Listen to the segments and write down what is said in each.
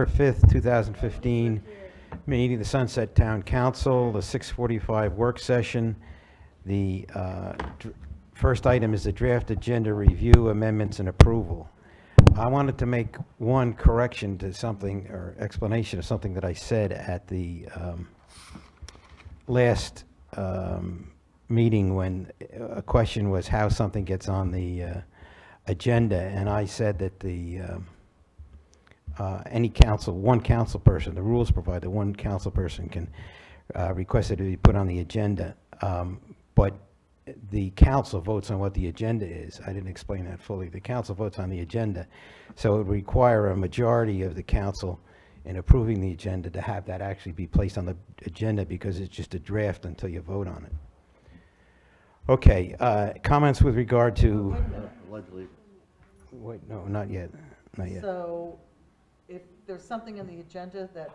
November 5th, 2015, meeting of the Sunset Town Council, the 6:45 work session. The first item is the draft agenda review, amendments, and approval. I wanted to make one correction to something, or explanation of something that I said at the last meeting when a question was how something gets on the agenda, and I said that the one council person, the rules provide that one council person can request it to be put on the agenda, but the council votes on what the agenda is. I didn't explain that fully. The council votes on the agenda, so it would require a majority of the council in approving the agenda to have that actually be placed on the agenda, because it's just a draft until you vote on it. Okay, comments with regard to... Wait, no, not yet, not yet. So, if there's something in the agenda that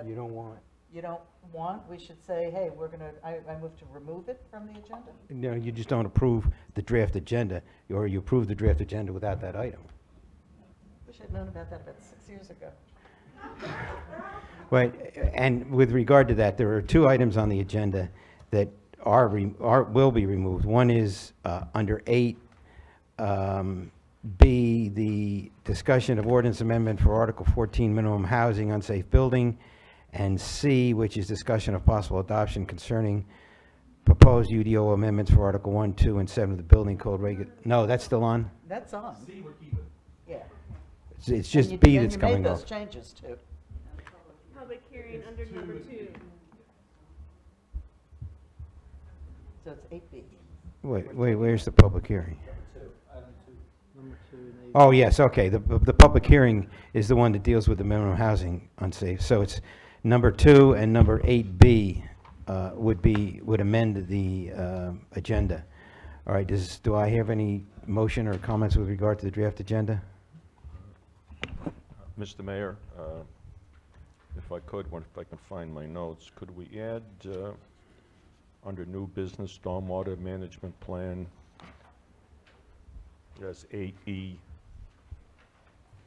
You don't want... you don't want, we should say, hey, we're gonna, I move to remove it from the agenda? No, you just don't approve the draft agenda, or you approve the draft agenda without that item. Wish I'd known about that about 6 years ago. Right, and with regard to that, there are two items on the agenda that will be removed. One is under 8, B, the discussion of ordinance amendment for Article 14, minimum housing, unsafe building, and C, which is discussion of possible adoption concerning proposed UDO amendments for Article 1, 2, and 7 of the Building Code No, that's still on? That's on. C, we're keeping. Yeah. It's just B that's And coming you made off. those changes too. Public hearing under number 2. So it's 8B. Wait, where's the public hearing? Oh, yes, okay, the public hearing is the one that deals with the minimum housing unsafe. So it's number 2 and number 8B would amend the agenda. All right, do I have any motion or comments with regard to the draft agenda? Mr. Mayor, if I could, if I can find my notes, could we add under new business stormwater management plan, yes, 8E?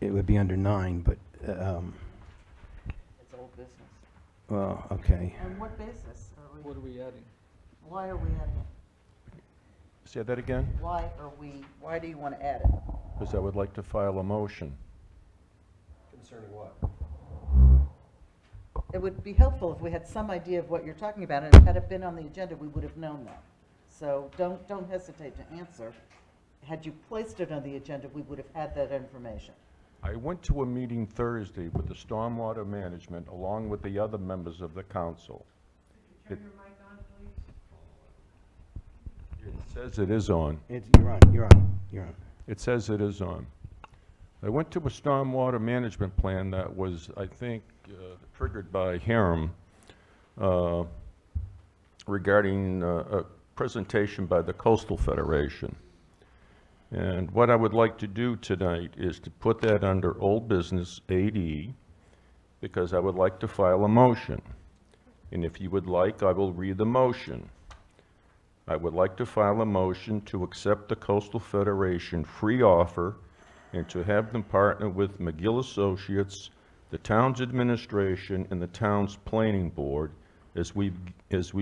It would be under 9, but, It's old business. well, okay. On what basis are we? What are we adding? Why are we adding it? Say that again? Why do you want to add it? Because I would like to file a motion. Concerning what? It would be helpful if we had some idea of what you're talking about, and had it been on the agenda, we would have known that. So don't hesitate to answer. Had you placed it on the agenda, we would have had that information. I went to a meeting Thursday with the stormwater management along with the other members of the council. It says it is on. You're on. It says it is on. I went to a stormwater management plan that was, I think, triggered by Hiram regarding a presentation by the Coastal Federation. And what I would like to do tonight is to put that under old business 8E, because I would like to file a motion. And if you would like, I will read the motion. I would like to file a motion to accept the Coastal Federation free offer and to have them partner with McGill Associates, the town's administration, and the town's planning board as we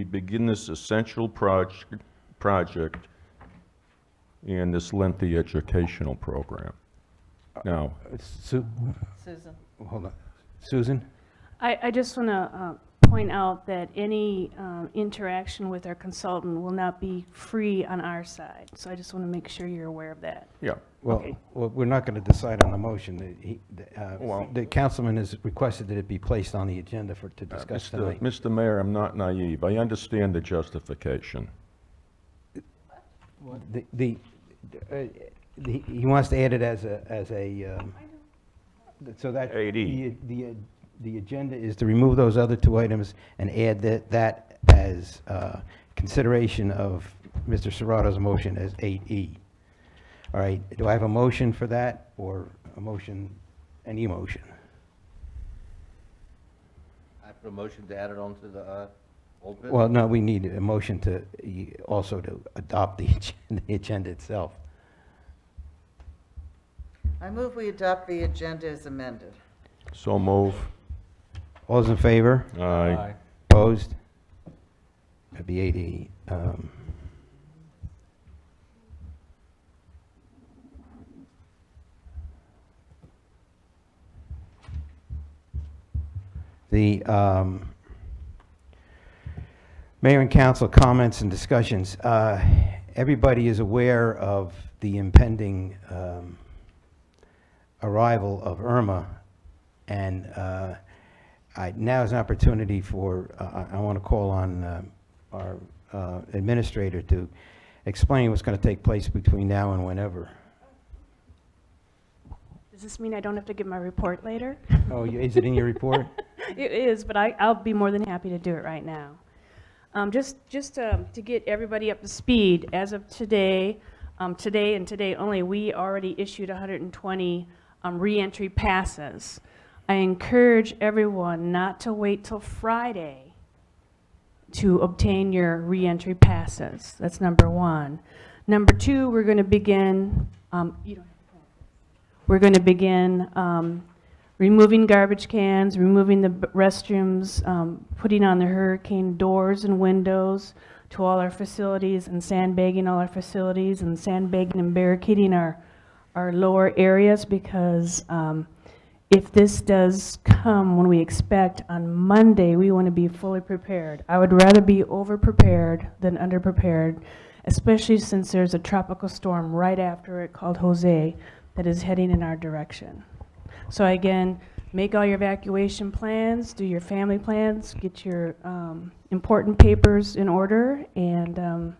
begin this essential project and this lengthy educational program. Now, Susan? Hold on. Susan? I just want to point out that any interaction with our consultant will not be free on our side. So I just want to make sure you're aware of that. yeah, Well, Okay. well, we're not going to decide on the motion. Well- The councilman has requested that it be placed on the agenda to discuss tonight. Mr. Mayor, I'm not naive. I understand the justification. He wants to add it as a, so that 8E. the agenda is to remove those other two items and add that as consideration of Mr. Serrato's motion as 8E. All right, do I have a motion for that, or a motion, any motion? I put a motion to add it onto the old business. Well, no, we need a motion to also to adopt the agenda itself. I move we adopt the agenda as amended. So move. All those in favor? Aye. Opposed? That'd be 80. The mayor and council comments and discussions. Everybody is aware of the impending arrival of Irma, and now is an opportunity for, I want to call on our administrator to explain what's going to take place between now and whenever. Does this mean I don't have to give my report later? Oh, is it in your report? It is, but I'll be more than happy to do it right now. Just to get everybody up to speed, as of today, today and today only, we already issued 120 reentry passes. I encourage everyone not to wait till Friday to obtain your reentry passes. That's number one. Number two, we're going to begin, we're going to begin removing garbage cans, removing the restrooms, putting on the hurricane doors and windows to all our facilities, and sandbagging all our facilities, and sandbagging and barricading our lower areas, because if this does come when we expect on Monday, we want to be fully prepared. I would rather be over-prepared than under-prepared, especially since there's a tropical storm right after it called Jose that is heading in our direction. So again, make all your evacuation plans, do your family plans, get your important papers in order, and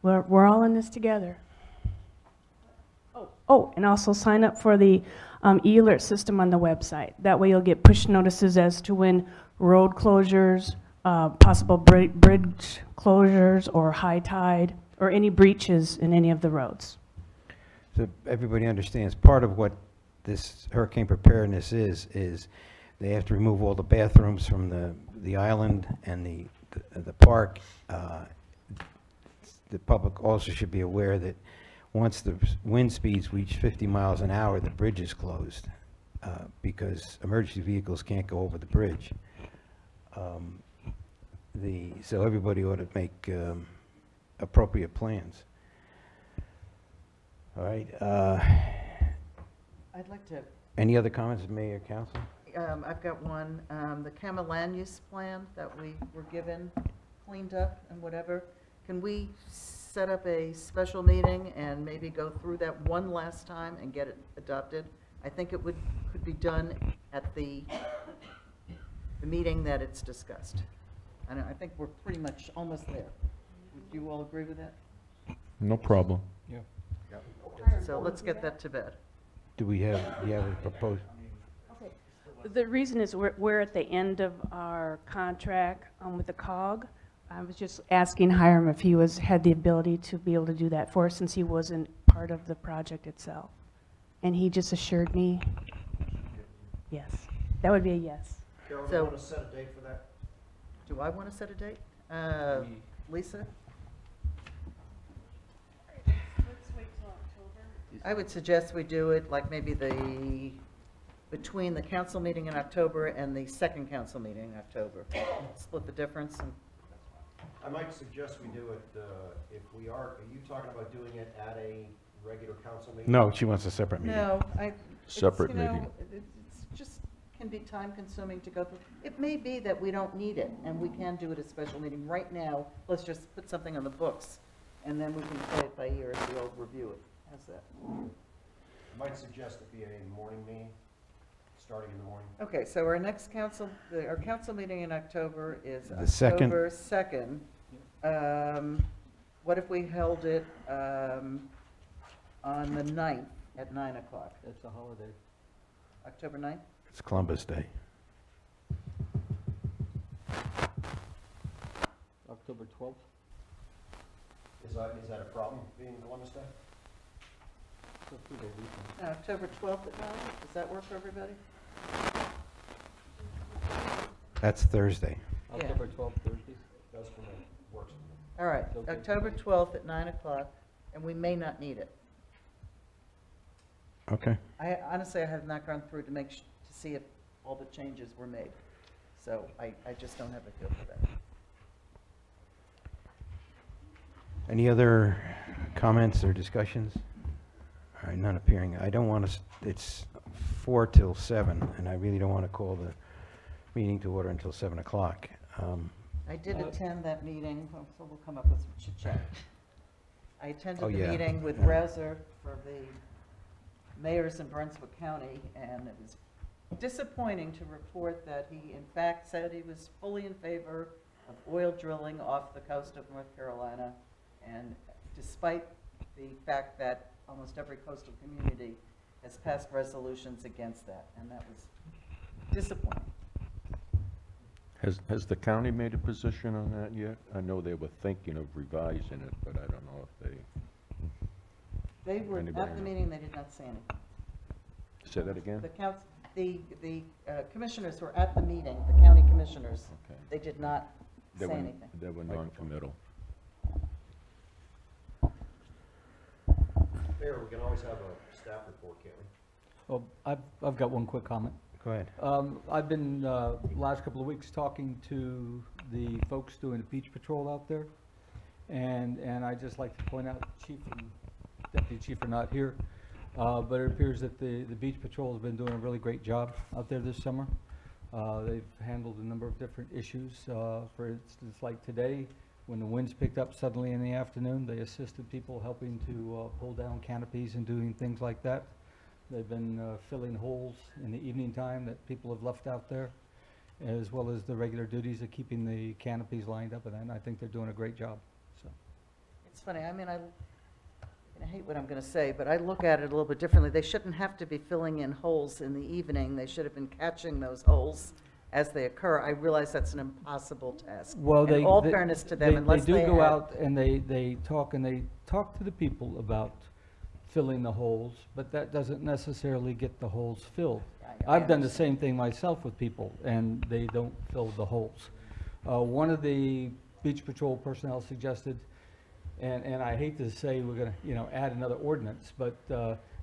we're all in this together. Oh, and also sign up for the e-alert system on the website. That way you'll get push notices as to when road closures, possible bridge closures, or high tide, or any breaches in any of the roads. So everybody understands, part of what this hurricane preparedness is they have to remove all the bathrooms from the island and the park. The public also should be aware that once the wind speeds reach 50 miles an hour, the bridge is closed because emergency vehicles can't go over the bridge. So everybody ought to make appropriate plans. All right. I'd like to, Any other comments, Mayor, Council? I've got one, the CAMA land use plan that we were given, cleaned up and whatever. Can we set up a special meeting and maybe go through that one last time and get it adopted? I think it could be done at the meeting that it's discussed. And I think we're pretty much almost there. Do you all agree with that? No problem. So let's get that to bed. Do you have a proposed? The reason is we're at the end of our contract with the COG. I was just asking Hiram if he had the ability to be able to do that for us, since he wasn't part of the project itself. And he just assured me, yes. That would be a yes. Carol, So- do you want to set a date for that? Do I want to set a date? Lisa? I would suggest we do it like maybe between the council meeting in October and the second council meeting in October. Split the difference. And I might suggest we do it, if we are you talking about doing it at a regular council meeting? No, she wants a separate meeting. No, Separate it's, meeting. It's just can be time consuming to go through. It may be that we don't need it and we can do it at a special meeting. Right now, let's just put something on the books and then we can play it by ear as we all review it. How's that? I might suggest it be a morning meeting, starting in the morning. Okay, so our next council, our council meeting in October is The second. October 2nd. What if we held it on the 9th at 9 o'clock? That's a holiday. October 9th? It's Columbus Day. October 12th? Is that a problem, being Columbus Day? It's a 3-day weekend. No, October 12th at 9? Does that work for everybody? That's Thursday. Yeah. October 12th, Thursday? Does for me, works for me. All right, Okay. October 12th at 9 o'clock, and we may not need it. Okay. Honestly, I have not gone through to see if all the changes were made. So I just don't have a feel for that. Any other comments or discussions? All right, none appearing. I don't want to, it's 4 till 7, and I really don't want to call the meeting to order until 7 o'clock. I did attend that meeting, so we'll come up with some chit chat. I attended Oh, the yeah, meeting with yeah. Rouser for the mayors in Brunswick County, and it was disappointing to report that he in fact said he was fully in favor of oil drilling off the coast of North Carolina, and despite the fact that almost every coastal community has passed resolutions against that, and that was disappointing. Has the county made a position on that yet? I know they were thinking of revising it, but I don't know if they, They were, at Anybody the know? meeting, they did not say anything. say that again? The council, the commissioners were at the meeting, the county commissioners, Okay. they did not They say were- anything. They were non-committal. Mayor, we can always have a staff report, can't we? Well, I've got one quick comment. Go ahead. I've been, last couple of weeks, talking to the folks doing the beach patrol out there. And I'd just like to point out, Chief and Deputy Chief are not here, but it appears that the beach patrol has been doing a really great job out there this summer. They've handled a number of different issues. For instance, like today, when the winds picked up suddenly in the afternoon, they assisted people helping to pull down canopies and doing things like that. They've been filling holes in the evening time that people have left out there, as well as the regular duties of keeping the canopies lined up, and I think they're doing a great job, so. It's funny, I mean, I hate what I'm gonna say, but I look at it a little bit differently. They shouldn't have to be filling in holes in the evening, they should have been catching those holes as they occur. I realize that's an impossible task. Well, In all fairness to them, unless They they do go have- out and they talk to the people about filling the holes, but that doesn't necessarily get the holes filled. I I've done the understand. same thing myself with people, and they don't fill the holes. One of the beach patrol personnel suggested, and I hate to say we're gonna, add another ordinance, but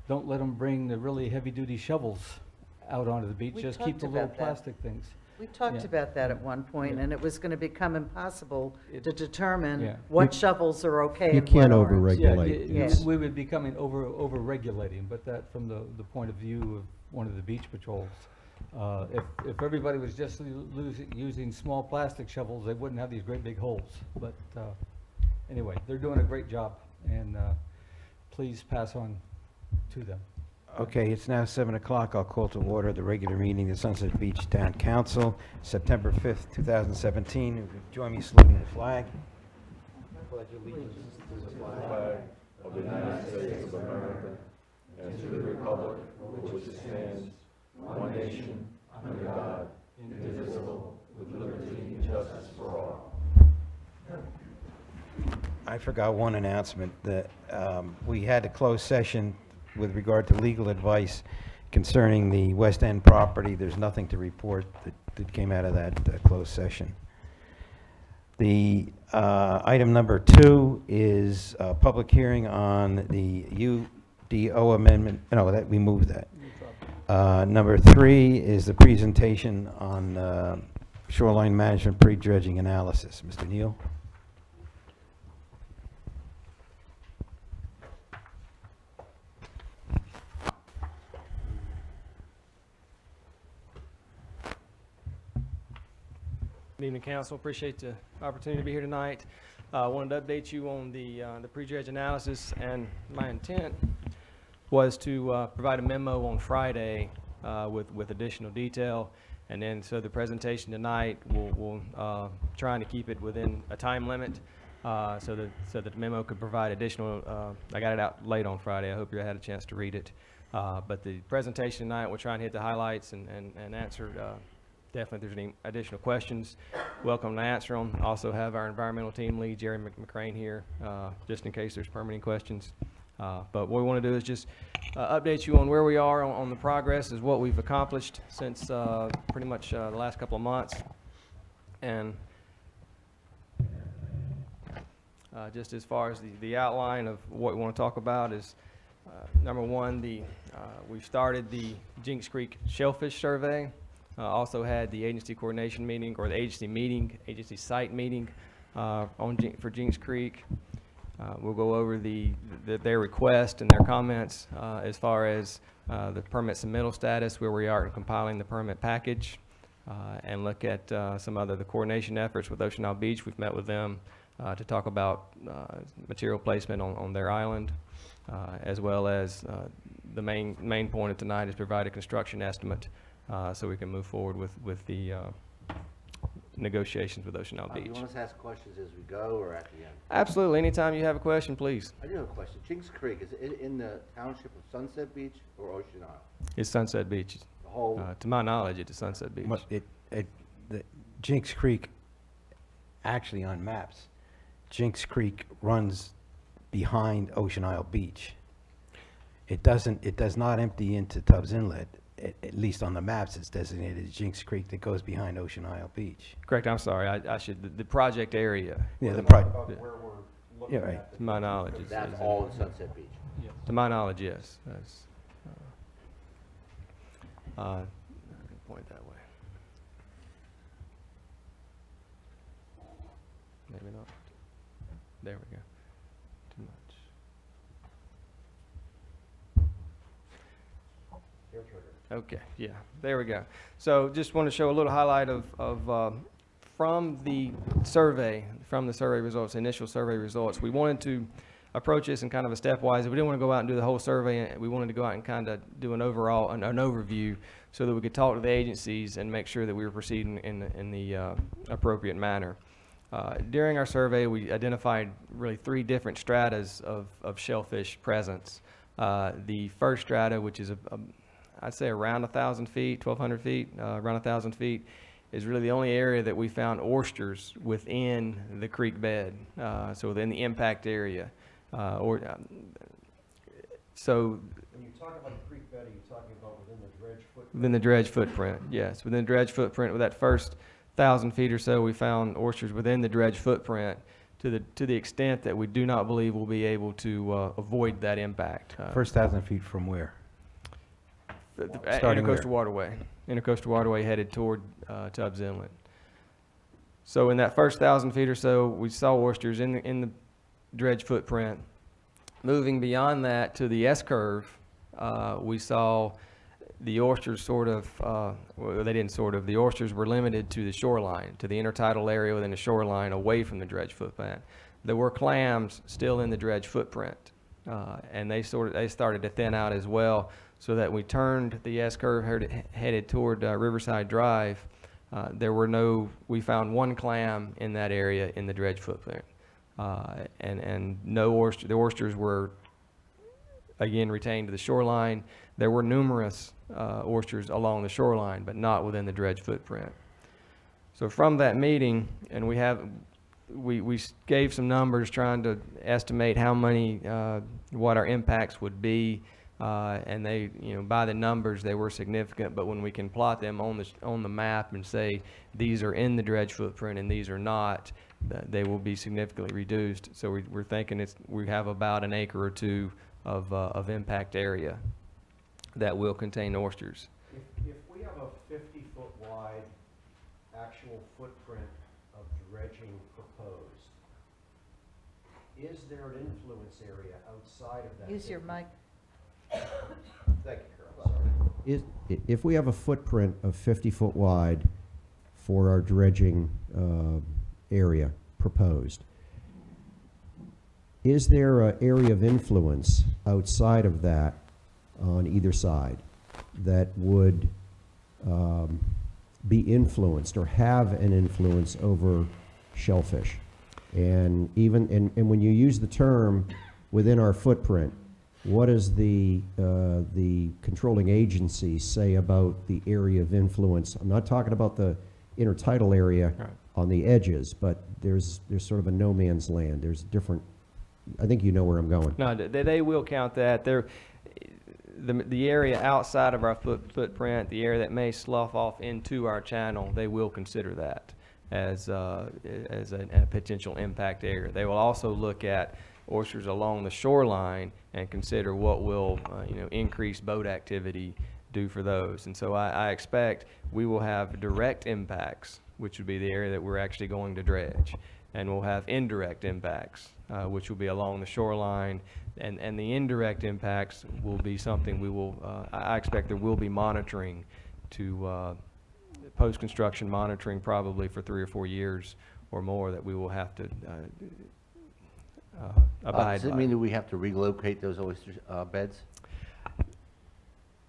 don't let them bring the really heavy-duty shovels out onto the beach. We Just keep talked the little about that. plastic things. We talked Yeah. about that at one point, Yeah. and it was gonna become impossible It- to determine Yeah. what shovels are okay You and what can't aren't. overregulate. Yeah, It's- we would be coming over-regulating, but that from the point of view of one of the beach patrols. If everybody was just using small plastic shovels, they wouldn't have these great big holes. But anyway, they're doing a great job, and please pass on to them. Okay, it's now 7 o'clock. I'll call to order the regular meeting of the Sunset Beach Town Council, September 5th, 2017. Join me saluting the flag. Pledge allegiance to the flag Of the United States of America, and to the republic for which it stands, one nation, under God, indivisible, with liberty and justice for all. I forgot one announcement, that we had a closed session with regard to legal advice concerning the West End property. There's nothing to report that came out of that closed session. The item number 2 is a public hearing on the UDO amendment. No, that, we moved that. Number 3 is the presentation on shoreline management pre-dredging analysis. Mr. Neal? Good evening, council. Appreciate the opportunity to be here tonight. Wanted to update you on the pre-dredge analysis, and my intent was to provide a memo on Friday with additional detail, and then so the presentation tonight will trying to keep it within a time limit so that the memo could provide additional. I got it out late on Friday. I hope you had a chance to read it. But the presentation tonight, we'll try and hit the highlights and answer. Definitely, if there's any additional questions, welcome to answer them. Also have our environmental team lead, Jerry McCrane, here, just in case there's permitting questions. But what we want to do is just update you on where we are on the progress, is what we've accomplished since pretty much the last couple of months. And just as far as the outline of what we want to talk about is, number one, we've started the Jinks Creek Shellfish Survey. Also had the agency coordination meeting, or the agency site meeting for Jinks Creek. We'll go over their request and their comments as far as the permit submittal status, where we are in compiling the permit package, and look at some other the coordination efforts with Ocean Isle Beach. We've met with them to talk about material placement on their island, as well as the main point of tonight is provide a construction estimate so we can move forward with the negotiations with Ocean Isle You Beach. want us to ask questions as we go or at the end? Absolutely. Anytime you have a question, please. I do have a question. Jinks Creek, is it in the township of Sunset Beach or Ocean Isle? It's Sunset Beach. The whole, To my knowledge, it is Sunset Beach. The Jinks Creek, actually on maps, Jinks Creek runs behind Ocean Isle Beach. It does not empty into Tubbs Inlet. At least on the maps, it's designated as Jinks Creek that goes behind Ocean Isle Beach. Correct. I'm sorry. I should, the project area, Yeah, the Talking project. about where we're looking Yeah, right. at. to my knowledge, that's is all in Sunset Beach. to my knowledge, yes. That's, point that way. Maybe not. There we go. Too much. Hair trigger. Okay, yeah, there we go. So just want to show a little highlight of from the survey results, initial survey results. We wanted to approach this in kind of a stepwise. We didn't want to go out and do the whole survey. We wanted to go out and kind of do an overall, an overview, so that we could talk to the agencies and make sure that we were proceeding in the appropriate manner. During our survey, we identified really 3 different stratas of shellfish presence. The first strata, which is I'd say around 1,000 feet, 1,200 feet, around 1,000 feet, is really the only area that we found oysters within the creek bed, so within the impact area. So When you talk about the creek bed, are you talking about within the dredge footprint? within the dredge footprint, yes, within the dredge footprint, with that first 1,000 feet or so, we found oysters within the dredge footprint to the extent that we do not believe we'll be able to avoid that impact. First 1,000 feet from where? Intercoastal Starting where? waterway. Intercoastal waterway headed toward Tubbs Inlet. So in that first 1,000 feet or so, we saw oysters in the dredge footprint. Moving beyond that to the S-curve, we saw the oysters sort of, well, they didn't sort of, the oysters were limited to the shoreline, to the intertidal area within the shoreline away from the dredge footprint. There were clams still in the dredge footprint, and they started to thin out as well, so that we turned the S-curve headed toward Riverside Drive. We found 1 clam in that area in the dredge footprint. And no oyster, the oysters were again retained to the shoreline. There were numerous oysters along the shoreline, but not within the dredge footprint. So from that meeting, and we gave some numbers trying to estimate how many, what our impacts would be, and they, by the numbers, they were significant. But when we can plot them on the map and say these are in the dredge footprint and these are not, they will be significantly reduced. So we're thinking we have about an acre or 2 of impact area that will contain oysters. If we have a 50-foot wide actual footprint of dredging proposed, is there an influence area outside of that? Use your mic. Thank you, Carol, sorry. If we have a footprint of 50-foot wide for our dredging area proposed, is there an area of influence outside of that on either side that would be influenced or have an influence over shellfish? And when you use the term within our footprint, what does the controlling agency say about the area of influence? I'm not talking about the intertidal area Right. on the edges, but there's sort of a no man's land. There's different, I think you know where I'm going. No, they will count that. The area outside of our footprint, the area that may slough off into our channel, they will consider that as a potential impact area. They will also look at oysters along the shoreline and consider what will increase boat activity do for those. And so I expect we will have direct impacts, which would be the area that we're actually going to dredge. And we'll have indirect impacts, which will be along the shoreline. And the indirect impacts will be something we will, I expect there will be monitoring to, post-construction monitoring probably for 3 or 4 years or more that we will have to abide Does it by. mean that we have to relocate those oyster beds?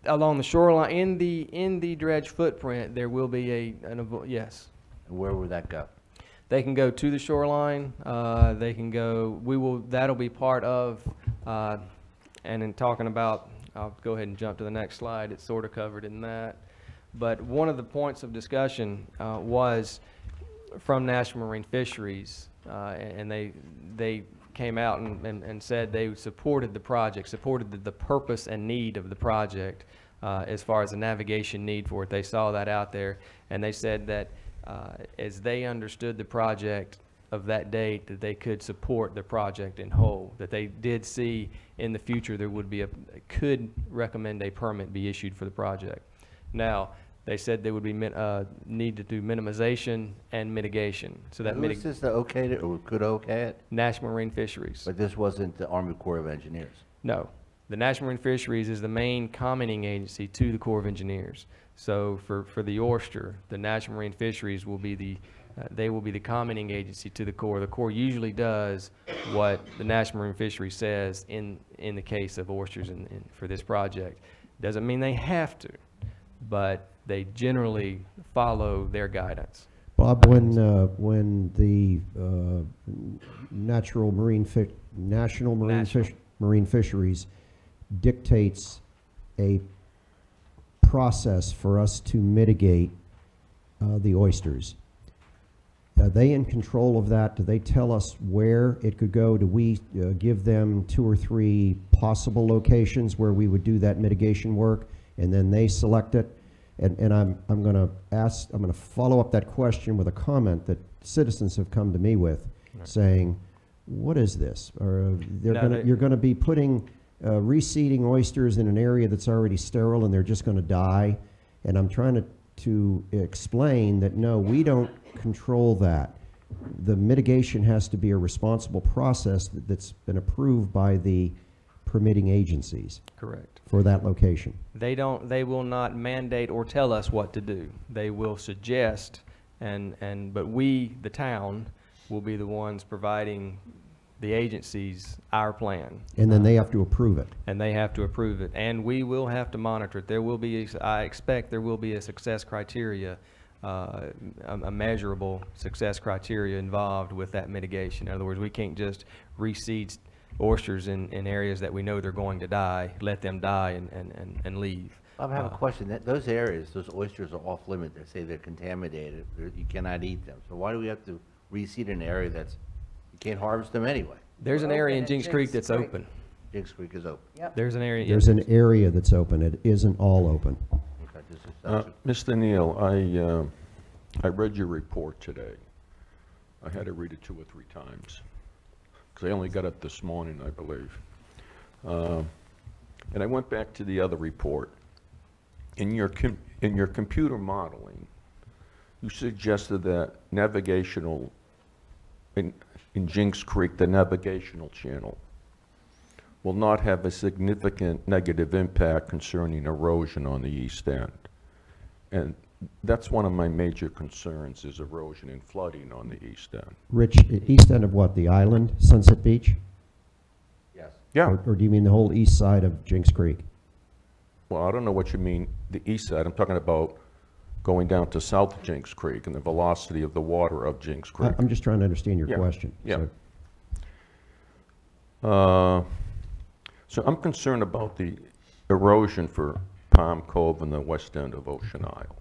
Along the shoreline, in the dredge footprint, there will be yes. And where would that go? They can go to the shoreline, they can go, that'll be part of, and in talking about, I'll go ahead and jump to the next slide, it's sort of covered in that. But one of the points of discussion was from National Marine Fisheries, and they came out and said they supported the project, supported the purpose and need of the project as far as the navigation need for it. They saw that out there, and they said that as they understood the project of that date, that they could support the project in whole, that they did see in the future there would be could recommend a permit be issued for the project. Now, they said they would be need to do minimization and mitigation. So that Who is this that okayed it or could okay it? National Marine Fisheries. But this wasn't the Army Corps of Engineers. No. The National Marine Fisheries is the main commenting agency to the Corps of Engineers. So for the oyster, the National Marine Fisheries will be they will be the commenting agency to the Corps. The Corps usually does what the National Marine Fisheries says in the case of oysters for this project. Doesn't mean they have to, but they generally follow their guidance. Bob, when the National Marine Fisheries dictates a process for us to mitigate the oysters, are they in control of that? Do they tell us where it could go? Do we give them 2 or 3 possible locations where we would do that mitigation work, and then they select it? And I'm going to follow up that question with a comment that citizens have come to me with, saying, "What is this?" Or you're going to be putting reseeding oysters in an area that's already sterile, and they're just going to die. And I'm trying to explain that no, we don't control that. The mitigation has to be a responsible process that's been approved by the permitting agencies. Correct. For that location. They will not mandate or tell us what to do. They will suggest, but we, the town, will be the ones providing the agencies our plan. And then they have to approve it. And they have to approve it. And we will have to monitor it. There will be, I expect there will be a success criteria, a measurable success criteria involved with that mitigation. In other words, we can't just reseed oysters in areas that we know they're going to die, let them die and leave. I have a question. Those areas, those oysters are off limit. They say they're contaminated. You cannot eat them. So why do we have to reseed an area that's, you can't harvest them anyway? There's an area in Jinks Creek that's Creek. open. Jinks Creek is open. Yep. There's an area. There's an area that's open. It isn't all open. Okay, this is, Mr. Neal, I read your report today. I had to read it 2 or 3 times, because I only got it this morning, I believe. And I went back to the other report. In your computer modeling, you suggested that navigational, in Jinks Creek, the navigational channel will not have a significant negative impact concerning erosion on the east end. And that's one of my major concerns, is erosion and flooding on the east end. Rich, east end of what, the island, Sunset Beach? yes. Yeah. Or do you mean the whole east side of Jinks Creek? Well, I don't know what you mean, the east side. I'm talking about going down to South Jinks Creek and the velocity of the water of Jinks Creek. I'm just trying to understand your Yeah, question. yeah. So I'm concerned about the erosion for Palm Cove and the west end of Ocean Isle.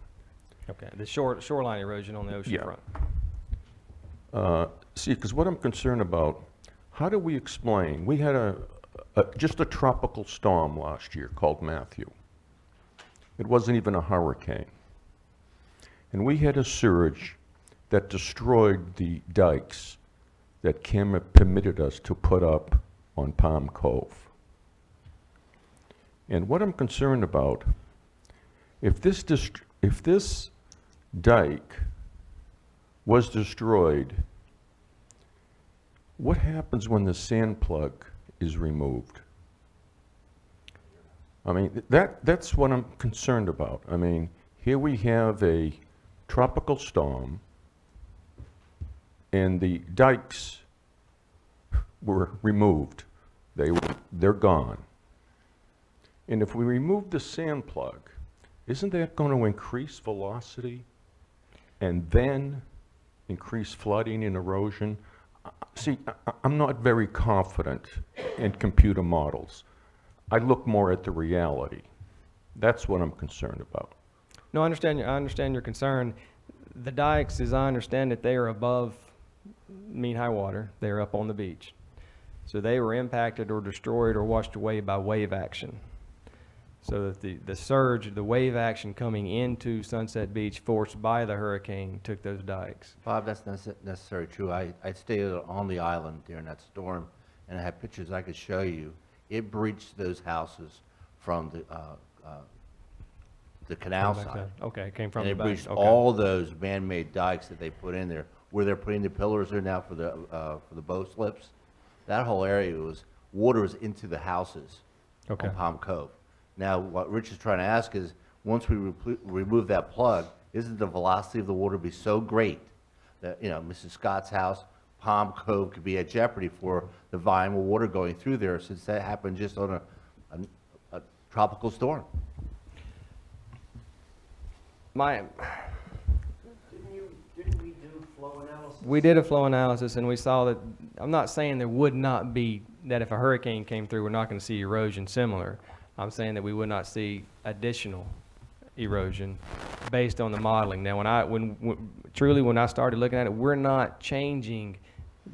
Okay, the shoreline erosion on the ocean Yeah. front. See, because what I'm concerned about, how do we explain, we had just a tropical storm last year called Matthew. It wasn't even a hurricane. And we had a surge that destroyed the dikes that CAMA permitted us to put up on Palm Cove. And what I'm concerned about if this dike was destroyed, what happens when the sand plug is removed? I mean, that's what I'm concerned about. I mean, here we have a tropical storm, and the dikes were removed. They're gone. And if we remove the sand plug, isn't that going to increase velocity and then increase flooding and erosion? See, I'm not very confident in computer models. I look more at the reality. That's what I'm concerned about. No, I understand your concern. The dikes, as I understand it, they are above mean high water. They're up on the beach. So they were impacted or destroyed or washed away by wave action. So that the surge, the wave action coming into Sunset Beach forced by the hurricane took those dikes. Bob, that's not necessarily true. I stayed on the island during that storm, and I have pictures I could show you. It breached those houses from the canal Came back side. to- Okay, it came from And the it back. breached Okay. all those man-made dikes that they put in there, where they're putting the pillars there now for the bow slips. That whole area water was into the houses Okay. on Palm Cove. Now, what Rich is trying to ask is, once we remove that plug, isn't the velocity of the water be so great that, Mrs. Scott's house, Palm Cove could be at jeopardy for the volume of water going through there, since that happened just on a tropical storm? Didn't we do flow analysis? We did a flow analysis, and we saw that, I'm not saying there would not be, that if a hurricane came through, we're not going to see erosion similar. I'm saying that we would not see additional erosion based on the modeling. Now, when I started looking at it, we're not changing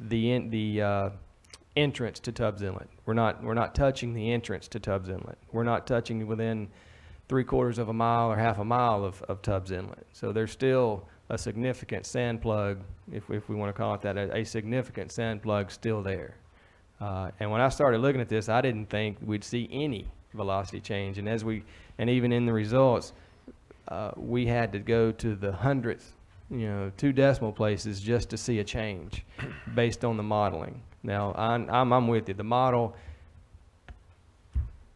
the entrance to Tubbs Inlet. We're not touching the entrance to Tubbs Inlet. We're not touching within 3/4 of a mile or half a mile of Tubbs Inlet. So there's still a significant sand plug, if we want to call it that, a significant sand plug still there. And when I started looking at this, I didn't think we'd see any velocity change. And even in the results, we had to go to the hundredth, 2 decimal places just to see a change based on the modeling. Now, I'm with you. The model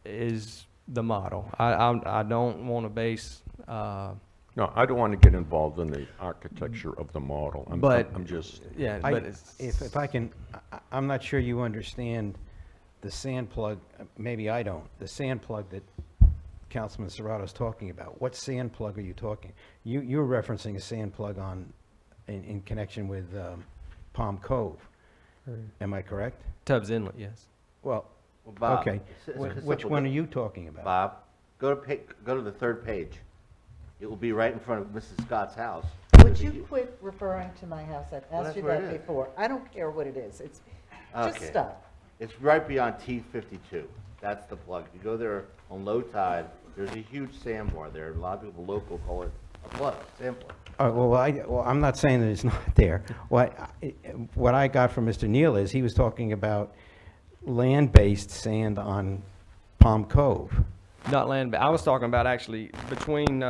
is the model. I don't want to base, No, I don't want to get involved in the architecture of the model. I'm just, yeah, I- but it's. If I can, I'm not sure you understand the sand plug, maybe I don't, the sand plug that Councilman Serrato's talking about. What sand plug are you talking? You're referencing a sand plug in connection with Palm Cove. Am I correct? Tubbs Inlet, yes. Well, Well, Bob, okay. it's Which simple. one are you talking about? Bob, go to the third page. It will be right in front of Mrs. Scott's house. Would you quit referring to my house? I've Well, asked that's you where it that is. before. I don't care what it is. It's, just Okay. stop. It's right beyond T52. That's the plug. You go there on low tide, there's a huge sandbar there. A lot of people local call it a plug, sand plug. Well, I'm not saying that it's not there. What I got from Mr. Neal is he was talking about land-based sand on Palm Cove. Not land, but I was talking about actually between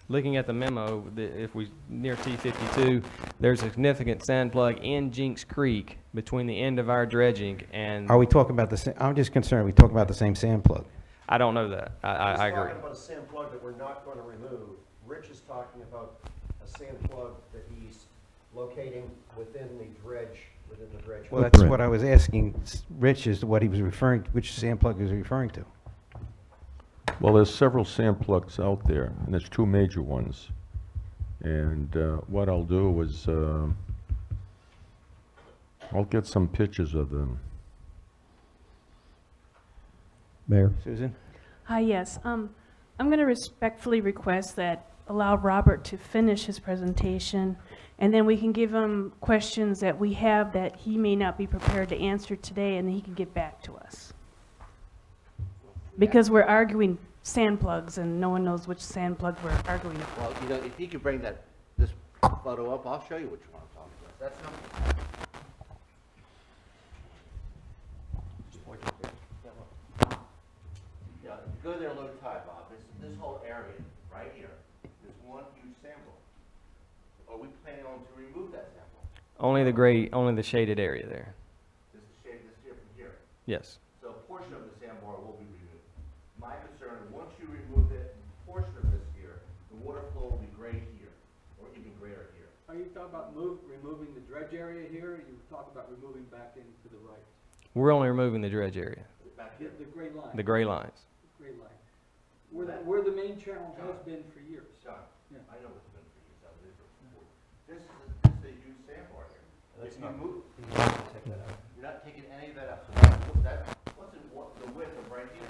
looking at the memo, if we, near T52, there's a significant sand plug in Jinks Creek between the end of our dredging and, Are we talking about the same, I'm just concerned, are we talking about the same sand plug? I don't know that. I He's agree. talking about a sand plug that we're not going to remove. Rich is talking about a sand plug that he's locating within the dredge. Well, that's what I was asking Rich, is what he was referring, which sand plug he was referring to. well, there's several sand plugs out there, and there's 2 major ones. And what I'll do is, I'll get some pictures of them. Mayor? Susan? Hi, yes. I'm going to respectfully request that allow Robert to finish his presentation, and then we can give him questions that we have that he may not be prepared to answer today, and then he can get back to us. Because we're arguing sand plugs, and no one knows which sand plug we're arguing about. Well, if you could bring this photo up, I'll show you which one I'm talking about. That's not. Yeah, go there low tide, Bob. It's whole area, right here, is one huge sample. Are we planning on to remove that sample? Only the shaded area there. This is shaded this here from here. Yes. So a portion of the sandbar will be removed. My concern is once you remove it, portion of this here, the water flow will be great here, or even greater here. Are you talking about removing the dredge area here, or you talking about removing back into the right? We're only removing the dredge area, Back here. The gray line. the gray lines. Gray line. Where the main channel has been for years. John, Yeah. I know what's been for years, I was there before. This is a huge sandbar here. If you move, you're not taking any of that out, so what's the width of right here?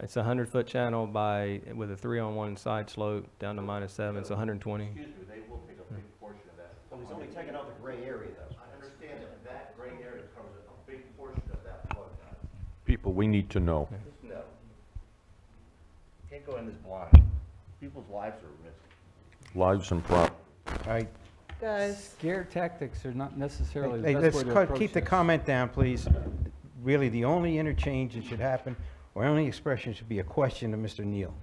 It's a 100-foot channel with a 3-on-1 side slope down to -7, so 120. Excuse me, they will take a big portion of that. Well, he's only taking out the gray area though. I understand that, that gray area covers a big portion of that flood, guys. People, we need to know. Just know. Can't go in this blind. People's lives are at risk. Lives and property. All right, Guys, Scare tactics are not necessarily the hey, best way to approach keep the this. comment down, please. Really, the only interchange that should happen, or only expression should be a question to Mr. Neal.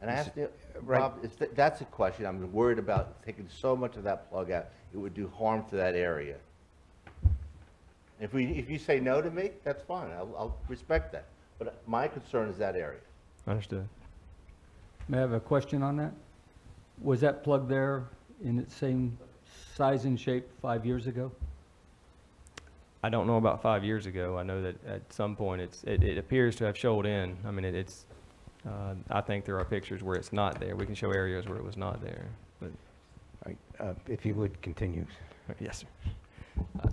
And I asked you, Right. Rob, that's a question, I'm worried about taking so much of that plug out, it would do harm to that area. If you say no to me, that's fine, I'll respect that, but my concern is that area. Understood. May I have a question on that? Was that plug there in its same size and shape 5 years ago? I don't know about 5 years ago. I know that at some point it appears to have shoaled in. I mean, I think there are pictures where it's not there. We can show areas where it was not there. But All right, if you would continue. yes,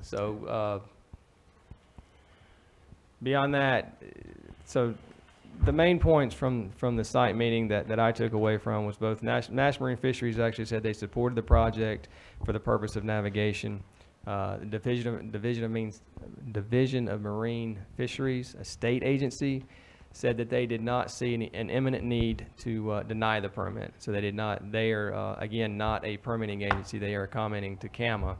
sir. Beyond that, so the main points from the site meeting that I took away from was both National Marine Fisheries actually said they supported the project for the purpose of navigation. Division of Marine Fisheries, a state agency, said that they did not see an imminent need to deny the permit. So they did not. They are again not a permitting agency. They are commenting to CAMA.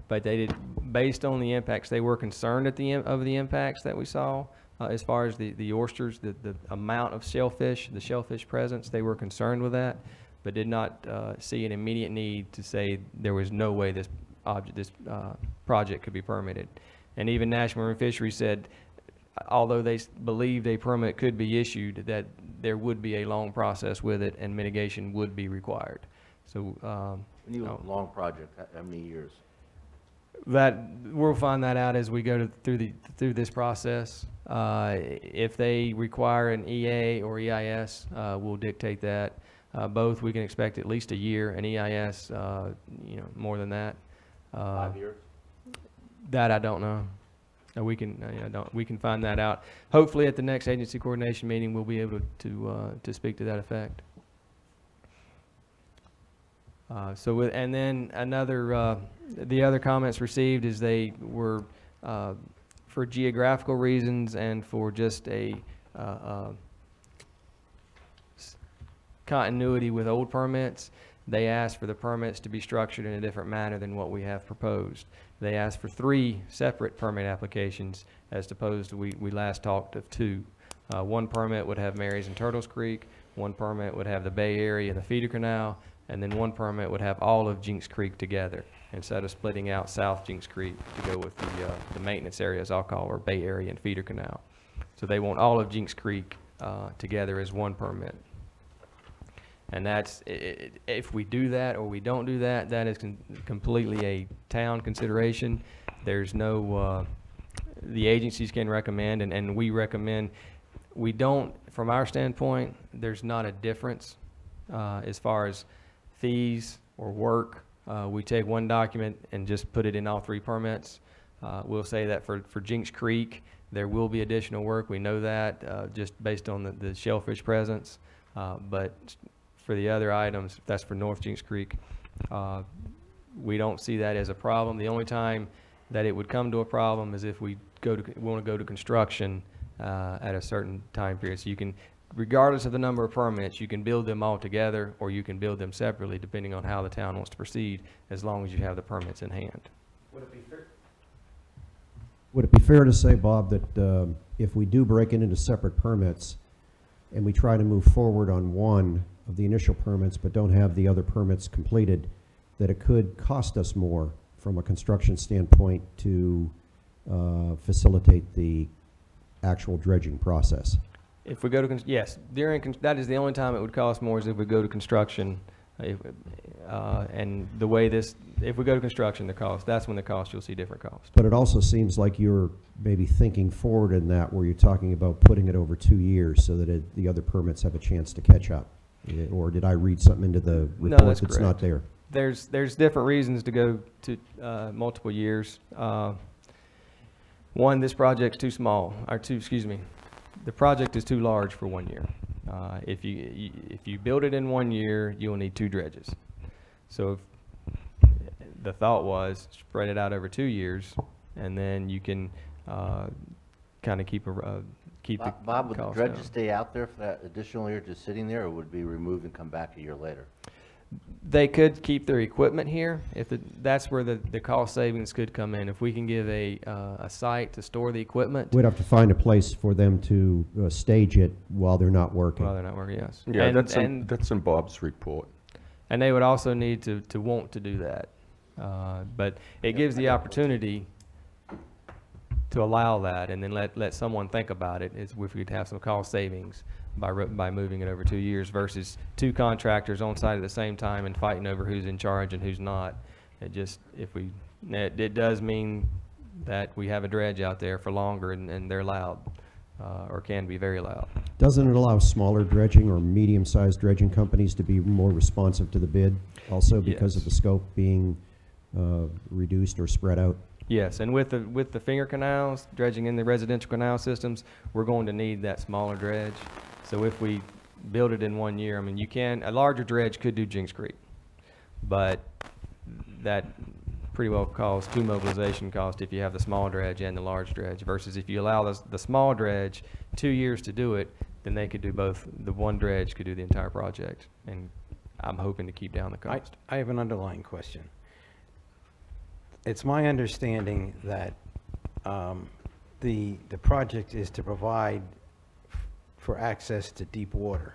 But they did, based on the impacts, they were concerned of the impacts that we saw as far as the oysters, the amount of shellfish, the shellfish presence. They were concerned with that, but did not see an immediate need to say there was no way this project could be permitted. And even National Marine Fisheries said, although they believed a permit could be issued, that there would be a long process with it and mitigation would be required. So When you have a long project, how many years? that we'll find that out as we go through this process. If they require an EA or EIS, we'll dictate that. Both we can expect at least a year. An EIS, more than that. 5 years? That I don't know. We can find that out. Hopefully, at the next agency coordination meeting, we'll be able to speak to that effect. And then the other comments received is they were for geographical reasons and for just a continuity with old permits. They asked for the permits to be structured in a different manner than what we have proposed. They asked for 3 separate permit applications as opposed to we last talked of 2. One permit would have Marys and Turtles Creek, one permit would have the Bay Area and the feeder canal, and then one permit would have all of Jinks Creek together instead of splitting out South Jinks Creek to go with the maintenance areas I'll call, or Bay Area and feeder canal. So they want all of Jinks Creek together as one permit. And that's, if we do that or we don't do that, that is completely a town consideration. There's no, the agencies can recommend, and we recommend, we don't, from our standpoint, there's not a difference as far as fees or work. We take one document and just put it in all 3 permits. We'll say that for Jinks Creek, there will be additional work. We know that just based on the shellfish presence. But for the other items, that's for North Jinks Creek, we don't see that as a problem. The only time that it would come to a problem is if we want to go to construction at a certain time period. So you can, regardless of the number of permits, you can build them all together or you can build them separately depending on how the town wants to proceed, as long as you have the permits in hand. Would it be fair? Would it be fair to say, Bob, that if we do break it into separate permits, and we try to move forward on one of the initial permits, but don't have the other permits completed, that it could cost us more from a construction standpoint to facilitate the actual dredging process. If we go to, yes, that is the only time it would cost more is if we go to construction. And the way if we go to construction, that's when the cost, you'll see different costs. But it also seems like you're maybe thinking forward in that, where you're talking about putting it over 2 years so that the other permits have a chance to catch up. Or did I read something into the No, report that's that's not correct. there? There's different reasons to go to multiple years. One, this project's too small, the project is too large for 1 year. If you build it in 1 year, you will need 2 dredges. So the thought was spread it out over 2 years, and then you can kind of keep the Bob, would the cost dredges down. stay out there for that additional year, just sitting there, or would it be removed and come back a year later? They could keep their equipment here. That's where the cost savings could come in. If we can give a site to store the equipment. We'd have to find a place for them to stage it while they're not working. Well, they're not working, yes. Yeah, And- that's in Bob's report. And they would also need to want to do that. But it gives the opportunity to allow that, and then let someone think about it, is if we could have some cost savings by moving it over 2 years versus 2 contractors on site at the same time and fighting over who's in charge and who's not. It does mean that we have a dredge out there for longer, and they're loud, or can be very loud. Doesn't it allow smaller dredging or medium-sized dredging companies to be more responsive to the bid, also because of Yes. the scope being reduced or spread out? Yes, and with the finger canals, dredging in the residential canal systems, we're going to need that smaller dredge. So if we build it in 1 year, I mean, a larger dredge could do Jinks Creek, but that pretty well calls 2 mobilization cost if you have the small dredge and the large dredge, versus if you allow the small dredge 2 years to do it, then they could do both. The one dredge could do the entire project, and I'm hoping to keep down the cost. I have an underlying question. It's my understanding that the project is to provide for access to deep water.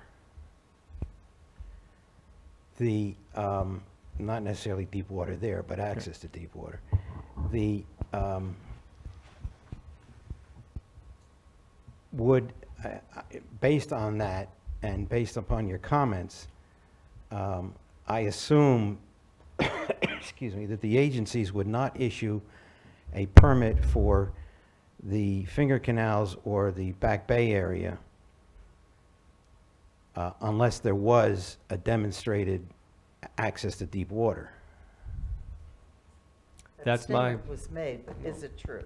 Not necessarily deep water there, but access to deep water. Based on that, and based upon your comments, I assume, excuse me, that the agencies would not issue a permit for the finger canals or the Back Bay area unless there was a demonstrated access to deep water. That's That my- statement was made, but is it true?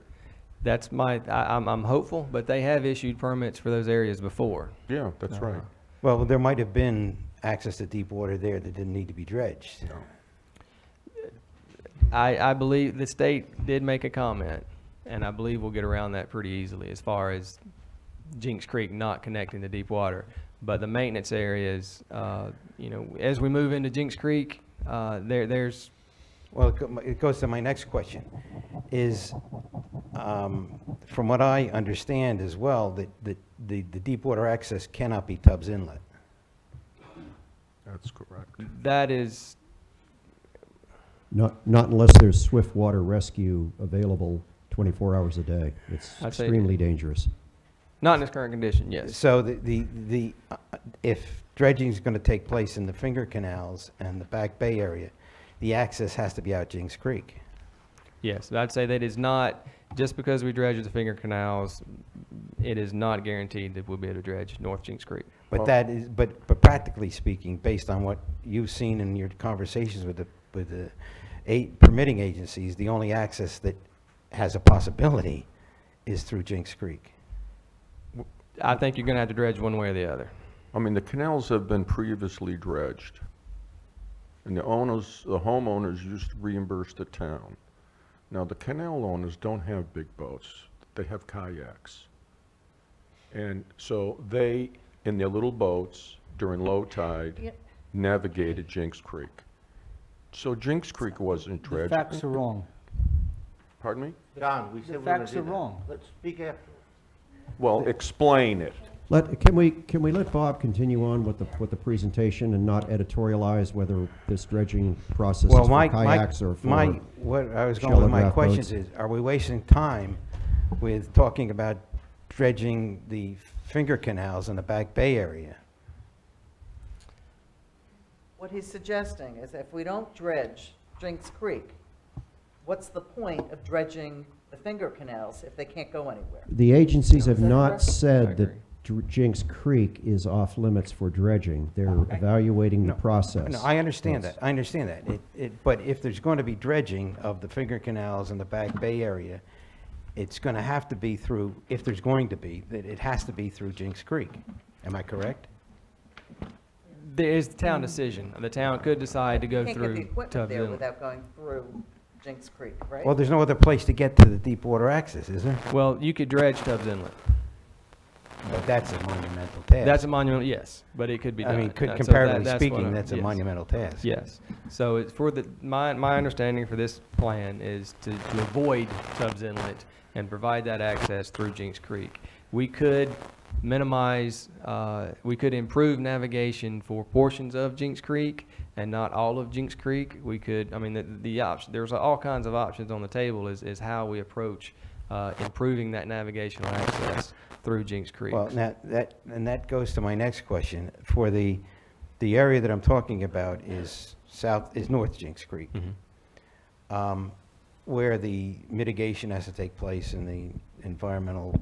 I'm hopeful, but they have issued permits for those areas before. Yeah, that's right. Well, there might have been access to deep water there that didn't need to be dredged. I believe the state did make a comment, and I believe we'll get around that pretty easily as far as Jinks Creek not connecting to deep water. But the maintenance areas, as we move into Jinks Creek, there's, Well, it goes to my next question, is, from what I understand as well, that the deep water access cannot be Tubbs Inlet. That's correct. that is, Not unless there's swift water rescue available 24 hours a day. It's I'd say- extremely dangerous. not in its current condition, yes. So if dredging is going to take place in the finger canals and the Back Bay area, the access has to be out Jinks Creek. Yes, I'd say that is not, just because we dredge the finger canals, it is not guaranteed that we'll be able to dredge North Jinks Creek. But that is, but practically speaking, based on what you've seen in your conversations with the permitting agencies, the only access that has a possibility is through Jinks Creek. I think you're gonna have to dredge one way or the other. I mean, the canals have been previously dredged, and the homeowners used to reimburse the town. Now, the canal owners don't have big boats, they have kayaks. And so they, in their little boats, during low tide, Yep. navigated Jinks Creek. So Jinks Creek wasn't The dredged. facts are wrong. Pardon me? John, we The said we were gonna facts do are that. wrong. Let's speak after. Well, explain it. Can we let Bob continue on with the presentation and not editorialize whether this dredging process is Well, for kayaks or for? what I was going with my shallow draft questions boats. is, are we wasting time with talking about dredging the finger canals in the Back Bay area? What he's suggesting is if we don't dredge Jinks Creek, what's the point of dredging the finger canals if they can't go anywhere? The agencies have Is that not correct? I said that agree. Jinks Creek is off limits for dredging. They're evaluating the No, process. No, I understand Yes. that, I understand that. But if there's going to be dredging of the finger canals in the Back Bay area, it's going to have to be through, if there's going to be, that it has to be through Jinks Creek. Am I correct? There is the town decision. The town could decide to go Can't get through the equipment Tubbs there Inlet. without going through Jinks Creek, right? Well, there's no other place to get to the deep water access, is there? Well, you could dredge Tubbs Inlet. But that's a monumental task. That's a monumental, yes, but it could be done. I mean, So that- comparatively that's what speaking, I'm- that's a yes. monumental task. Yes. So it's for my understanding for this plan is to avoid Tubbs Inlet and provide that access through Jinks Creek. We could minimize, we could improve navigation for portions of Jinks Creek and not all of Jinks Creek. We could, I mean, the option, there's all kinds of options on the table is how we approach improving that navigational access through Jinks Creek. Well, that goes to my next question. For the area that I'm talking about is North Jinks Creek, where the mitigation has to take place and the environmental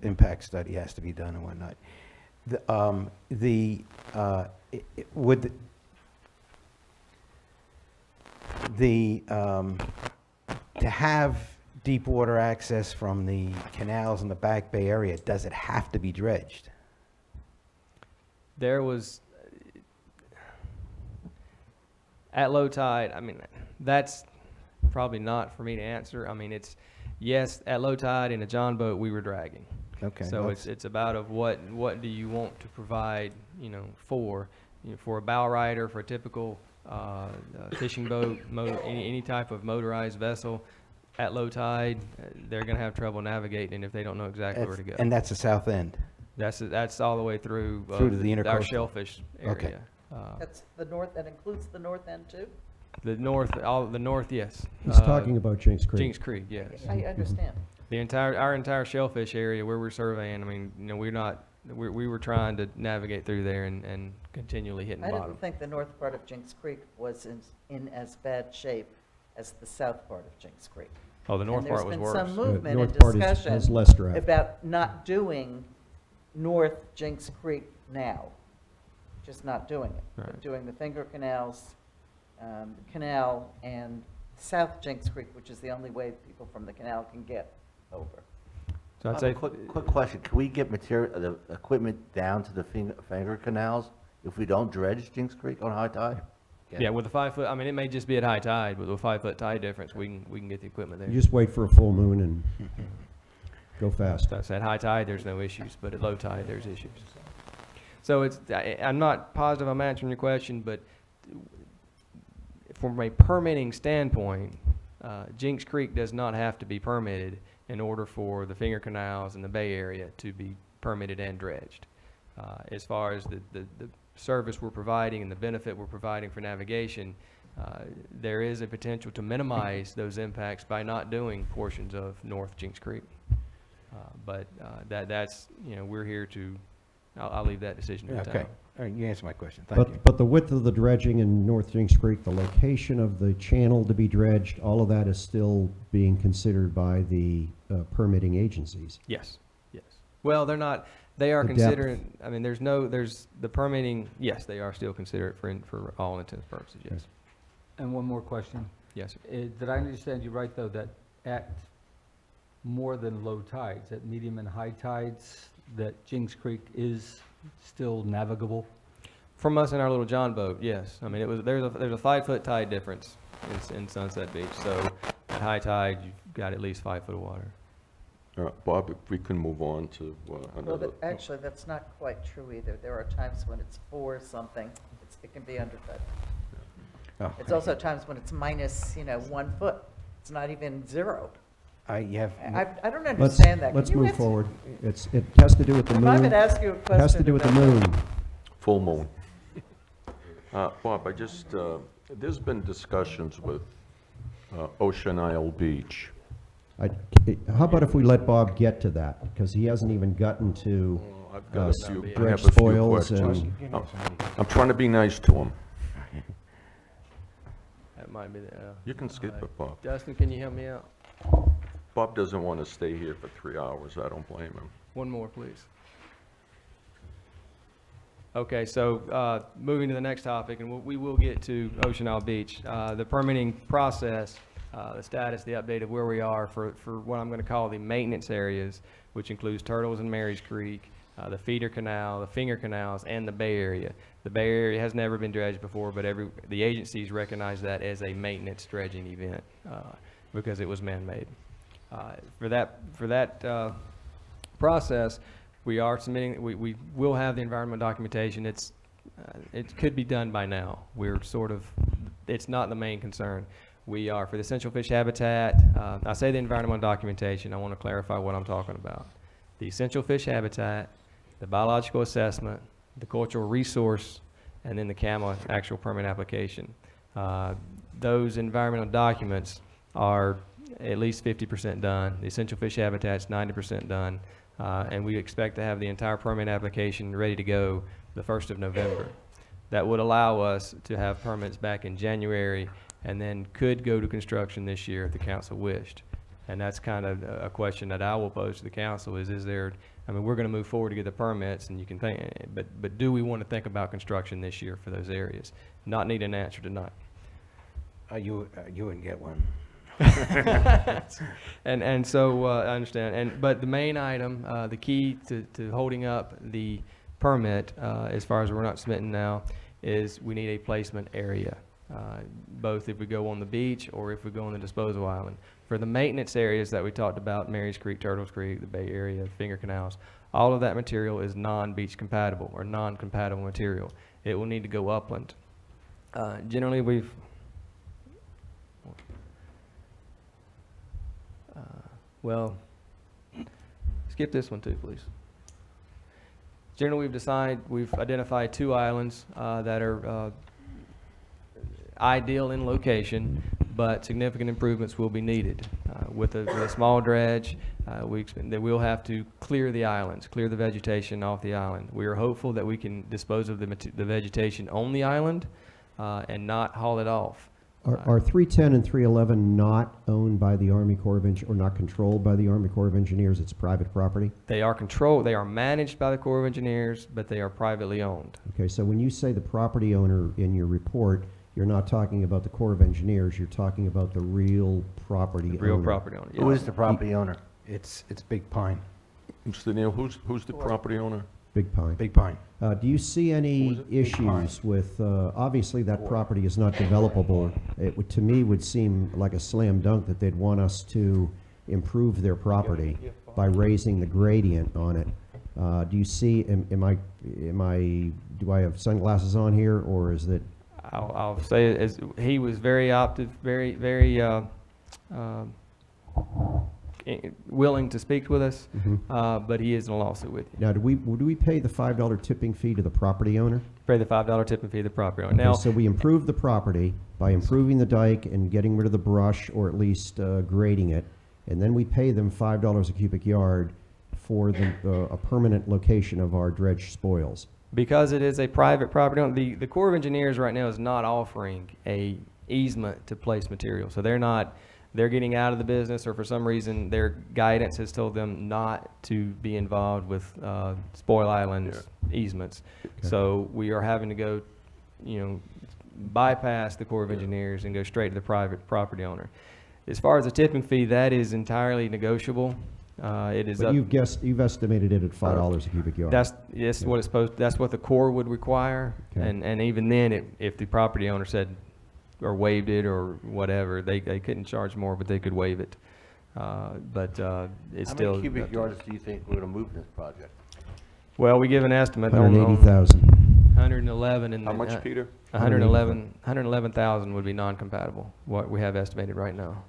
impact study has to be done and whatnot. To have deep water access from the canals in the Back Bay area, does it have to be dredged? There was, at low tide, I mean, that's probably not for me to answer. I mean, it's, yes, at low tide in a john boat, we were dragging. Okay. So well, it's about of what do you want to provide, for a bow rider, for a typical fishing boat, any type of motorized vessel. At low tide, they're going to have trouble navigating if they don't know exactly where to go. And that's the south end. That's all the way through, Through to the our intercoastal. shellfish Okay. area. That's the north, that includes the north end too? The north, yes. He's talking about Jinks Creek. Jinks Creek, yes. I understand. Our entire shellfish area where we're surveying, I mean, we were trying to navigate through there and continually hitting I bottom. didn't think the north part of Jinks Creek was in as bad shape as the south part of Jinks Creek. Oh, the north part was And worse. there's been some movement and north part discussion has less draft. about not doing North Jinks Creek now, just not doing it. But Right. doing the finger canals, canal, and South Jinks Creek, which is the only way people from the canal can get over. So I'd I have say, a quick question. Can we get the equipment down to the finger canals if we don't dredge Jinks Creek on high tide? yeah, with a 5 foot, I mean, it may just be at high tide, but with a 5 foot tide difference, we can get the equipment there. You just wait for a full moon and go fast. So at high tide, there's no issues, but at low tide, there's issues. So I'm not positive I'm answering your question, but from a permitting standpoint, Jinks Creek does not have to be permitted in order for the finger canals in the Bay Area to be permitted and dredged. As far as the service we're providing and the benefit we're providing for navigation, there is a potential to minimize those impacts by not doing portions of North Jinks Creek. But that's, we're here to, I'll leave that decision to the Okay. town. All right, you answered my question. Thank you. But the width of the dredging in North Jinks Creek, the location of the channel to be dredged, all of that is still being considered by the permitting agencies. Yes, yes. Well, they are The depth. considering, I mean, there's the permitting, yes, they are still considered for all intents and purposes, yes. And one more question. Yes, sir. Did I understand you right, though, that at more than low tides, at medium and high tides, that Jinks Creek is still navigable? From us in our little john boat, yes. I mean, there's a 5 foot tide difference in Sunset Beach, so at high tide, you've got at least 5 foot of water. Bob, if we can move on to Well, another. actually, that's not quite true either. There are times when it's 4 something, it can be undercut. Oh, It's also times when it's minus, 1 foot. It's not even 0. You have, I don't Let's, understand that. Can let's you move answer- forward. It has to do with the If I moon. could ask you a It question. has to do with the about- moon. Full moon. Bob, I just, there's been discussions with Ocean Isle Beach. How about if we let Bob get to that? Because he hasn't even gotten to I've got a few, I dredge have a few spoils questions. and, I'm trying to be nice to him. That might be the, You can skip it, Bob. Dustin, can you help me out? Bob doesn't want to stay here for 3 hours. I don't blame him. One more, please. Okay, so moving to the next topic, and we will get to Ocean Isle Beach. The permitting process, the status, the update of where we are for what I'm going to call the maintenance areas, which includes Turtles and Mary's Creek, the feeder canal, the finger canals, and the Bay Area. The Bay Area has never been dredged before, but the agencies recognize that as a maintenance dredging event because it was man-made. For that process, we are submitting. We will have the environmental documentation. It could be done by now. We're sort of. It's not the main concern. We are for the essential fish habitat. I say the environmental documentation. I want to clarify what I'm talking about. The essential fish habitat, the biological assessment, the cultural resource, and then the CAMA actual permit application. Those environmental documents are at least 50% done. The essential fish habitat's 90% done. And we expect to have the entire permit application ready to go the 1st of November. That would allow us to have permits back in January and then could go to construction this year if the council wished. And that's kind of a question that I will pose to the council is there, I mean, we're going to move forward to get the permits and you can think, but do we want to think about construction this year for those areas? Not need an answer tonight. you wouldn't get one. And so I understand. But the main item, the key to holding up the permit, as far as we're not submitting now, is we need a placement area. Both if we go on the beach or if we go on the disposal island. For the maintenance areas that we talked about, Mary's Creek, Turtles Creek, the Bay Area, finger canals, all of that material is non-beach compatible or non-compatible material. It will need to go upland. Generally, we've well, skip this one too, please. Generally, we've identified 2 islands that are ideal in location, but significant improvements will be needed. With a small dredge, they will have to clear the islands, clear the vegetation off the island. We are hopeful that we can dispose of the vegetation on the island and not haul it off. Are 310 and 311 not owned by the Army Corps of Engineers, or not controlled by the Army Corps of Engineers? It's private property? They are managed by the Corps of Engineers, but they are privately owned. Okay, so when you say the property owner in your report, you're not talking about the Corps of Engineers, you're talking about the real property owner. Real property owner. Who yeah. is the property owner? It's Big Pine, Mr. Neal, who's the property owner? Big Pine. Big Pine. Do you see any issues with, obviously that property is not developable. It would, to me, would seem like a slam dunk that they'd want us to improve their property by raising the gradient on it. Do you see, do I have sunglasses on here, or is that? I'll say it as he was very willing to speak with us, but he is in a lawsuit with you. Now, do we pay the $5 tipping fee to the property owner? Pay the $5 tipping fee to the property owner. Okay, Now, so we improve the property by improving the dike and getting rid of the brush, or at least grading it, and then we pay them $5 a cubic yard for a permanent location of our dredge spoils. because it is a private property owner, the Corps of Engineers right now is not offering a easement to place material. So they're getting out of the business, or for some reason their guidance has told them not to be involved with spoil islands easements. Okay. So we are having to go, bypass the Corps of Engineers and go straight to the private property owner. As far as the tipping fee, that is entirely negotiable. It is But up. you've estimated it at $5 a cubic yard. That's Yeah. what it's that's what the Corps would require, Okay. and even then, if the property owner said or waived it or whatever, they couldn't charge more, but they could waive it. But it's How still many cubic yards do you think we're gonna move in this project? well. We give an estimate on 180,000. 111, and How much, Peter? 111,000 would be non-compatible. What we have estimated right now.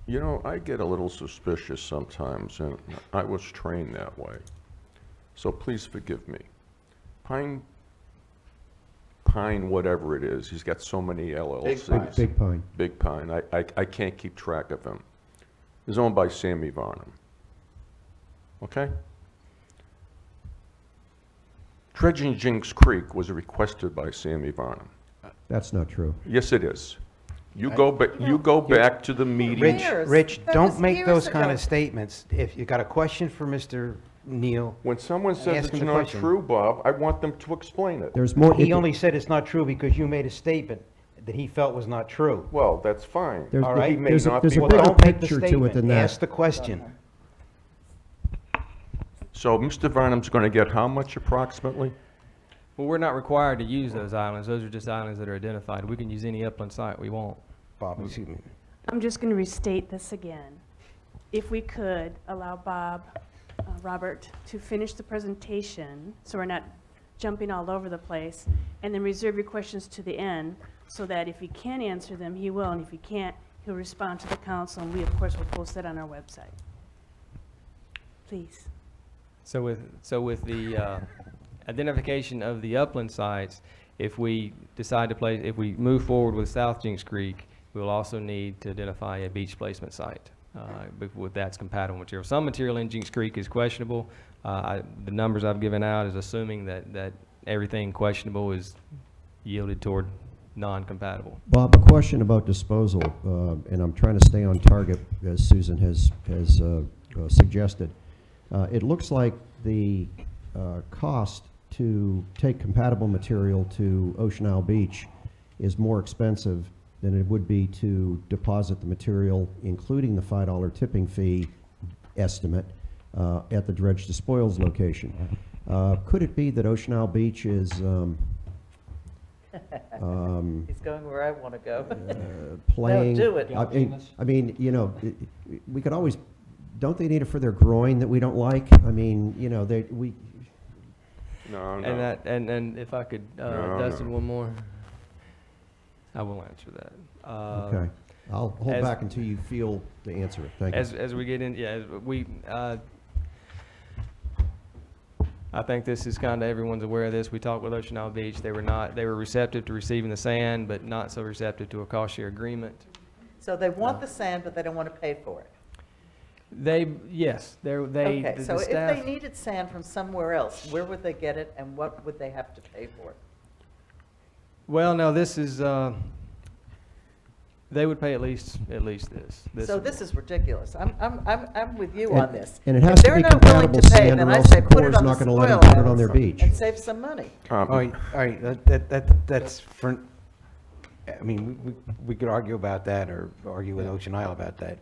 You know, I get a little suspicious sometimes, and I was trained that way. So please forgive me. Pine, whatever it is, he's got so many LLCs. Big Pine. Big Pine, I can't keep track of him. It's owned by Sammy Varnum. Okay? Dredging Jinks Creek was requested by Sammy Varnum. That's not true. Yes, it is. You go back to the meeting. Years. Rich, That don't was make years those kind ago. of statements. If you got a question for Mr. Neal, When someone says Ask it's him the not question. true, Bob, I want them to explain it. There's more. he only said it's not true because you made a statement that he felt was not true. Well, that's fine. There's- All right. He may there's a- not there's be a Well, bigger wrong. don't make the picture to it than statement. that. Ask the question. So Mr. Varnum's going to get how much approximately? Well, we're not required to use those islands. Those are just islands that are identified. We can use any upland site we want. Bob, excuse me. I'm just going to restate this again. If we could allow Robert, to finish the presentation, so we're not jumping all over the place, and then reserve your questions to the end, so that if he can answer them, he will, and if he can't, he'll respond to the council, and we, of course, will post that on our website. Please. So with the identification of the upland sites, if we decide to place, if we move forward with South Jinks Creek, we will also need to identify a beach placement site with that's compatible material. Some material in Jinks Creek is questionable. The numbers I've given out is assuming that everything questionable is yielded toward non-compatible. Bob, a question about disposal, and I'm trying to stay on target, as Susan has suggested. It looks like the cost to take compatible material to Ocean Isle Beach is more expensive than it would be to deposit the material, including the $5 tipping fee estimate, at the dredge to spoils location. Could it be that Ocean Isle Beach is He's going where I want to go. playing? do it. I mean, you know, we could always, don't they need it for their groin that we don't like? I mean, you know, No, And no. that, and if I could, No, Dustin, no. one more. I will answer that. Okay. I'll hold as- back until you feel to answer it. Thank you. As we get in, yeah, I think this is kind of, everyone's aware of this. We talked with Ocean Isle Beach. They were receptive to receiving the sand, but not so receptive to a cost share agreement. So they want the sand, but they don't want to pay for it. Yes, Okay, the so if staff. they needed sand from somewhere else, where would they get it and what would they have to pay for it? Well, no, this is, they would pay at least this. So this is ridiculous. I'm with you And- on this. and it If has to they're be not willing compatible to pay, sand, then or I else say the put Corps it is on the not gonna let spoil them put it on their islands beach. and save some money. All right, that's for, I mean, we could argue about that or argue with Ocean Isle about that.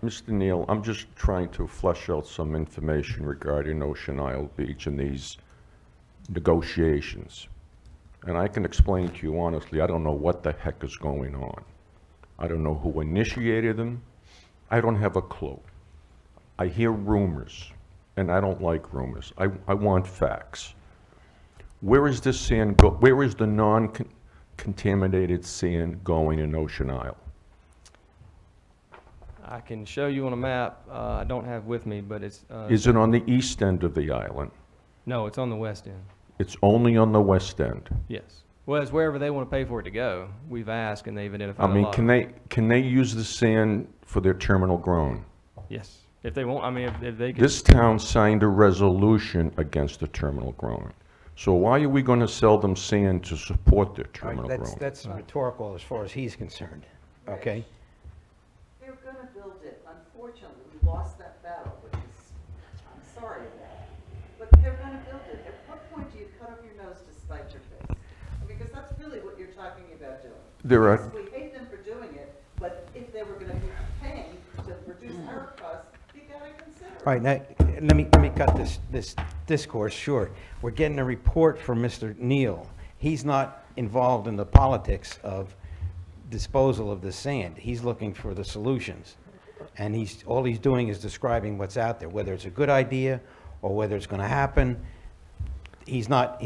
Mr. Neal, I'm just trying to flesh out some information regarding Ocean Isle Beach and these negotiations. And I can explain to you honestly, I don't know what the heck is going on. I don't know who initiated them. I don't have a clue. I hear rumors, and I don't like rumors. I want facts. Where is this sand where is the non-contaminated sand going in Ocean Isle? I can show you on a map. I don't have with me, but it's, Is it on the east end of the island? no, it's on the west end. It's only on the west end. Yes. Well, it's wherever they want to pay for it to go. We've asked and they've I identified a mean, lot. can they use the sand for their terminal grown? Yes. If they want, I mean, if they could. This town signed a resolution against the terminal grown. So why are we going to sell them sand to support their All right, terminal grown? that's rhetorical as far as he's concerned, okay? They're going to build it. Unfortunately, we lost that battle, which is, I'm sorry about. But they're going to build it. At what point do you cut off your nose to spite your face? Because that's really what you're talking about doing. There are- Yes, we hate them for doing it, but if they were going to be paying to reduce our costs, you got to consider it. All right, now, let me cut this discourse short. We're getting a report from Mr. Neal. He's not involved in the politics of disposal of the sand. He's looking for the solutions. And all he's doing is describing what's out there, whether it's a good idea or whether it's going to happen. he's not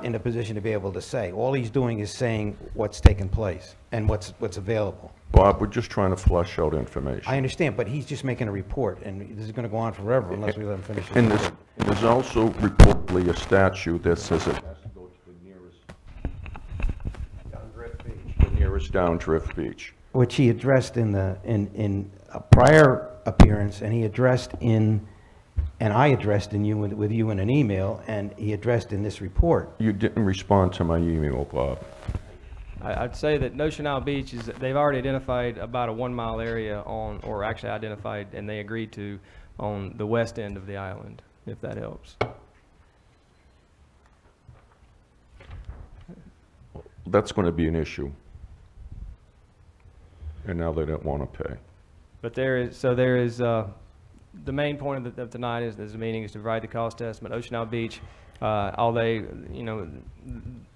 in a position to be able to say. All he's doing is saying what's taken place and what's available. Bob, we're just trying to flush out information. I understand, but he's just making a report, and this is gonna go on forever unless we let him finish his And report. there's also reportedly a statute that says it has to go to the nearest Down Drift Beach. the nearest downdrift beach. Which he addressed in a prior appearance, and he addressed and I addressed with you in an email, and he addressed in this report. You didn't respond to my email, Bob. I'd say that Notion Isle Beach is, they've already identified about a 1 mile area on, or actually identified, and they agreed to, on the west end of the island, if that helps. That's going to be an issue. And now they don't want to pay. But there is, the main point of tonight is the meeting is to provide the cost estimate. Ocean Isle Beach, all they,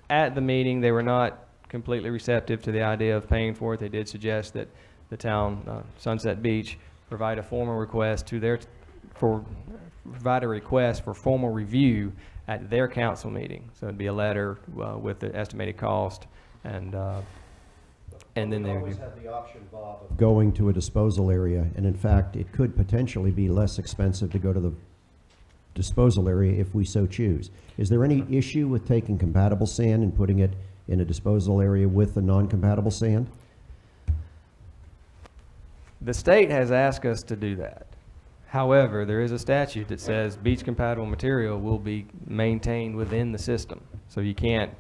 at the meeting, they were not completely receptive to the idea of paying for it. They did suggest that the town, Sunset Beach, provide a formal request to provide a request for formal review at their council meeting. So it'd be a letter with the estimated cost, and then We they always review. have the option, Bob, of Going to a disposal area, and in fact, it could potentially be less expensive to go to the disposal area if we so choose. Is there any issue with taking compatible sand and putting it in a disposal area with the non-compatible sand? The state has asked us to do that. However, there is a statute that says beach-compatible material will be maintained within the system. So you can't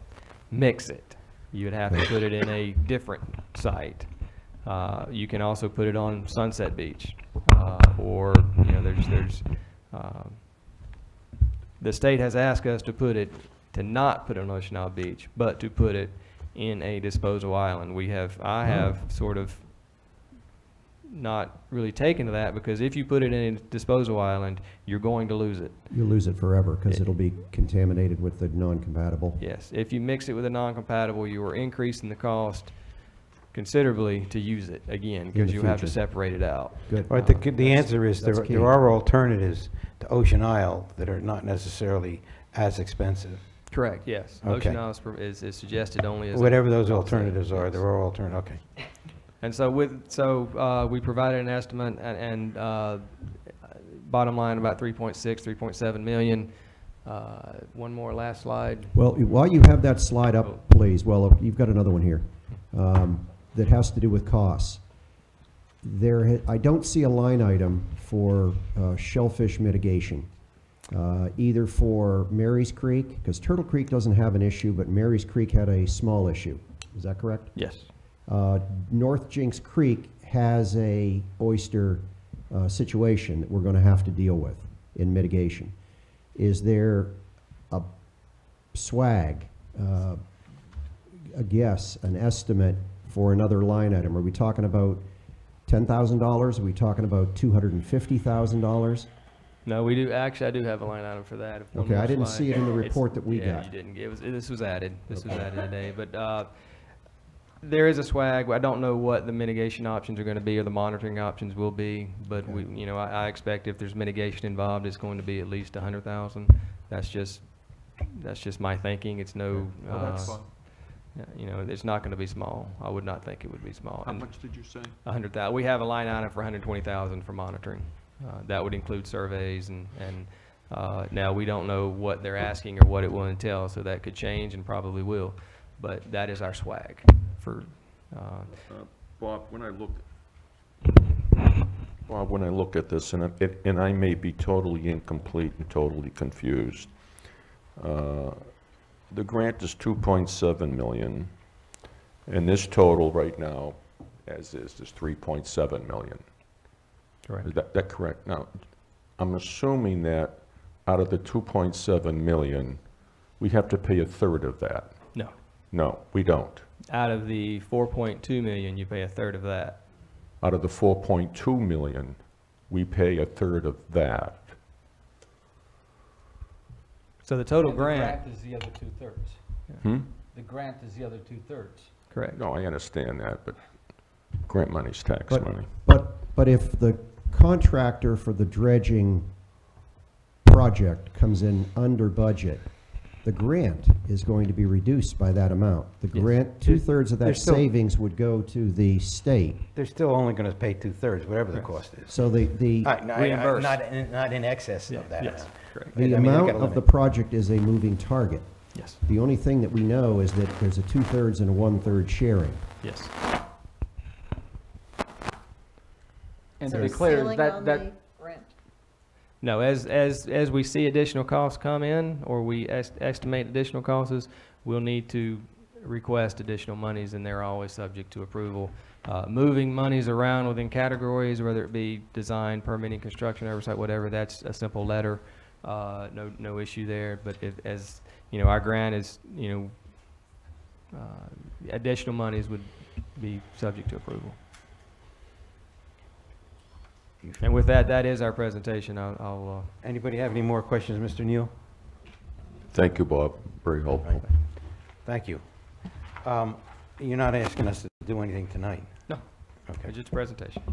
mix it. You would have to put it in a different site. You can also put it on Sunset Beach. Or, the state has asked us to not put it on Ocean Isle Beach, but to put it in a disposal island. I have sort of not really taken to that, because if you put it in a disposal island, you're going to lose it. You'll lose it forever because it'll be contaminated with the non-compatible. Yes, if you mix it with a non-compatible, you are increasing the cost considerably to use it again, because the you have to future. separate it out. Good. But the answer is that's key. there are alternatives to Ocean Isle that are not necessarily as expensive. Correct, yes. Okay. Ocean Isle is suggested only as. Whatever those alternatives are, there are alternatives, okay. And so we provided an estimate, and bottom line about 3.6, 3.7 million. One more, last slide. Well, while you have that slide up, please, well, you've got another one here that has to do with costs. I don't see a line item for shellfish mitigation, either for Mary's Creek, because Turtle Creek doesn't have an issue, but Mary's Creek had a small issue. Is that correct? Yes. North Jinks Creek has a oyster situation that we're going to have to deal with in mitigation. Is there a swag, a guess, an estimate for another line item? Are we talking about $10,000? Are we talking about $250,000? No, we do, actually, I do have a line item for that. One Okay, more I didn't slide. see it in the It's- report that we Yeah, got. you didn't get, this was added. This was added today, but there is a swag. I don't know what the mitigation options are going to be, or the monitoring options will be, but I expect if there's mitigation involved, it's going to be at least 100,000. That's just my thinking. It's no, it's not going to be small. I would not think it would be small. How And much did you say? 100,000. We have a line item for 120,000 for monitoring. That would include surveys, and now we don't know what they're asking or what it will entail, so that could change and probably will. But that is our swag for. Bob, when I look at this, and I may be totally incomplete and totally confused, the grant is 2.7 million, and this total right now, as is 3.7 million. Correct. Is that correct? Now, I'm assuming that out of the 2.7 million, we have to pay a third of that. No. No, we don't. Out of the 4.2 million, you pay a third of that. Out of the 4.2 million, we pay a third of that. So the total And grant. The grant is the other two-thirds. Hmm? The grant is the other two-thirds. Correct. No, I understand that, but grant money's tax But- money. But if the contractor for the dredging project comes in under budget, the grant is going to be reduced by that amount. The Yes. grant, two-thirds of that There's still- savings would go to the state. They're still only going to pay 2/3, whatever the cost is. So the Reimbursed. Not in excess of that Yes, amount. correct. the I mean, they amount got a of the limit. project is a moving target. Yes, The only thing that we know is that there's a two-thirds and a one-third sharing. yes. And Is to there be a clear, ceiling that, on that, the grant? No, as we see additional costs come in, or we estimate additional costs, we'll need to request additional monies, and they're always subject to approval. Moving monies around within categories, whether it be design, permitting, construction, oversight, whatever, that's a simple letter. No issue there. But as you know, our grant is, additional monies would be subject to approval. And with that, that is our presentation. I'll Anybody have any more questions, Mr. Neal? Thank you, Bob. Very helpful. Thank you. You're not asking us to do anything tonight? No. Okay. just a presentation.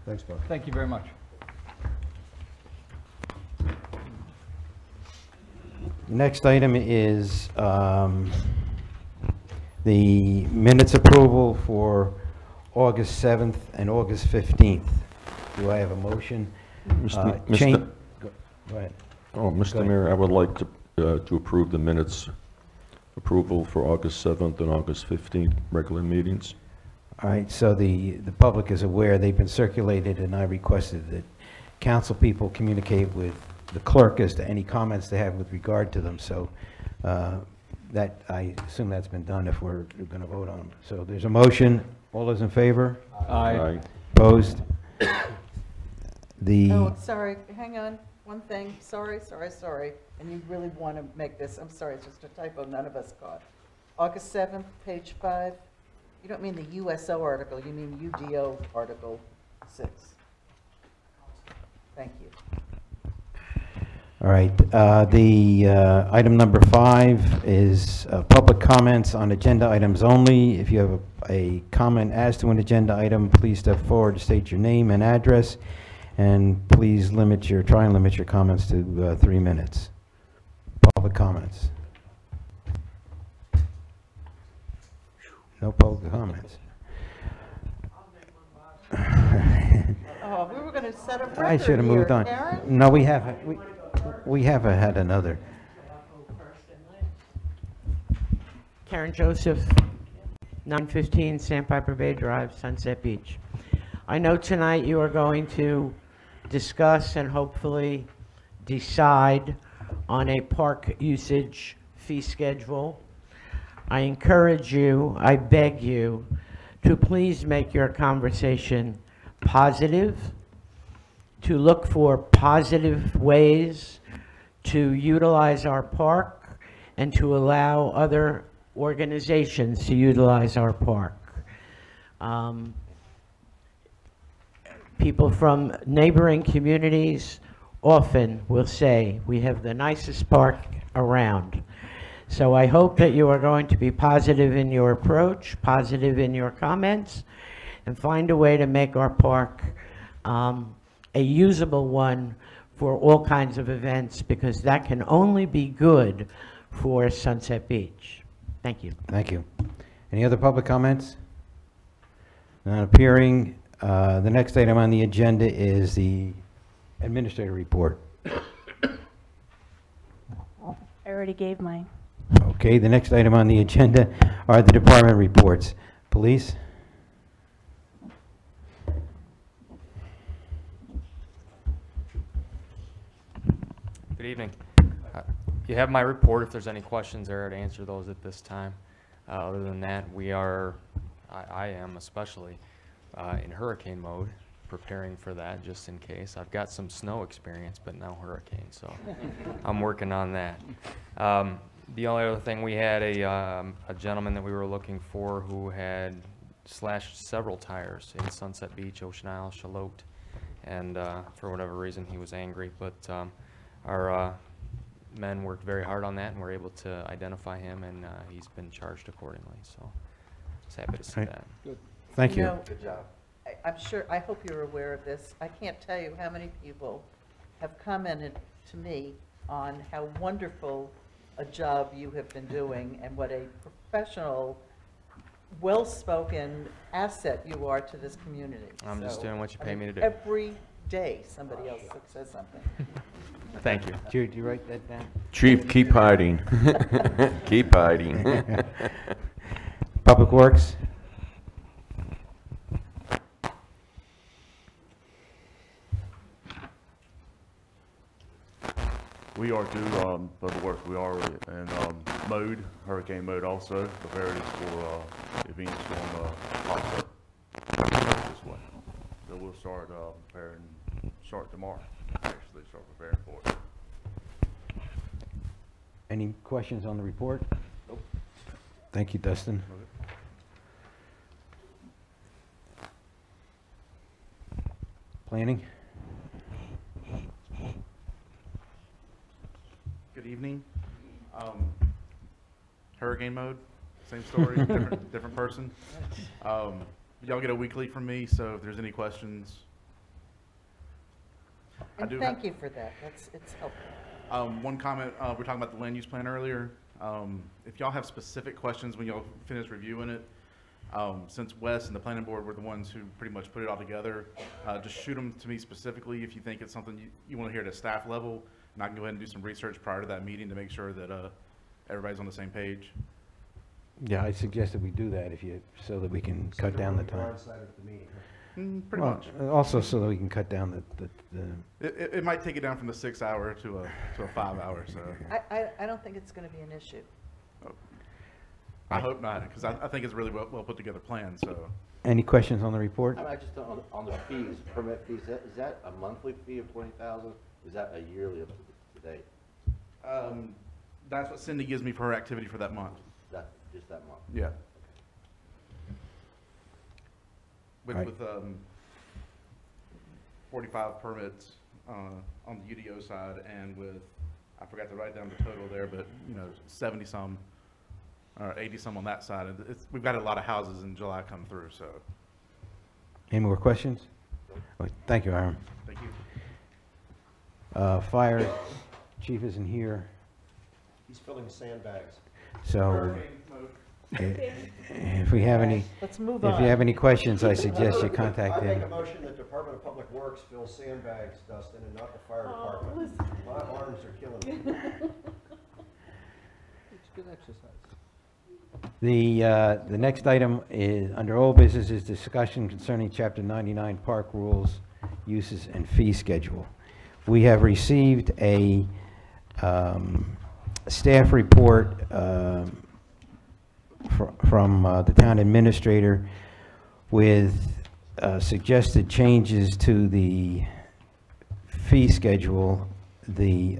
Thanks, Bob. thank you very much. Next item is the minutes approval for August 7th and August 15th. Do I have a motion? Change- Go ahead. Oh, Go Mr. ahead. Mayor, I would like to approve the minutes approval for August 7th and August 15th regular meetings. All right, so the public is aware, they've been circulated, and I requested that council people communicate with the clerk as to any comments they have with regard to them, so that, I assume that's been done if we're going to vote on them. So there's a motion, all those in favor? Aye. Opposed? Oh, sorry, hang on, one thing, sorry, and you really want to make this, I'm sorry, it's just a typo none of us caught. August 7th, page 5, you don't mean the USO article, you mean UDO Article 6. Thank you. All right, item number 5 is public comments on agenda items only. If you have a comment as to an agenda item, please step forward to state your name and address, and please try and limit your comments to 3 minutes. Public comments. No public comments. Oh, we were going to set a record I should have moved here, on. Karen. No, we have had another. Karen Joseph, 915 Sandpiper Bay Drive, Sunset Beach. I know tonight you are going to discuss and hopefully decide on a park usage fee schedule. I encourage you, I beg you, to please make your conversation positive, to look for positive ways to utilize our park and to allow other organizations to utilize our park. People from neighboring communities often will say, we have the nicest park around. So I hope that you are going to be positive in your approach, positive in your comments, and find a way to make our park a usable one for all kinds of events, because that can only be good for Sunset Beach. Thank you. Thank you. Any other public comments? Not appearing. The next item on the agenda is the administrator report. I already gave mine. Okay, the next item on the agenda are the department reports. Police? Good evening. You have my report. If there's any questions there, to answer those at this time. Other than that, I am especially in hurricane mode, preparing for that just in case. I've got some snow experience, but no hurricane, so I'm working on that. The only other thing, we had a gentleman that we were looking for who had slashed several tires in Sunset Beach, Ocean Isle, Charlotte, and for whatever reason he was angry, but our men worked very hard on that and were able to identify him, and he's been charged accordingly, so I was happy to see Right. that. Thank you. Good job. I'm sure, I hope you're aware of this. I can't tell you how many people have commented to me on how wonderful a job you have been doing and what a professional, well-spoken asset you are to this community. I'm just So, doing what you I pay mean, me to do. Every day, somebody else says something. Thank you. Did you write that down? Chief, keep hiding. Keep hiding. Public Works? We are due, public works, we are in, mode, hurricane mode also, preparedness for, if any storm, pops up this way. So we'll start, preparing, start tomorrow, actually, start preparing for it. Any questions on the report? Nope. Thank you, Dustin. Planning? Good evening. Hurricane mode, same story, different person. Y'all get a weekly from me, so if there's any questions. And thank you for that. It's helpful. One comment, we were talking about the land use plan earlier. If y'all have specific questions when y'all finish reviewing it, since Wes and the planning board were the ones who pretty much put it all together, just shoot them to me specifically if you think it's something you want to hear at a staff level, and I can go ahead and do some research prior to that meeting to make sure that everybody's on the same page. Yeah, I suggested we do that so that we can cut down the time. Outside of the meeting, huh? Pretty Well, much. Also so that we can cut down the It might take it down from the 6 hour to a 5 hour, so. I don't think it's going to be an issue. I hope not, because I think it's a really well put together plan, so. Any questions on the report? I just, on the fees, permit fees, is that a monthly fee of 20,000? Is that a yearly up to date? That's what Cindy gives me for her activity for that month. That, just that month? Yeah. Right. With 45 permits on the UDO side, and with, I forgot to write down the total there, but, 70 some, or 80 some on that side. And we've got a lot of houses in July come through, so. Any more questions? Well, thank you, Aaron. Thank you. Fire chief isn't here, He's filling sandbags. so if we have any, Let's move if on. you have any questions, I suggest you contact I make a him. motion that Department of Public Works fills sandbags, Dustin, and not the fire department. My arms are killing me. It's good exercise. The next item is, under old business, is discussion concerning Chapter 99 Park Rules, Uses, and Fee Schedule. We have received a staff report from the town administrator with suggested changes to the fee schedule. There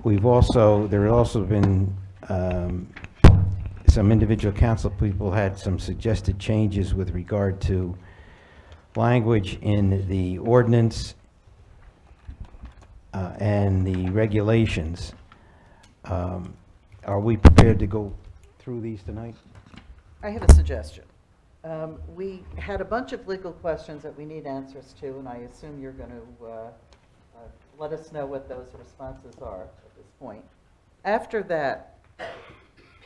have also been some individual council people had some suggested changes with regard to language in the ordinance and the regulations. Are we prepared to go through these tonight? I have a suggestion. We had a bunch of legal questions that we need answers to, and I assume you're going to let us know what those responses are at this point. After that,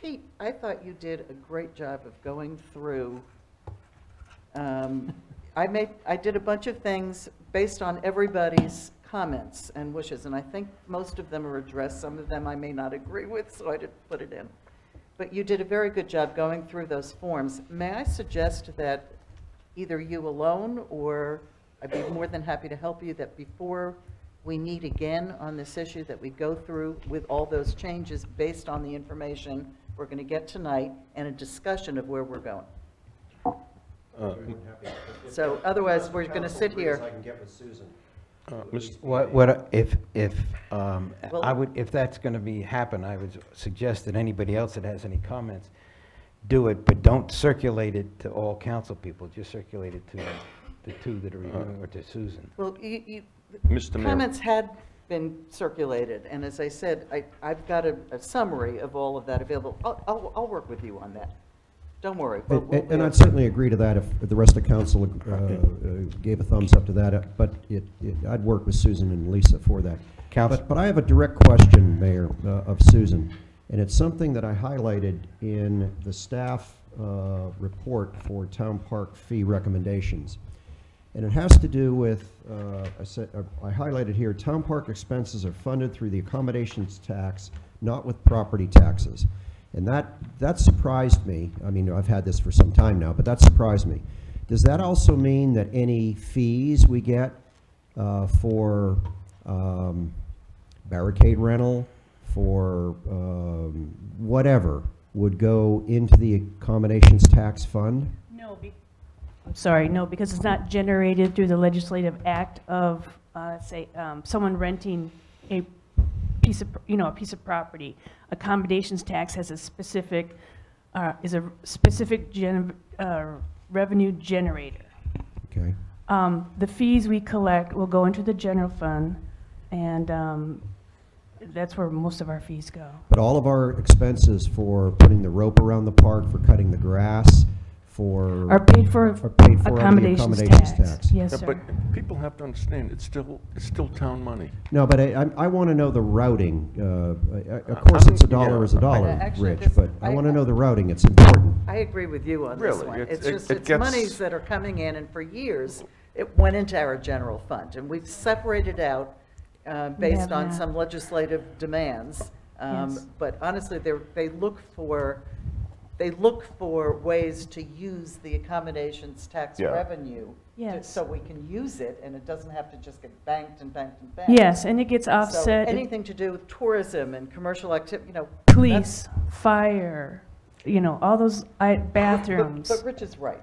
Pete, I thought you did a great job of going through. I did a bunch of things based on everybody's comments and wishes, and I think most of them are addressed. Some of them I may not agree with, so I didn't put it in. But you did a very good job going through those forms. May I suggest that either you alone, or I'd be more than happy to help you, that before we meet again on this issue, that we go through with all those changes based on the information we're going to get tonight and a discussion of where we're going. So otherwise, we're going to sit here. I can get with Susan. If that's going to happen, I would suggest that anybody else that has any comments, do it, but don't circulate it to all council people. Just circulate it to the two that are reviewing, or to Susan. Well, Mr. Mayor. comments had been circulated, and as I said, I've got a summary of all of that available. I'll work with you on that. don't worry. And I'd certainly agree to that if the rest of council gave a thumbs up to that, but I'd work with Susan and Lisa for that. But I have a direct question, Mayor, of Susan, and it's something that I highlighted in the staff report for town park fee recommendations. And it has to do with, I highlighted here, town park expenses are funded through the accommodations tax, not with property taxes. And that surprised me. I mean, I've had this for some time now, but that surprised me. Does that also mean that any fees we get for barricade rental, for whatever, would go into the accommodations tax fund? No, I'm sorry, no, because it's not generated through the legislative act of, say, someone renting a piece of, a piece of property. Accommodations tax has a specific, is a specific revenue generator. Okay. The fees we collect will go into the general fund, and that's where most of our fees go. But all of our expenses for putting the rope around the park, for cutting the grass, are paid for under the accommodations accommodations tax. Yes, Yeah, sir. but people have to understand, it's still town money. No, but I want to know the routing. Of course, it's a dollar is a dollar, Actually, Rich, this- but I want to know the routing. It's important. I agree with you on this Really, one. it's- It's it- just, it it's gets- monies that are coming in, and for years, it went into our general fund, and we've separated out based have on that. some legislative demands. Yes. But honestly, they look for ways to use the accommodations tax Yeah. revenue. Yes. So we can use it, and it doesn't have to just get banked and banked and banked. Yes, and it gets So offset. anything to do with tourism and commercial activity, Police, fire, all those bathrooms. But Rich is right.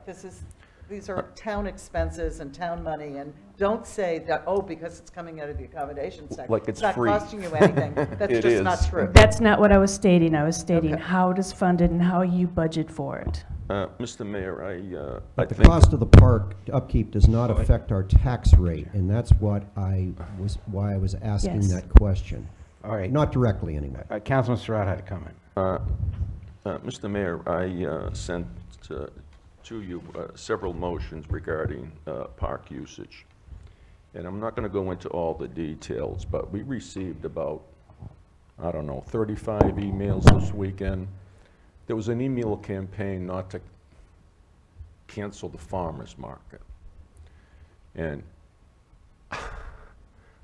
These are town expenses and town money, and don't say that, oh, because it's coming out of the accommodations tax. Like it's not free. costing you anything. That's It just not is. true. That's not what I was stating. I was stating Okay. how it is funded and how you budget for it. Mr. Mayor, I But the think, cost of the park upkeep does not affect our tax rate, and that's why I was asking Yes. that question. All right. Not directly, anyway. Councilman Surratt had a comment. Mr. Mayor, I sent to you several motions regarding park usage. And I'm not going to go into all the details, but we received about, 35 emails this weekend. There was an email campaign not to cancel the farmer's market. And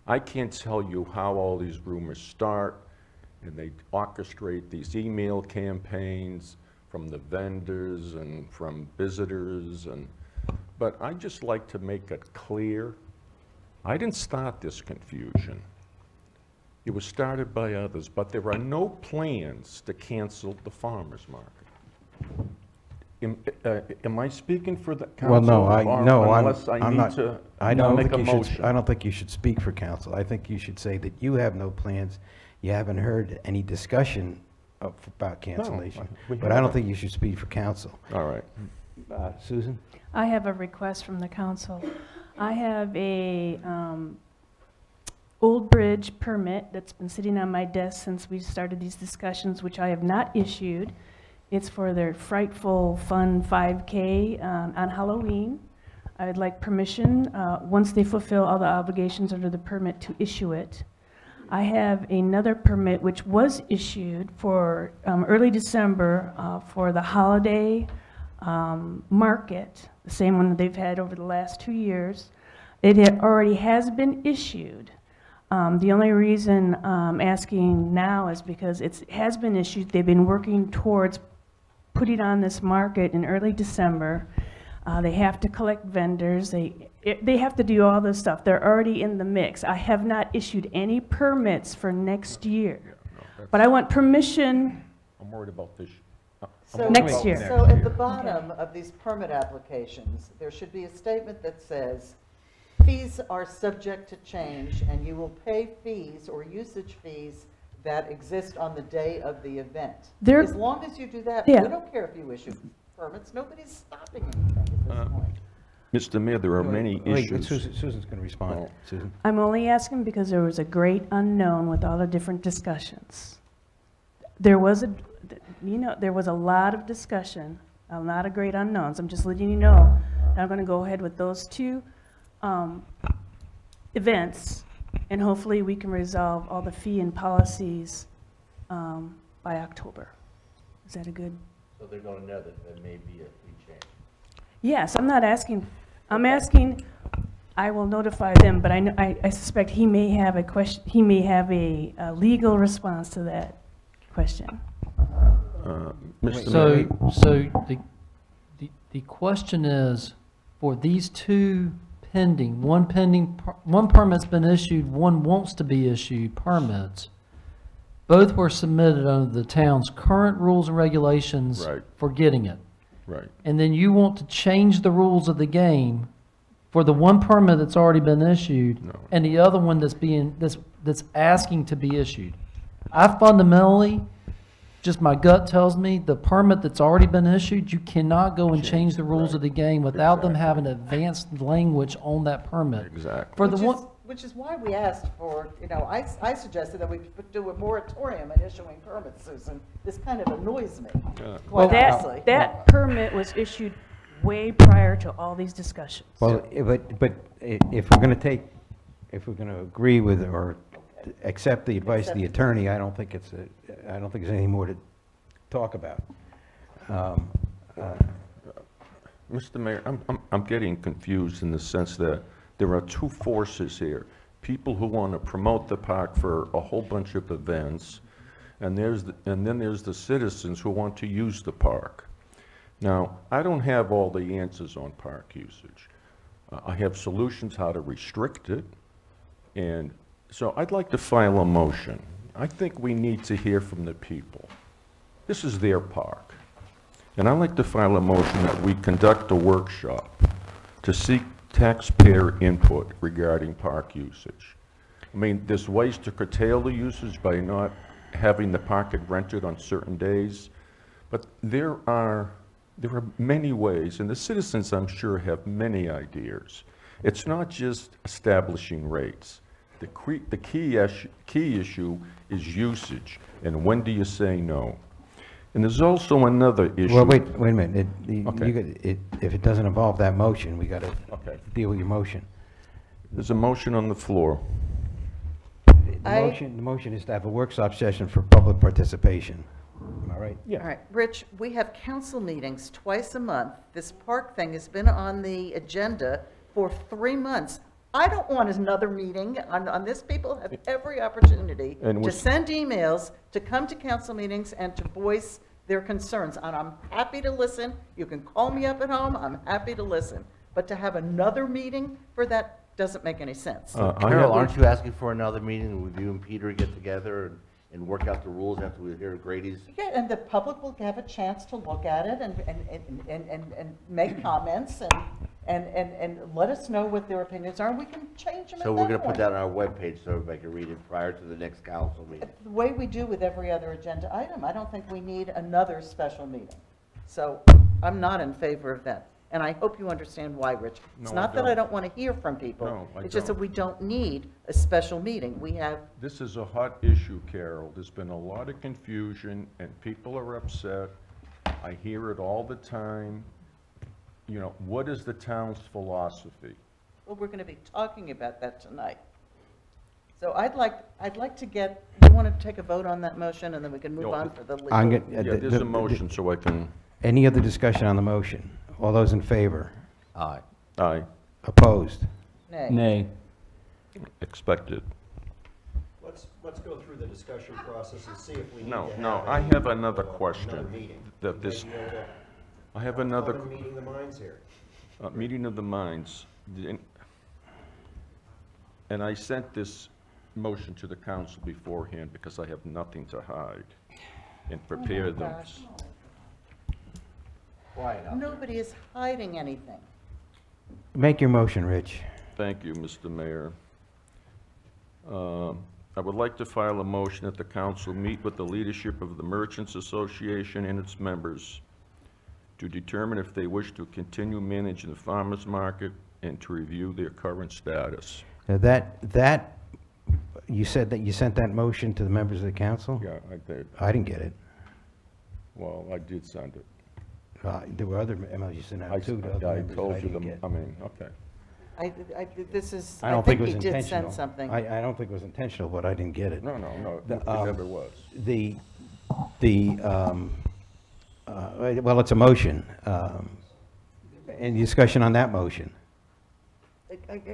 I can't tell you how all these rumors start, and they orchestrate these email campaigns from the vendors and from visitors, but I just like to make it clear, I didn't start this confusion. It was started by others, but there are no plans to cancel the farmer's market. Am I speaking for the council? Well, no, Unless I I'm need not. to I don't make think a you should. motion. I don't think you should speak for council. I think you should say that you have no plans. You haven't heard any discussion about cancellation. we But I don't haven't. think you should speak for council. All right. Susan? I have a request from the council. I have a Old Bridge permit that's been sitting on my desk since we started these discussions, which I have not issued. It's for their Frightful Fun 5K on Halloween. I would like permission, once they fulfill all the obligations under the permit, to issue it. I have another permit which was issued for early December for the holiday market, the same one that they've had over the last 2 years. It already has been issued. The only reason I'm asking now is because it has been issued. They've been working towards putting on this market in early December. They have to collect vendors. They have to do all this stuff. They're already in the mix. I have not issued any permits for next year. But I want permission. I'm worried about this. So- Next year. So at the bottom of these permit applications, there should be a statement that says, fees are subject to change, and you will pay fees or usage fees that exist on the day of the event. There- As long as you do that, we Yeah. don't care if you issue permits, nobody's stopping anything at this point. Mr. Mayor, there are many Wait, issues. Susan's going to respond. Oh. Susan? I'm only asking because there was a great unknown with all the different discussions. There was a lot of discussion A lot of great unknowns. I'm just letting you know that I'm going to go ahead with those two events, and hopefully we can resolve all the fee and policies by October. Is that a good? So they're gonna know that there may be a fee change. Yes, I'm not asking, I'm asking, I will notify them, but I suspect he may have a question, he may have a legal response to that question. Mr. So, Mayor? so the question is, for these two pending, one permit's been issued, one wants to be issued permits. Both were submitted under the town's current rules and regulations Right. for getting it. Right. And then you want to change the rules of the game for the one permit that's already been issued No. and the other one that's asking to be issued. I fundamentally, just my gut tells me, the permit that's already been issued, you cannot go and change the rules of the game without them having advanced language on that permit. Exactly. For the one, Which is why we asked for, I suggested that we do a moratorium in issuing permits, Susan. This kind of annoys me, quite honestly. That permit was issued way prior to all these discussions. Well, but if we're going to if we're going to agree with or accept the advice of the attorney, I don't think there's anything more to talk about. Mr. Mayor, I'm getting confused in the sense that there are two forces here. People who want to promote the park for a whole bunch of events, and then there's the citizens who want to use the park. Now, I don't have all the answers on park usage. I have solutions how to restrict it, and so I'd like to file a motion. I think we need to hear from the people. This is their park. And I'd like to file a motion that we conduct a workshop to seek taxpayer input regarding park usage. I mean, there's ways to curtail the usage by not having the park rented on certain days, but there are many ways, and the citizens, I'm sure, have many ideas. It's not just establishing rates. The key issue is usage, and when do you say no? And there's also another issue. Well, wait a minute. Okay. If it doesn't involve that motion, we got to Okay. deal with your motion. There's a motion on the floor. The motion is to have a workshop session for public participation. Am I right? All right, Rich, we have council meetings twice a month. This park thing has been on the agenda for 3 months. I don't want another meeting on this. People have every opportunity And to send emails, to come to council meetings, and to voice their concerns. And I'm happy to listen. You can call me up at home. I'm happy to listen. But to have another meeting for that doesn't make any sense. Carol, aren't you asking for another meeting with you and Peter get together and work out the rules after we hear Grady's? Yeah, and the public will have a chance to look at it and make comments and let us know what their opinions are, and we can change them at that So we're gonna point. put that on our webpage so everybody can read it prior to the next council meeting. The way we do with every other agenda item, I don't think we need another special meeting. So I'm not in favor of that. And I hope you understand why, Rich. It's No, I not that I don't. don't want to hear from people. No, I It's just that don't. we don't need a special meeting. We have, This is a hot issue, Carol. There's been a lot of confusion, and people are upset. I hear it all the time. You know, what is the town's philosophy? well, we're going to be talking about that tonight. So I'd like to get, you want to take a vote on that motion, and then we can move No, on for the I'm legal. get- Yeah, there's a motion, so I can, Any other discussion on the motion? All those in favor? Aye. aye, Opposed? Nay. nay. expected. Let's go through the discussion process and see if we need to No, have. no, I have another question. Another meeting. That this, Maybe, I have another, open meeting the minds here. meeting of the minds. And I sent this motion to the council beforehand because I have nothing to hide and prepare them. Gosh. Quiet now. Nobody is hiding anything. Make your motion, Rich. Thank you, Mr. Mayor. I would like to file a motion that the council meet with the leadership of the Merchants Association and its members to determine if they wish to continue managing the farmers market and to review their current status. Now you said that you sent that motion to the members of the council? Yeah, I did. I didn't get it. Well, I did send it. There were other memos you sent I out too. to other I members that told you didn't them, get. I mean, okay. I don't think it was he did intentional. send something. I don't think it was intentional, but I didn't get it. No, The, it never was. Well, it's a motion. Any discussion on that motion?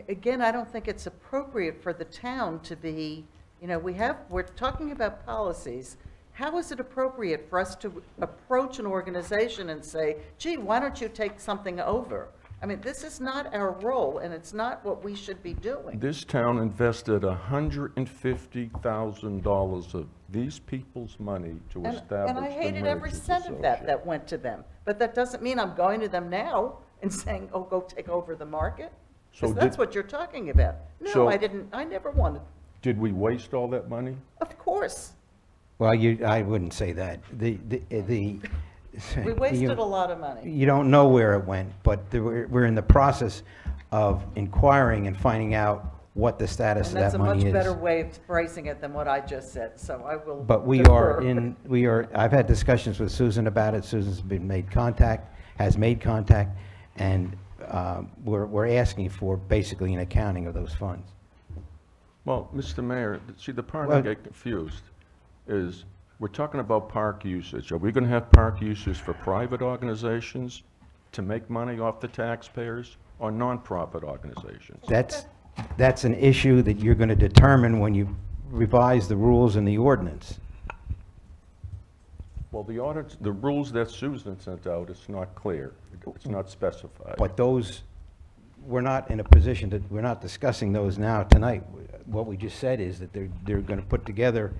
Again, I don't think it's appropriate for the town to be, we're talking about policies. How is it appropriate for us to approach an organization and say, gee, why don't you take something over? I mean, this is not our role, and it's not what we should be doing. This town invested $150,000 of these people's money to establish And I the hated every Merchants cent of that Association. that went to them. But that doesn't mean I'm going to them now and saying, oh, go take over the market. So Because that's did- what you're talking about. No, So- I never wanted, Did we waste all that money? of course. Well, I wouldn't say that. We wasted a lot of money. You don't know where it went, but we're in the process of inquiring and finding out what the status And of that's that a much money better is. way of phrasing it than what I just said, so I will But I've had discussions with Susan about it. Susan's has made contact, and we're asking for basically an accounting of those funds. Well, Mr. Mayor, see, the part I Well- get confused is, we're talking about park usage. Are we going to have park usage for private organizations to make money off the taxpayers, or nonprofit organizations? That's an issue that you're going to determine when you revise the rules and the ordinance. Well, the rules that Susan sent out, it's not clear. It's not specified. But those, we're not in a position that, we're not discussing those now tonight. What we just said is that they're going to put together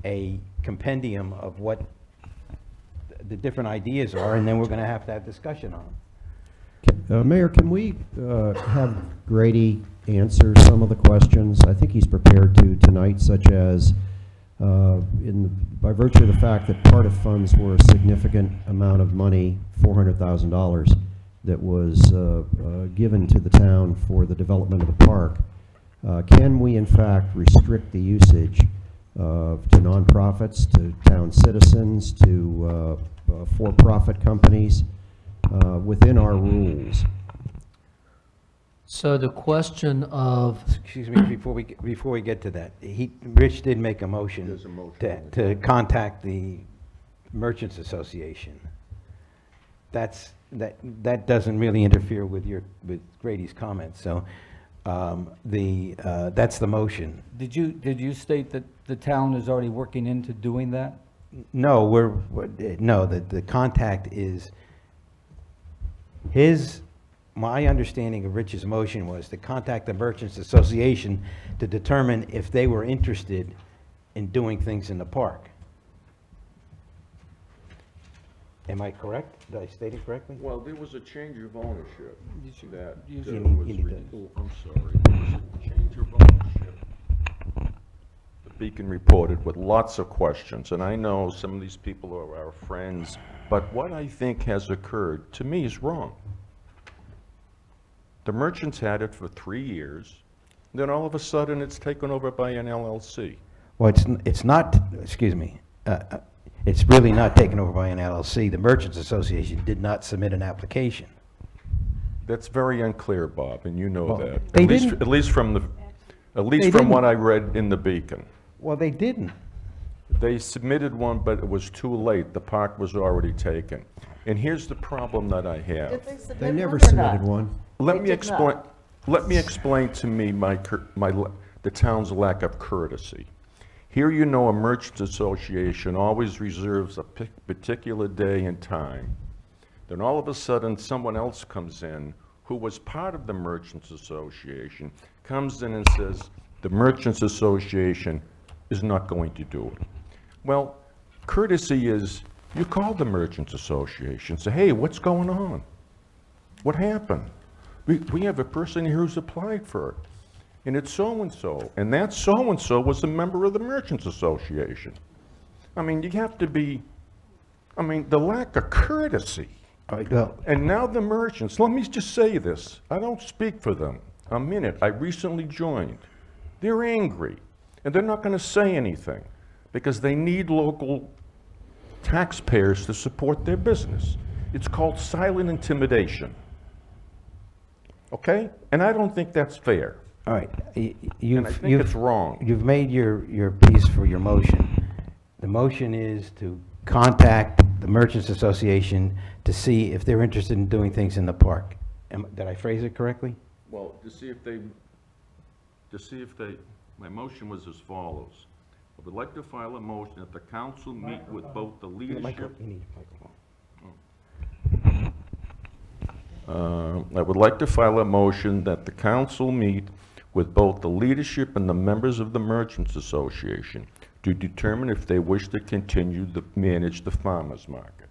a compendium of what the different ideas are, and then we're going to have discussion on them. Mayor, can we have Grady answer some of the questions? I think he's prepared to tonight, such as by virtue of the fact that part of funds were a significant amount of money, $400,000, that was given to the town for the development of the park. Can we in fact restrict the usage to nonprofits, to town citizens, to for-profit companies within our rules? So the question of, Excuse me, before we get to that, Rich did make a motion There's a motion. to contact the Merchants Association. That doesn't really interfere with Grady's comments, so that's the motion. Did you state that the town is already working into doing that? No, the contact is my understanding of Rich's motion was to contact the Merchants Association to determine if they were interested in doing things in the park. Am I correct? Did I state it correctly? Well, there was a change of ownership that You was, need to- oh, I'm sorry, there was a change of ownership. The Beacon reported with lots of questions, and I know some of these people are our friends, but what I think has occurred, to me, is wrong. The Merchants had it for 3 years, then all of a sudden it's taken over by an LLC. Well, it's not, excuse me, it's really not taken over by an LLC. The Merchants Association did not submit an application. That's very unclear, Bob, and you know Well, that. they At least, didn't- at least from They what didn't. I read in the Beacon. Well, they didn't. They submitted one, but it was too late. The park was already taken. And here's the problem that I have. Did they submit They never one or submitted not? one. Let They me did explain, not. let me explain to me the town's lack of courtesy. Here you know a merchants association always reserves a particular day and time. Then all of a sudden, someone else comes in who was part of the merchants association, comes in and says, the merchants association is not going to do it. Well, courtesy is, you call the merchants association, say, hey, what's going on? What happened? We have a person here who's applied for it, and it's so-and-so, and that so-and-so was a member of the Merchants Association. I mean, you have to be, the lack of courtesy. Well, And now the merchants, let me just say this, I don't speak for them. I'm in it, I recently joined. They're angry, and they're not gonna say anything, because they need local taxpayers to support their business. It's called silent intimidation. Okay? And I don't think that's fair. All right. And I think it's wrong. You've made your piece for your motion. The motion is to contact the Merchants Association to see if they're interested in doing things in the park. Did I phrase it correctly? Well, to see if they, my motion was as follows. I would like to file a motion that the council meet with both the leadership. You need a microphone. I would like to file a motion that the council meet with both the leadership and the members of the Merchants Association to determine if they wish to continue to manage the farmers market,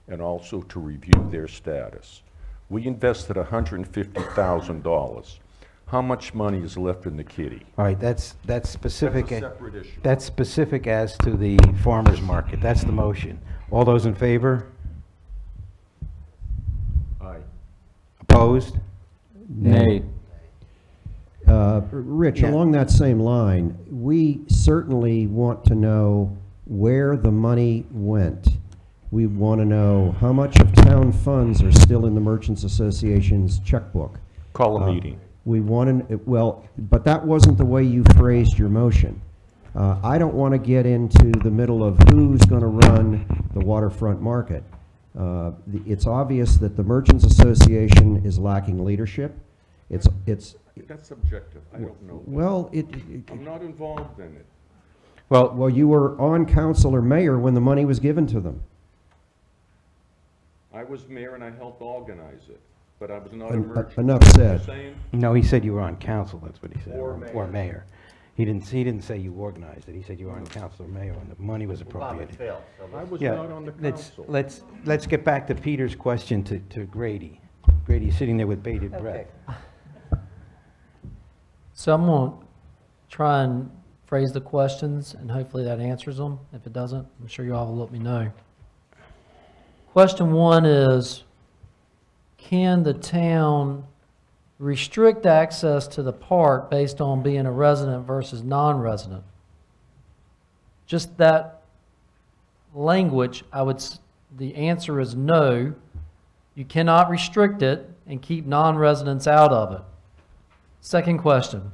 and also to review their status. We invested $150,000. How much money is left in the kitty? All right, that's specific. That's a separate issue. That's specific as to the farmer's market. That's the motion. All those in favor? Aye. Opposed? Nay. Rich, Yeah. along that same line, we certainly want to know where the money went. We want to know how much of town funds are still in the Merchants Association's checkbook. Call a meeting. We want to, well, but that wasn't the way you phrased your motion. I don't want to get into the middle of who's going to run the waterfront market. It's obvious that the Merchants Association is lacking leadership. It's That's subjective. I don't know. well, I'm not involved in it. well, you were on council or mayor when the money was given to them. I was mayor and I helped organize it, but I was not a En- merchant. enough You said. saying? No, he said you were on council, that's what he said. Or Or mayor. mayor. He didn't say you organized it. He said you were on council or mayor when the money was appropriated. I was Yeah, not on the let's, council. let's get back to Peter's question to Grady. Grady's sitting there with bated breath. So I'm going to try and phrase the questions, and hopefully that answers them. If it doesn't, I'm sure you all will let me know. Question one is, can the town restrict access to the park based on being a resident versus non-resident? Just that language, the answer is no. You cannot restrict it and keep non-residents out of it. Second question,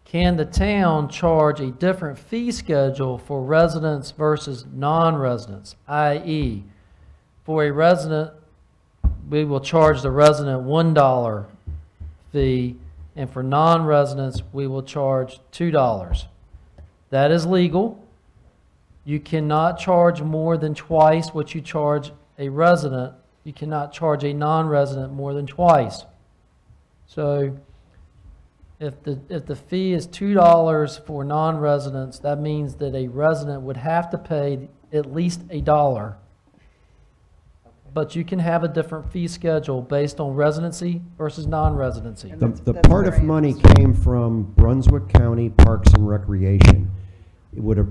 can the town charge a different fee schedule for residents versus non-residents? i.e., for a resident, we will charge the resident $1 fee, and for non-residents, we will charge $2. That is legal. You cannot charge more than twice what you charge a resident. You cannot charge a non-resident more than twice. So if the fee is $2 for non-residents, that means that a resident would have to pay at least $1. But you can have a different fee schedule based on residency versus non-residency. The part of money came from Brunswick County Parks and Recreation. It would have,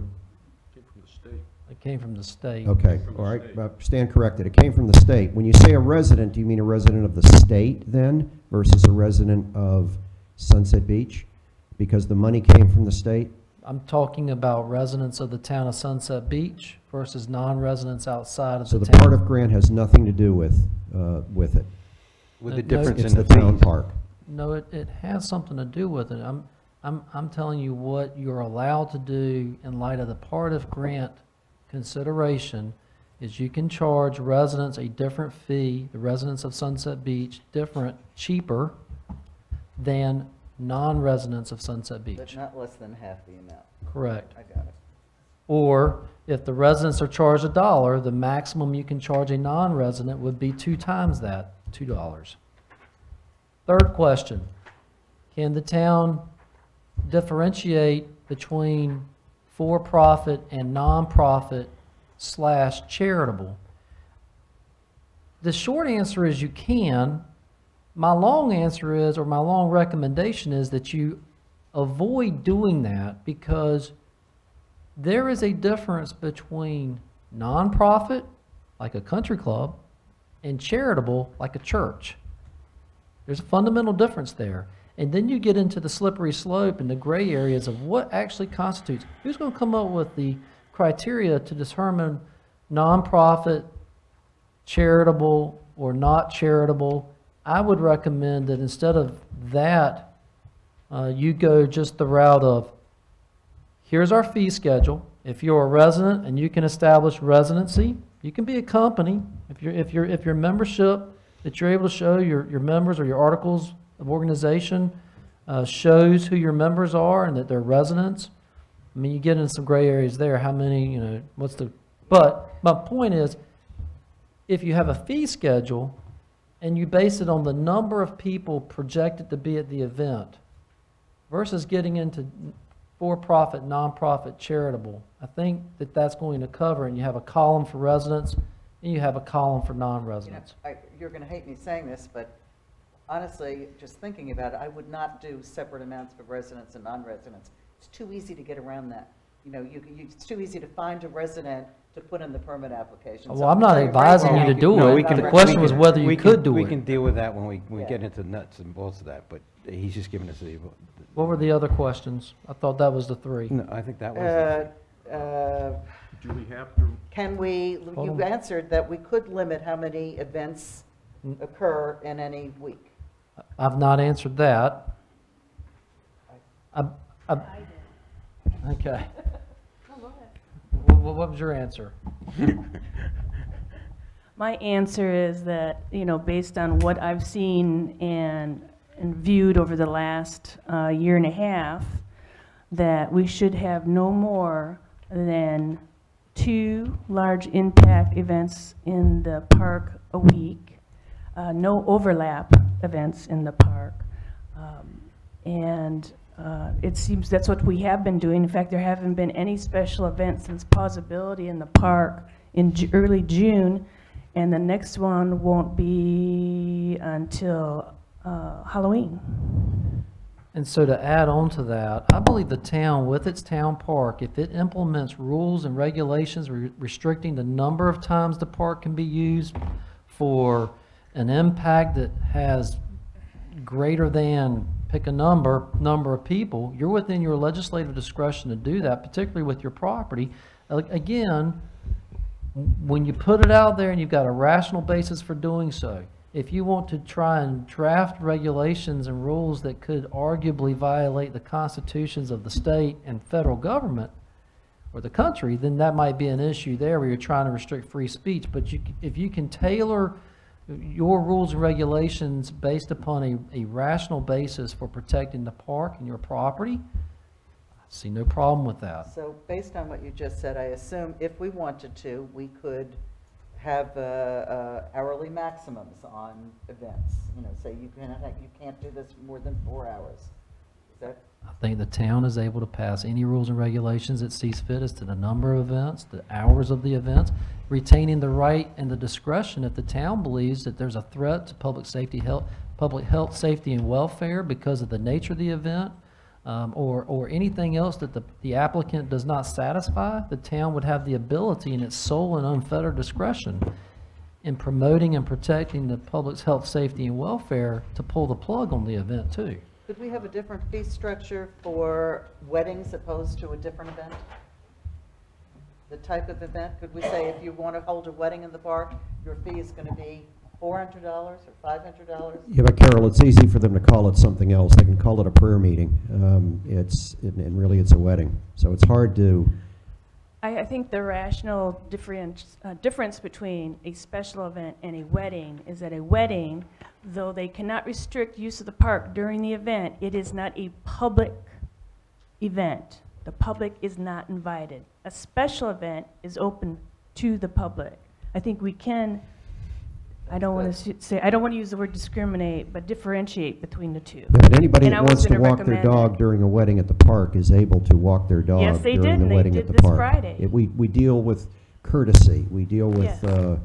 Came from the state. It came from the state. okay, from the all right, state. stand corrected. It came from the state. When you say a resident, do you mean a resident of the state then versus a resident of Sunset Beach? Because the money came from the state? I'm talking about residents of the town of Sunset Beach versus non-residents outside of So the the town. part of grant has nothing to do with it. With the No, difference It's in the the town fees. park. No, it has something to do with it. I'm telling you what you're allowed to do in light of the part of grant consideration is you can charge residents a different fee, the residents of Sunset Beach, cheaper than non-residents of Sunset But Beach. not less than half the amount. Correct. I got it. Or if the residents are charged $1, the maximum you can charge a non-resident would be 2 times that, $2. Third question, can the town differentiate between for-profit and non-profit / charitable? The short answer is you can. My long answer is, or my long recommendation is that you avoid doing that because there is a difference between nonprofit, like a country club, and charitable, like a church. There's a fundamental difference there. And then you get into the slippery slope and the gray areas of what actually constitutes. Who's going to come up with the criteria to determine nonprofit, charitable or not charitable, I would recommend that instead of that, you go just the route of, here's our fee schedule. If you're a resident and you can establish residency, you can be a company. If your membership that you're able to show your members or your articles of organization shows who your members are and that they're residents. I mean, you get into some gray areas there. How many, you know, what's the, but my point is, if you have a fee schedule and you base it on the number of people projected to be at the event versus getting into for-profit, non-profit, charitable, I think that that's going to cover, and you have a column for residents and you have a column for non-residents. You know, you're going to hate me saying this, but honestly, just thinking about it, I would not do separate amounts for residents and non-residents. It's too easy to get around that. You know, it's too easy to find a resident to put in the permit application. Well, I'm not advising you to do No, it. we can- The question was whether we you can- could do We it. can deal with that when we Yeah. get into nuts and bolts of that, but he's just giving us the. What were the other questions? I thought that was the three. No, I think that was. Do we have to? Can we, Hold you on. answered that we could limit how many events occur in any week. I've not answered that. Okay. What was your answer? My answer is that, you know, based on what I've seen and viewed over the last year and a half, that we should have no more than 2 large impact events in the park a week, no overlap events in the park. It seems that's what we have been doing. In fact, there haven't been any special events since Possibility in the park in early June, and the next one won't be until Halloween. And so to add on to that, I believe the town, with its town park, if it implements rules and regulations restricting the number of times the park can be used for an impact that has greater than, pick a number of people, you're within your legislative discretion to do that, particularly with your property. Again, when you put it out there and you've got a rational basis for doing so, if you want to try and draft regulations and rules that could arguably violate the constitutions of the state and federal government or the country, then that might be an issue there where you're trying to restrict free speech. But if you can tailor your rules and regulations based upon a rational basis for protecting the park and your property, I see no problem with that. So based on what you just said, I assume if we wanted to, we could have hourly maximums on events. You know, say you can't do this more than 4 hours. Is that? I think the town is able to pass any rules and regulations it sees fit as to the number of events, the hours of the events, retaining the right and the discretion if the town believes that there's a threat to public health, safety, and welfare because of the nature of the event, or anything else that the applicant does not satisfy. The town would have the ability in its sole and unfettered discretion in promoting and protecting the public's health, safety, and welfare to pull the plug on the event too. Could we have a different fee structure for weddings opposed to a different event? The type of event, could we say if you want to hold a wedding in the park, your fee is going to be $400 or $500? Yeah, but Carol, it's easy for them to call it something else. They can call it a prayer meeting. And really it's a wedding. So it's hard to, I think the rational difference between a special event and a wedding is that a wedding, though they cannot restrict use of the park during the event, it is not a public event. The public is not invited. A special event is open to the public. I think we can, I don't want to use the word discriminate, but differentiate between the two. yeah, but anybody And that I was wants to gonna walk their recommend dog it. during a wedding at the park is able to walk their dog Yes, they did, during the and they wedding did at the this park. Friday. We deal with courtesy. We deal with, Yeah.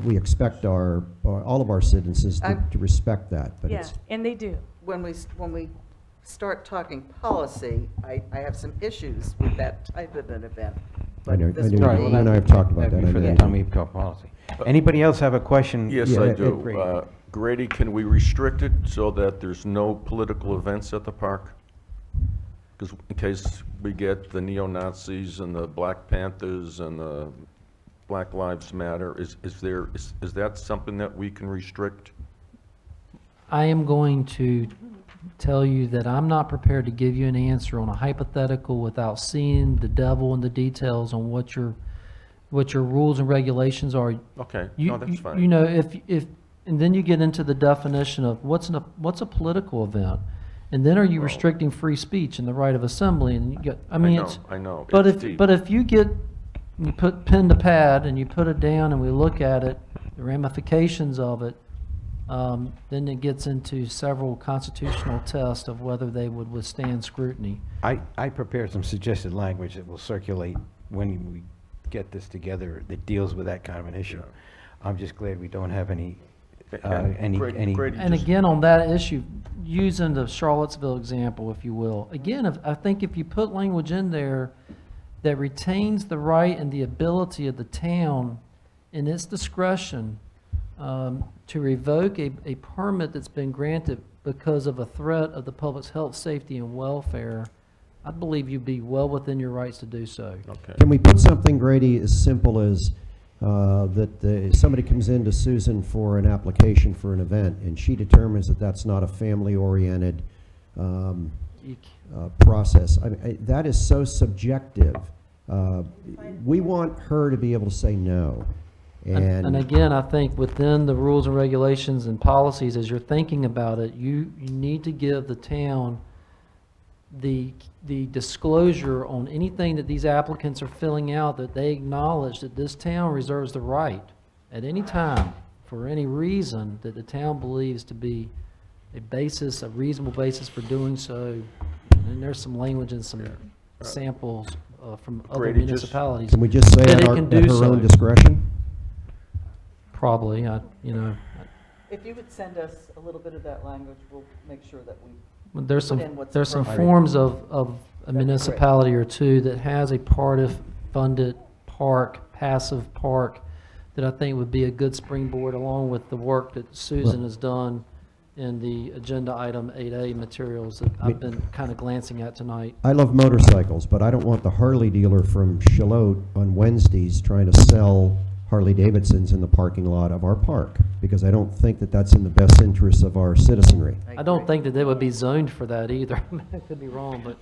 we expect all of our citizens to respect that. But Yeah, it's, and they do. When we start talking policy, I have some issues with that type of an event. I know, This I know. would All right, be- well, You and I have talked about that'd that. be for I the know. time we talk policy. Anybody else have a question? Yes, Yeah, I Ed do. Grady. Grady, can we restrict it so that there's no political events at the park? Because in case we get the neo-Nazis and the Black Panthers and the Black Lives Matter, is that something that we can restrict? I am going to tell you that I'm not prepared to give you an answer on a hypothetical without seeing the devil in the details on what your rules and regulations are. Okay, You, no, that's fine. you know, if, and then you get into the definition of what's a political event, and then are you Well- restricting free speech and the right of assembly, and you get, I mean, it's. I know, But it's if, deep. but if you put pen to pad and you put it down and we look at it, the ramifications of it, then it gets into several constitutional tests of whether they would withstand scrutiny. I prepared some suggested language that will circulate when we get this together that deals with that kind of an issue. I'm just glad we don't have any. Grady And just- again, on that issue, using the Charlottesville example, if you will, again, I think if you put language in there that retains the right and the ability of the town in its discretion to revoke a permit that's been granted because of a threat of the public's health, safety, and welfare, I believe you'd be well within your rights to do so. Okay. Can we put something, Grady, as simple as that somebody comes in to Susan for an application for an event, and she determines that that's not a family-oriented You process. I mean, that is so subjective. We want her to be able to say no. And again, I think within the rules and regulations and policies, as you're thinking about it, you need to give the town the disclosure on anything that these applicants are filling out, that they acknowledge that this town reserves the right at any time, for any reason that the town believes to be a reasonable basis for doing so. And there's some language and some samples from other Grady, just- municipalities. Can we just say that at it our, can at do her so. own discretion? Probably, If you would send us a little bit of that language, we'll make sure that we there's put some, in what's there's some appropriate. forms of a That'd be municipality or two that has a funded park, passive park, that I think would be a good springboard, along with the work that Susan has done in the agenda item 8A materials that I've been kind of glancing at tonight. I love motorcycles, but I don't want the Harley dealer from Charlotte on Wednesdays trying to sell Harley Davidsons in the parking lot of our park, because I don't think that that's in the best interest of our citizenry. I don't think that they would be zoned for that either. I could be wrong, but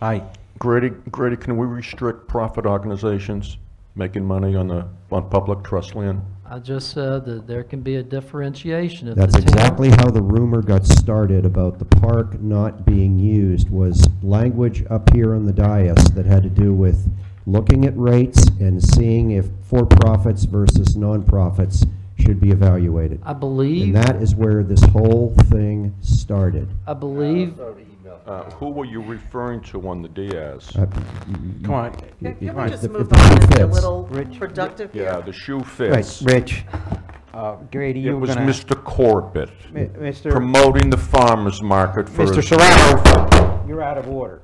Grady, can we restrict profit organizations making money on public trust land? I just said that there can be a differentiation. If That's the town- exactly how the rumor got started about the park not being used, was language up here on the dais that had to do with looking at rates and seeing if for-profits versus non-profits should be evaluated. I believe. And that is where this whole thing started. I believe. Who were you referring to on the Diaz? Come on. Can we just If move the on shoe and be a fits. little productive here? Yeah, the shoe Right, fits. Rich, Grady, It you were was gonna. Mr. Corbett Mr. promoting the farmer's market for Mr. his- Serrano, you're out of order.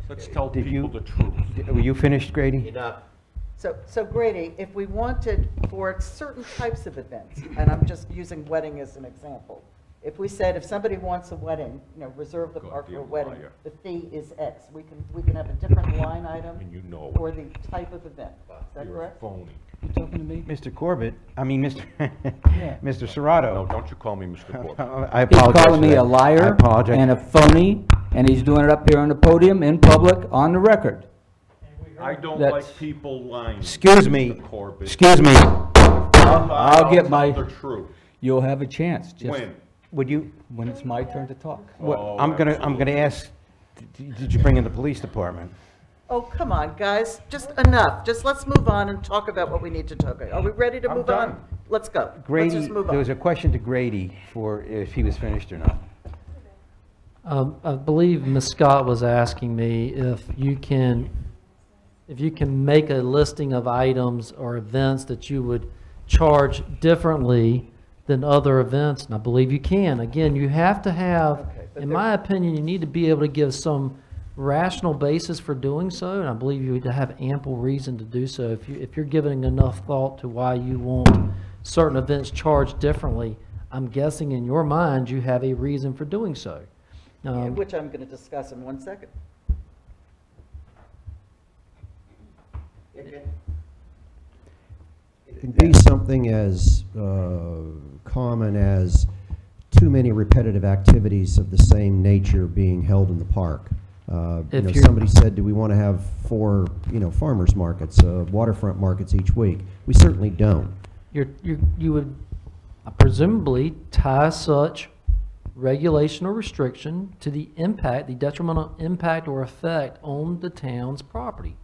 Let's tell Did people you- the truth. Were you finished, Grady? Enough. So Grady, if we wanted for certain types of events, and I'm just using wedding as an example, if we said if somebody wants a wedding, reserve the park for a Goddamn wedding, liar. the fee is X. We can have a different line item And you know for it. the type of event. Is that You're correct? phony. You talking to me? Mr. Corbett, Mr. Yeah. Mr. No, Serrato. don't you call me Mr. Corbett. I He's apologize calling for me that. a liar I apologize. and a phony, and he's doing it up here on the podium in public on the record. I don't That's- like people lying. Excuse me. Mr. Corbett. Excuse me. I'll get tell my, the truth. you'll have a chance. Just When? Would you, when it's my turn to talk. Oh, I'm gonna ask, did you bring in the police department? Oh, come on, guys, just enough. Just let's move on and talk about what we need to talk about. Are we ready to I'm move on? done. Let's go. Let's Grady, just move there was on. a question to Grady for if he was finished or not. I believe Ms. Scott was asking me if you can make a listing of items or events that you would charge differently than other events, and I believe you can. Again, you have to have, Okay, but in there- my opinion, you need to be able to give some rational basis for doing so, and I believe you would have ample reason to do so. If you're giving enough thought to why you want certain events charged differently, I'm guessing in your mind you have a reason for doing so. Which I'm going to discuss in 1 second. It'd be something as common as too many repetitive activities of the same nature being held in the park. If you're- Somebody said, do we want to have 4, farmers markets, waterfront markets each week? We certainly don't. You would presumably tie such regulation or restriction to the impact, the detrimental impact or effect on the town's property.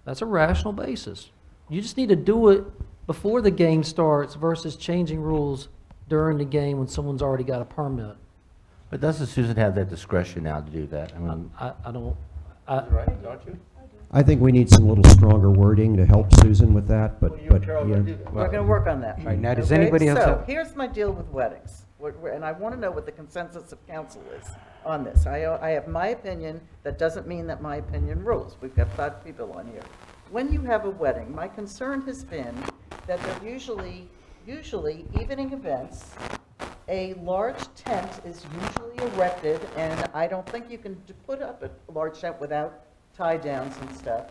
That's a rational basis. You just need to do it before the game starts versus changing rules during the game when someone's already got a permit. But doesn't Susan have that discretion now to do that? I mean, I don't, right, don't you? I think we need some little stronger wording to help Susan with that, but, We're going to work on that. Right, now, does Okay? anybody else So, have- here's my deal with weddings, and I want to know what the consensus of council is on this. I have my opinion, that doesn't mean that my opinion rules. We've got 5 people on here. When you have a wedding, my concern has been that they're usually evening events. A large tent is usually erected, and I don't think you can put up a large tent without tie downs and stuff.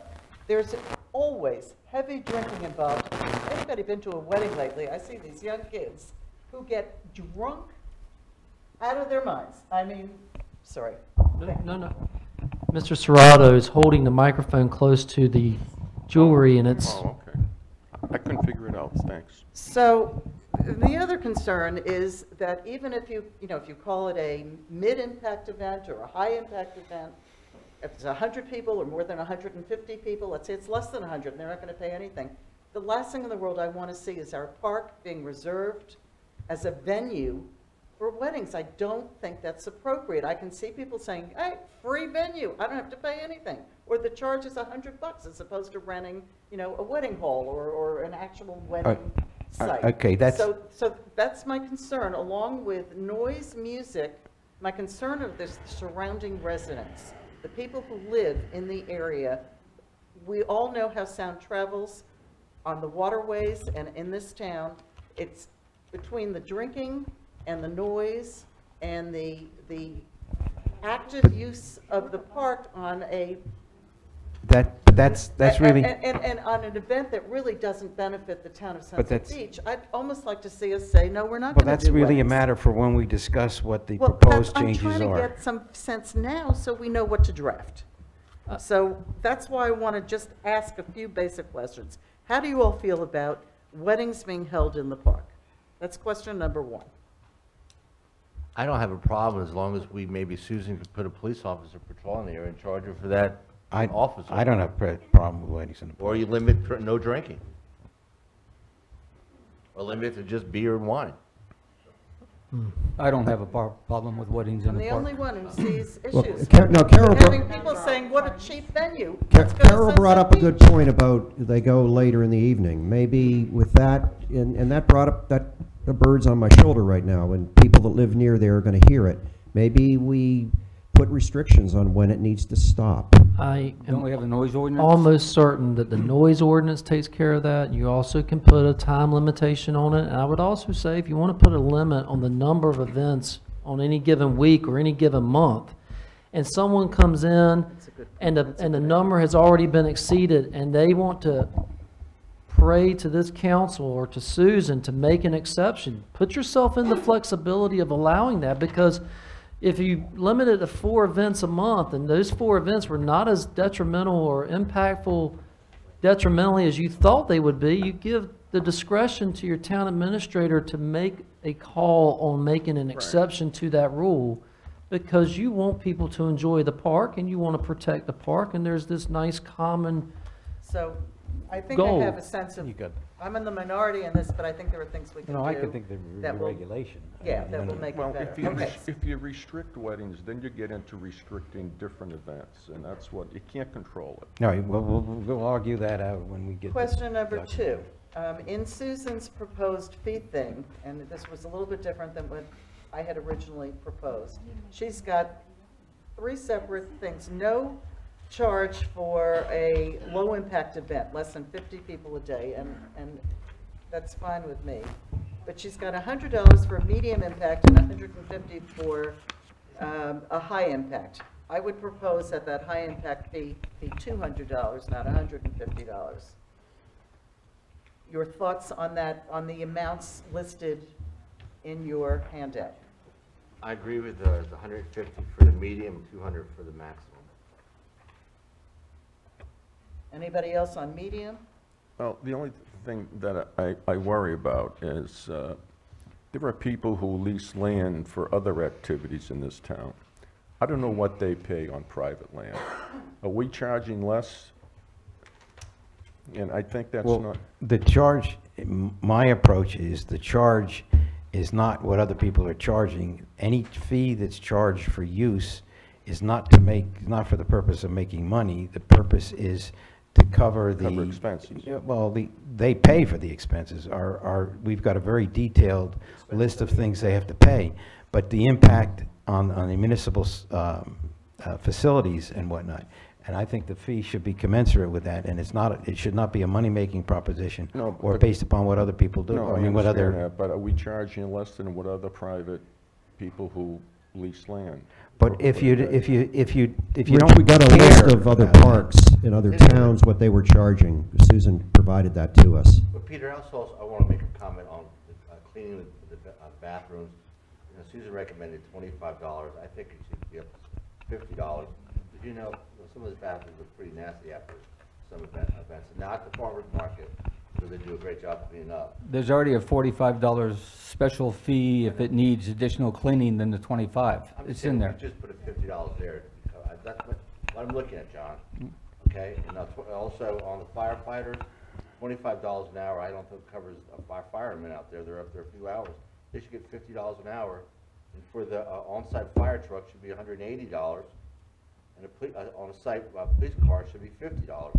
There's always heavy drinking involved. If anybody been to a wedding lately, I see these young kids who get drunk out of their minds. I mean, sorry. no. Mr. Serrato is holding the microphone close to the jewelry and it's, Oh, okay. I couldn't figure it out, thanks. So the other concern is that even if you call it a mid-impact event or a high-impact event, if it's 100 people or more than 150 people, let's say it's less than 100 and they're not going to pay anything, the last thing in the world I want to see is our park being reserved as a venue for weddings. I don't think that's appropriate. I can see people saying, hey, free venue, I don't have to pay anything. Or the charge is $100 as opposed to renting, a wedding hall or an actual wedding site. Okay, that's... So that's my concern, along with noise, music. My concern of this surrounding residents, the people who live in the area. We all know how sound travels on the waterways and in this town. It's between the drinking and the noise and the active use of the park on a That's really... and on an event that really doesn't benefit the town of But Sunset that's- Beach. I'd almost like to see us say, no, we're not Well, going to do that's really a weddings. matter for when we discuss what the Well, proposed I'm changes trying to are. get some sense now so we know what to draft. So that's why I want to just ask a few basic questions. How do you all feel about weddings being held in the park? That's question number 1. I don't have a problem as long as maybe Susan could put a police officer patrolling there and charge her for that officer. I don't have a problem with weddings in the park. Or you limit no drinking. Or limit it to just beer and wine. I don't have a problem with weddings in I'm the the park. only one who sees Well, issues. Carol with brought- having people saying, what a cheap venue. Let's go to Carol brought Sunset up a good Beach. point about they go later in the evening. Maybe with that, and that brought up the bird's on my shoulder right now, and people that live near there are going to hear it. Maybe we put restrictions on when it needs to stop. I Don't am we have a noise ordinance? almost certain that the noise ordinance takes care of that. You also can put a time limitation on it. And I would also say if you want to put a limit on the number of events on any given week or any given month, and someone comes in and the number has already been exceeded and they want to pray to this council or to Susan to make an exception, put yourself in the flexibility of allowing that, because if you limit it to 4 events a month and those 4 events were not as detrimental or impactful detrimentally as you thought they would be, you give the discretion to your town administrator to make a call on making an exception to that rule, because you want people to enjoy the park and you want to protect the park, and there's this nice common So I think goal. I have a sense of, I'm in the minority in this, but I think there are things we can do. I could think there that would will- be regulation. Yeah, that will make Well, it better. if you, Okay. if you restrict weddings, then you get into restricting different events, and that's what, you can't control it. No, we'll argue that out when we get... to Question number document. 2. In Susan's proposed fee thing, and this was a little bit different than what I had originally proposed, she's got 3 separate things. No charge for a low-impact event, less than 50 people a day, and that's fine with me. But she's got $100 for a medium impact and $150 for a high impact. I would propose that that high impact fee be $200, not $150. your thoughts on that, on the amounts listed in your handout. I agree with the 150 for the medium, 200 for the maximum. Anybody else on medium? Well, the only thing that I worry about is there are people who lease land for other activities in this town. I don't know what they pay on private land. Are we charging less? And I think that's Well, not, the charge, my approach is the charge is not what other people are charging. Any fee that's charged for use is not to make, not for the purpose of making money. The purpose is to cover the. Cover expenses. Yeah, well, they pay for the expenses. We've got a very detailed list of things they have to pay. But the impact on the municipal facilities and whatnot, and I think the fee should be commensurate with that, and it should not be a money-making proposition No, or but- based upon what other people do. no, I I mean, what understand other. that, but are we charging less than what other private people who lease land? But if you Rich, don't we got a care list of other about it- parks in other towns, what they were charging. Susan provided that to us. But Peter, also, I want to make a comment on cleaning the bathrooms. You know, Susan recommended $25. I think it should be up to $50. But you know, some of those bathrooms are pretty nasty after some events. Not the farmer's market, because they do a great job cleaning up. There's already a $45 special fee if it needs additional cleaning than the 25. I'm just It's saying in we there. Just put a $50 there. That's what I'm looking at, John. Okay, and also on the firefighters, $25 an hour, I don't think covers a fireman out there. They're up there a few hours. They should get $50 an hour. And for the on-site fire truck should be $180. And on a site police car should be $50.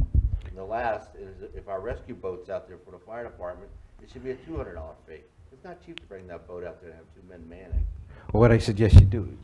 And the last is if our rescue boat's out there for the fire department, it should be a $200 fee. It's not cheap to bring that boat out there and have 2 men manning. Well, what I suggest you do,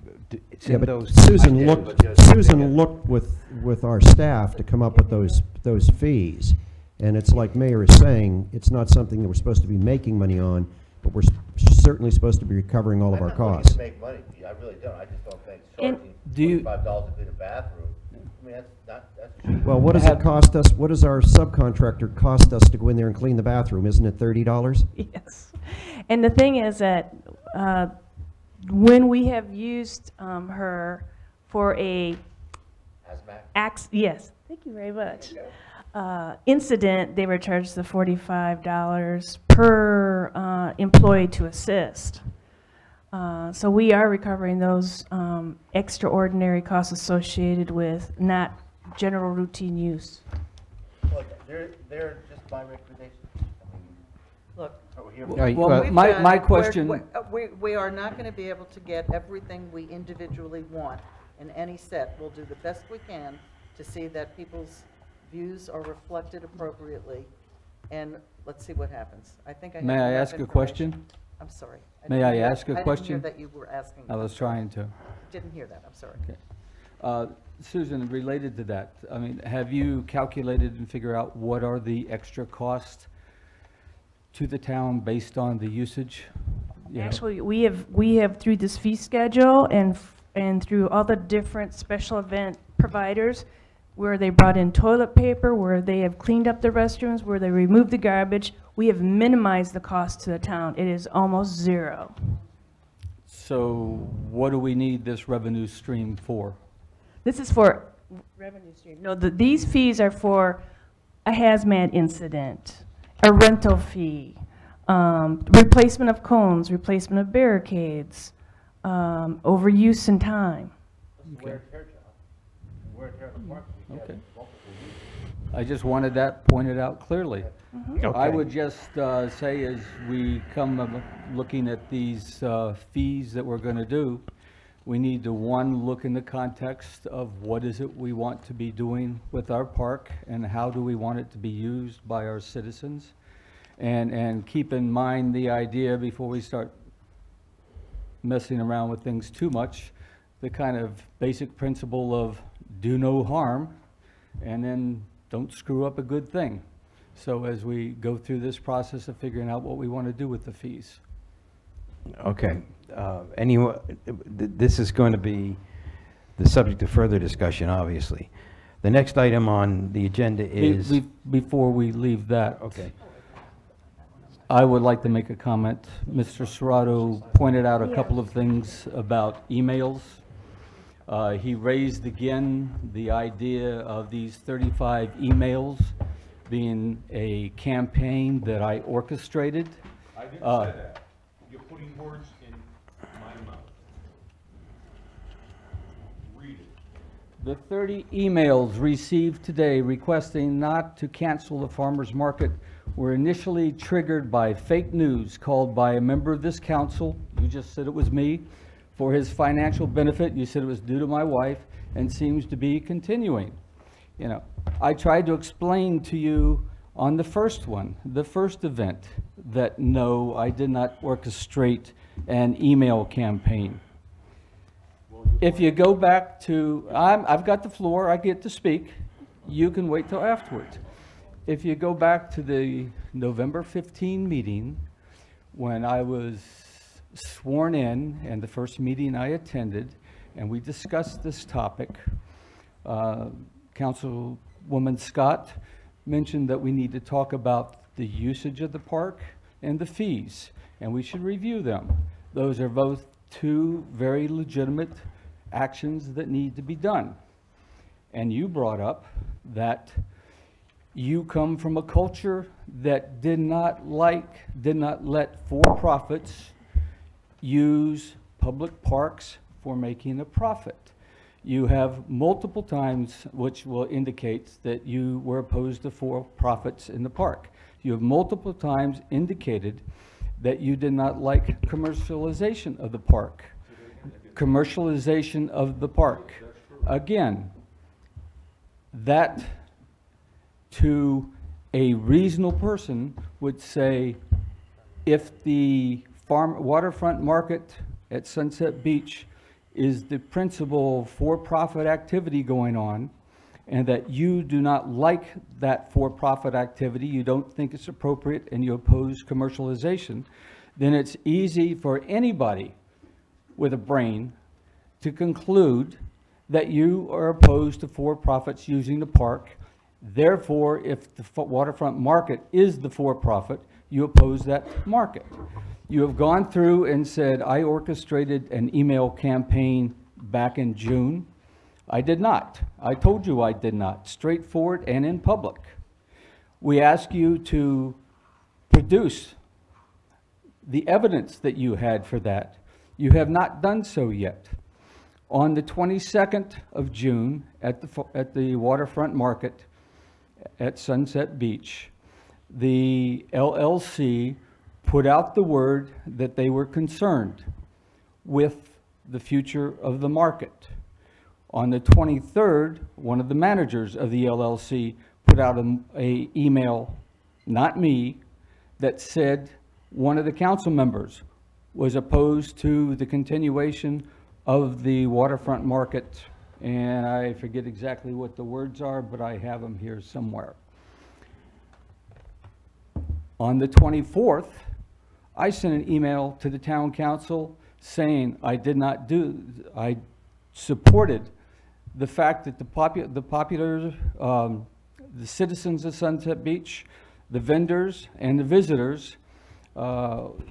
it's Yeah, in but those. Susan I did, looked, but just- Susan looked with our staff to come up with those fees. And it's like Mayor is saying, it's not something that we're supposed to be making money on, but we're certainly supposed to be recovering all of our I'm not looking costs. to make money, I really don't. I just don't think And- charging Do you- $25 to clean a bathroom, I mean, that's cheap. Well, what does it cost us, what does our subcontractor cost us to go in there and clean the bathroom? Isn't it $30? Yes. And the thing is that when we have used her for a Hazmat? yes, thank you very much. Incident, they were charged the $45 per employee to assist. So we are recovering those extraordinary costs associated with not general routine use. Well, they're just my recommendation. Look, Well, we've my done- question- we are not going to be able to get everything we individually want in any set. We'll do the best we can to see that people's views are reflected appropriately, and let's see what happens. I think I have May I enough ask a information. question? I'm sorry. May didn't I hear- ask a question? I didn't hear that you were asking. I was trying to. Didn't hear that, I'm sorry. Okay. Susan, related to that, I mean, have you calculated and figured out what are the extra costs to the town based on the usage? You know, Actually, we have through this fee schedule and through all the different special event providers, where they brought in toilet paper, where they have cleaned up the restrooms, where they removed the garbage, we have minimized the cost to the town. It is almost zero. So what do we need this revenue stream for? This is for revenue stream. No, these fees are for a hazmat incident, a rental fee, replacement of cones, replacement of barricades, overuse in time. Wear and tear job. Wear and tear on the park. We have Okay. multiple uses. I just wanted that pointed out clearly. I Okay. would just say as we come looking at these fees that we're going to do, we need to, one, look in the context of what is it we want to be doing with our park and how do we want it to be used by our citizens. And keep in mind the idea before we start messing around with things too much, the kind of basic principle of do no harm and then don't screw up a good thing. So as we go through this process of figuring out what we want to do with the fees. Okay. Anyway, this is going to be the subject of further discussion, obviously. The next item on the agenda is. Before we leave that. Okay. I would like to make a comment. Mr. Serrato pointed out a couple of things about emails. He raised again the idea of these 35 emails being a campaign that I orchestrated. I didn't say that. You're putting words in my mouth. Read it. The 30 emails received today requesting not to cancel the farmers market were initially triggered by fake news called by a member of this council, you just said it was me, for his financial benefit. You said it was due to my wife, and seems to be continuing. You know, I tried to explain to you on the first one, the first event, that no, I did not orchestrate an email campaign. If you go back to, I've got the floor, I get to speak. You can wait till afterwards. If you go back to the November 15 meeting, when I was sworn in, and the first meeting I attended, and we discussed this topic, Councilwoman Scott mentioned that we need to talk about the usage of the park and the fees, and we should review them. Those are both two very legitimate actions that need to be done. And you brought up that you come from a culture that did not let for-profits use public parks for making a profit. You have multiple times, which will indicate that you were opposed to for-profits in the park. You have multiple times indicated that you did not like commercialization of the park. Commercialization of the park. Again, that to a reasonable person would say, if the waterfront market at Sunset Beach is the principal for-profit activity going on, and that you do not like that for-profit activity, you don't think it's appropriate, and you oppose commercialization, then it's easy for anybody with a brain to conclude that you are opposed to for-profits using the park. Therefore, if the waterfront market is the for-profit, you oppose that market. You have gone through and said, I orchestrated an email campaign back in June. I did not. I told you I did not, straightforward and in public. We ask you to produce the evidence that you had for that. You have not done so yet. On the 22nd of June at the waterfront market at Sunset Beach, the LLC put out the word that they were concerned with the future of the market. On the 23rd, one of the managers of the LLC put out an email, not me, that said one of the council members was opposed to the continuation of the waterfront market, and I forget exactly what the words are, but I have them here somewhere. On the 24th, I sent an email to the town council saying I supported the fact that the citizens of Sunset Beach, the vendors and the visitors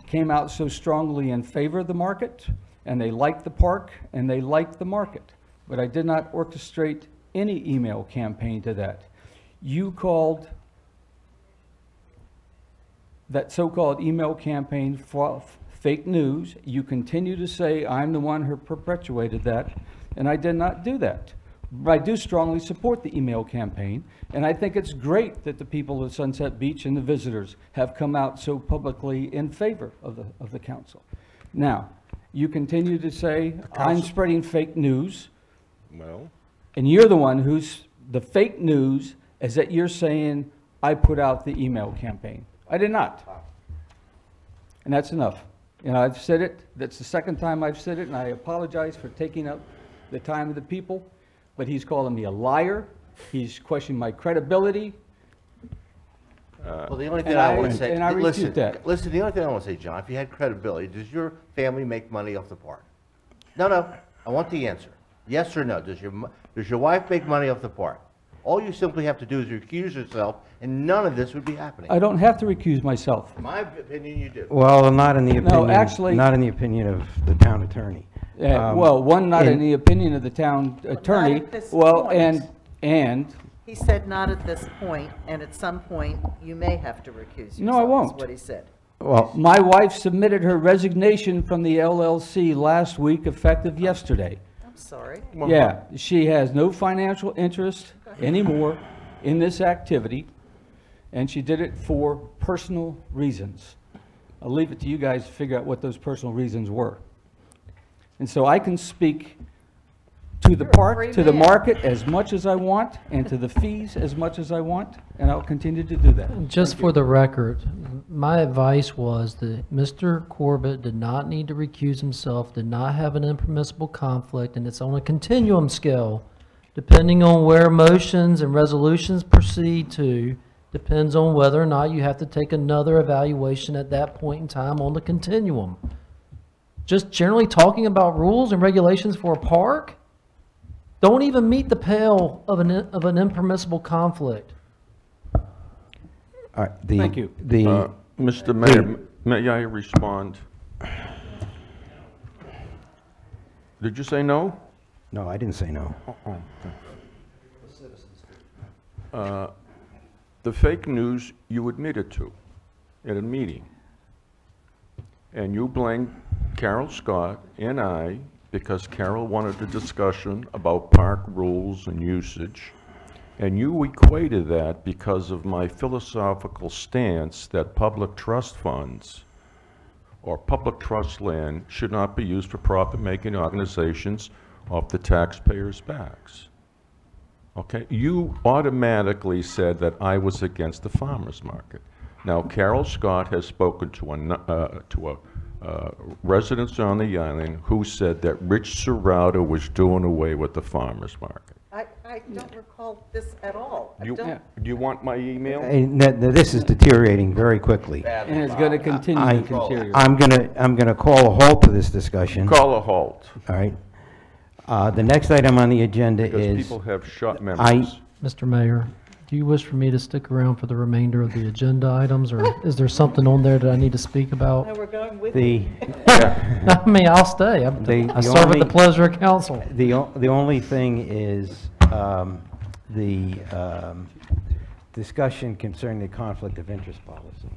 came out so strongly in favor of the market, and they liked the park, and they liked the market. But I did not orchestrate any email campaign to that. You called that so-called email campaign fake news. You continue to say I'm the one who perpetuated that, and I did not do that. But I do strongly support the email campaign, and I think it's great that the people of Sunset Beach and the visitors have come out so publicly in favor of the council. Now, you continue to say I'm spreading fake news. Well, and you're the one who's the fake news is that you're saying I put out the email campaign. I did not. And that's enough. You know, I've said it. That's the second time I've said it, and I apologize for taking up the time of the people. But he's calling me a liar. He's questioning my credibility. Well, the only thing I would say, and I refute that. Listen, the only thing I want to say, John, if you had credibility, does your family make money off the park? No, I want the answer. Yes or no? Does your wife make money off the park? All you simply have to do is recuse yourself, and none of this would be happening. I don't have to recuse myself. In my opinion, you do. Well, not in the opinion. actually- Not in the opinion of the town attorney. Well, one, not in in- the opinion of the town attorney. at this Well, point. and, He said not at this point, and at some point, you may have to recuse yourself. No, I is won't. what he said. Well, my wife submitted her resignation from the LLC last week, effective yesterday. I'm sorry. Yeah, she has no financial interest anymore in this activity, and she did it for personal reasons. I'll leave it to you guys to figure out what those personal reasons were. And so I can speak to the You're a park, free to the man. market as much as I want, and to the fees as much as I want, and I'll continue to do that. Just for the record, my advice was that Mr. Corbett did not need to recuse himself, did not have an impermissible conflict, and it's on a continuum scale. Depending on where motions and resolutions proceed to, depends on whether or not you have to take another evaluation at that point in time on the continuum. Just generally talking about rules and regulations for a park don't even meet the pale of an impermissible conflict. all right, Thank you. Mr. Mayor, may I respond? Did you say no? No, I didn't say no. The fake news you admitted to at a meeting. And you blamed Carol Scott and I because Carol wanted a discussion about park rules and usage. And you equated that because of my philosophical stance that public trust funds or public trust land should not be used for profit-making organizations off the taxpayers' backs. Okay? You automatically said that I was against the farmer's market. Now, Carol Scott has spoken to residents on the island who said that Rich Serrato was doing away with the farmer's market. I don't recall this at all. I Do don't. you want my email? This is deteriorating very quickly. And it's going to continue to deteriorate. I'm gonna call a halt to this discussion. Call a halt, All right. The next item on the agenda because is, people have short memories. Mr. Mayor, do you wish for me to stick around for the remainder of the agenda items, or is there something on there that I need to speak about? No, we're going with the, you. I mean, I'll stay. I serve at the pleasure of council. the only thing is, discussion concerning the conflict of interest policy.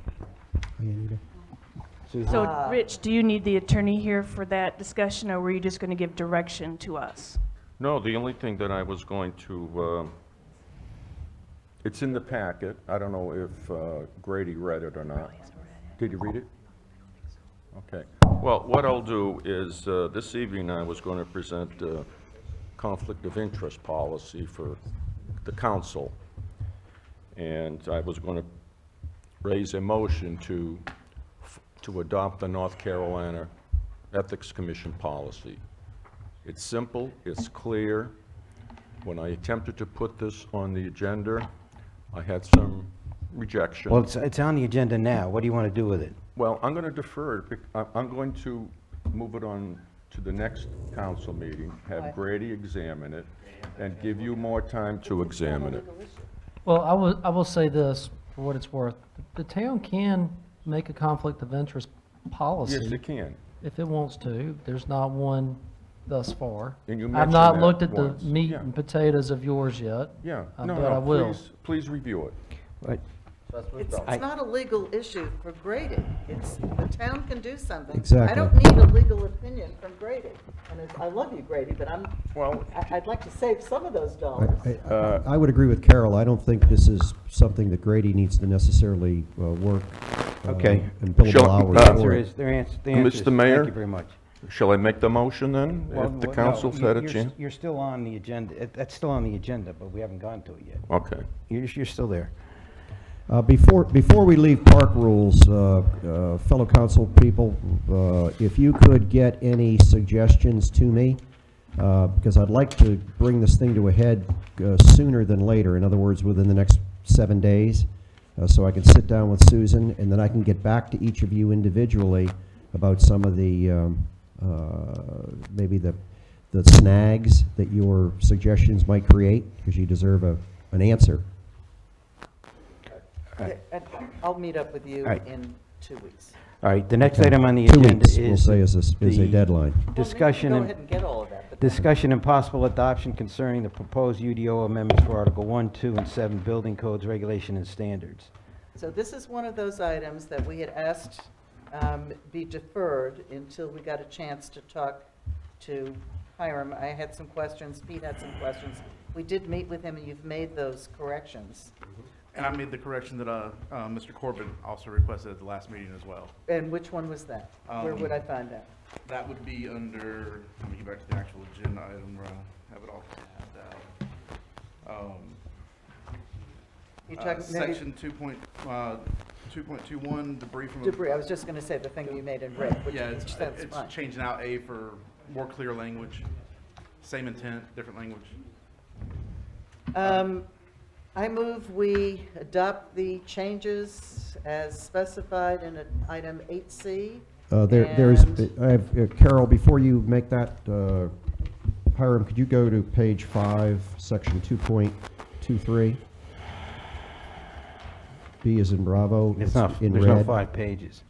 Susan? So, Rich, do you need the attorney here for that discussion, or were you just going to give direction to us? No, the only thing that I was going to, it's in the packet. I don't know if Grady read it or not. Did you read it? Okay. Well, what I'll do is, this evening I was going to present a conflict of interest policy for the council. And I was going to raise a motion to adopt the North Carolina Ethics Commission policy. It's simple, it's clear. When I attempted to put this on the agenda, I had some rejection. Well, it's on the agenda now. What do you want to do with it? Well, I'm going to defer it. I'm going to move it on to the next council meeting, have Grady examine it, and give you more time to examine it. Well, I will say this, for what it's worth. The town can make a conflict of interest policy. Yes, it can. If it wants to. There's not one thus far. And you I've mentioned not that looked at once. the meat Yeah. and potatoes of yours yet. Yeah, but no, I will. please review it. Right. It's not a legal issue for grading. The town can do something. Exactly. I don't need a legal opinion from Grady. And I love you, Grady, but I'd like to save some of those dollars. I would agree with Carol. I don't think this is something that Grady needs to necessarily work Okay. and billable hours The answer for. is, the answer is, Mr. Mayor? thank you very much. Shall I make the motion then, Well, if the no, council's had a you're- chance? You're still on the agenda. That's still on the agenda, but we haven't gone to it yet. Okay. You're still there. Before we leave park rules, fellow council people, if you could get any suggestions to me, because I'd like to bring this thing to a head sooner than later, in other words, within the next 7 days, so I can sit down with Susan, and then I can get back to each of you individually about some of the, maybe the snags that your suggestions might create, because you deserve a an answer. I'll meet up with you All right. in 2 weeks. All right, the next item on the 2 agenda weeks, we'll is say, is a the deadline. discussion Go and ahead and get all of that. but- discussion and possible adoption concerning the proposed UDO amendments for Article 1, 2, and 7 Building Codes, Regulation, and Standards. So this is one of those items that we had asked be deferred until we got a chance to talk to Hiram. I had some questions, Pete had some questions. We did meet with him, and you've made those corrections. And I made the correction that Mr. Corbett also requested at the last meeting as well. And which one was that? Where would I find that? That would be under, let me get back to the actual agenda item where I have it all tabbed out. You talking maybe Section 2.21, debris from. debris? I was just going to say the thing you made in red, which Yeah, which that's it's fine. changing out A for more clear language, same intent, different language. I move we adopt the changes as specified in item 8C. There's, and- I have, Carol, before you make that, Hiram, could you go to page 5, section 2.23? B is in Bravo. It's not, in there's no red. 5 pages.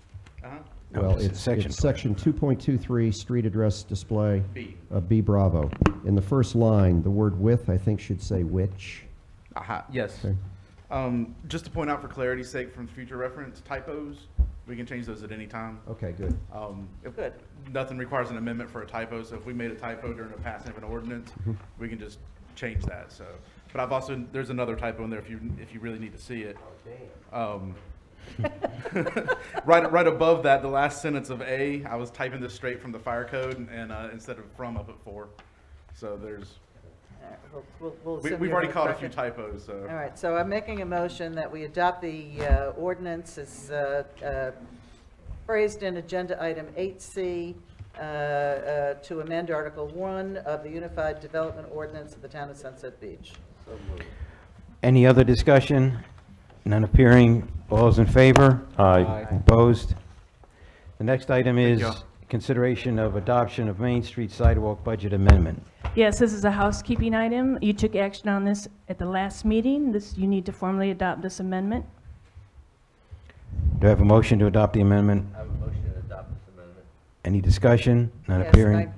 No, Well, it's it's section section 2.23, street address display. B. B Bravo. In the first line, the word with, I think, should say which. Aha, yes. Okay. Just to point out for clarity's sake from future reference, typos, we can change those at any time. Okay, good. Good. Nothing requires an amendment for a typo, so if we made a typo during the passing of an ordinance, we can just change that, so. But I've also, there's another typo in there if you really need to see it. Right above that, the last sentence of A, I was typing this straight from the fire code and instead of from up at 4. So there's, We'll assume we've you're already gonna caught a correct few it. typos, so. All right, so I'm making a motion that we adopt the ordinance as phrased in agenda item 8C to amend Article 1 of the Unified Development Ordinance of the Town of Sunset Beach. Any other discussion? None appearing. All those in favor? Aye. Opposed? The next item is you. consideration of adoption of Main Street Sidewalk Budget Amendment. Yes, this is a housekeeping item. You took action on this at the last meeting. You need to formally adopt this amendment. Do I have a motion to adopt the amendment? I have a motion to adopt this amendment. Any discussion? None Yes, appearing.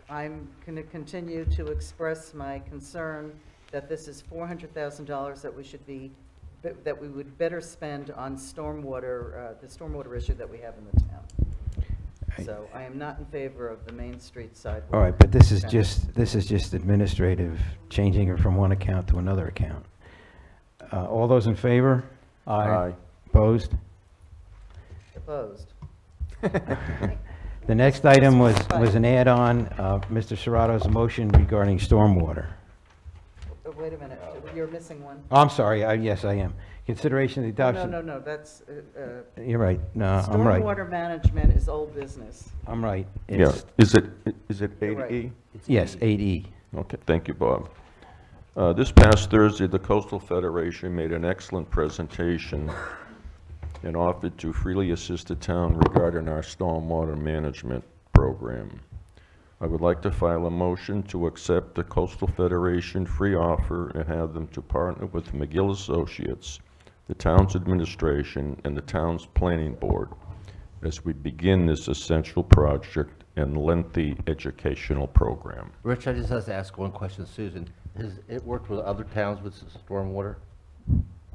I'm going to continue to express my concern that this is $400,000 that we would better spend on stormwater, the stormwater issue that we have in the town. So I am not in favor of the Main Street sidewalk. All right, but this is expenditure. just administrative, changing it from one account to another account. All those in favor? Aye. Opposed? Opposed. The next item was an add-on, Mr. Serrato's motion regarding stormwater. Wait a minute, you're missing one. Oh, I'm sorry, yes, I am. Consideration of the adoption. No, that's, You're right, no, I'm right, stormwater management is old business. I'm right. Yeah, It's- is it You're right. 8E? Yes, 8E. Okay, thank you, Bob. This past Thursday, the Coastal Federation made an excellent presentation and offered to freely assist the town regarding our stormwater management program. I would like to file a motion to accept the Coastal Federation free offer and have them to partner with McGill Associates, the town's administration, and the town's planning board as we begin this essential project and lengthy educational program. Rich, I just have to ask one question, Susan. Has it worked with other towns with stormwater?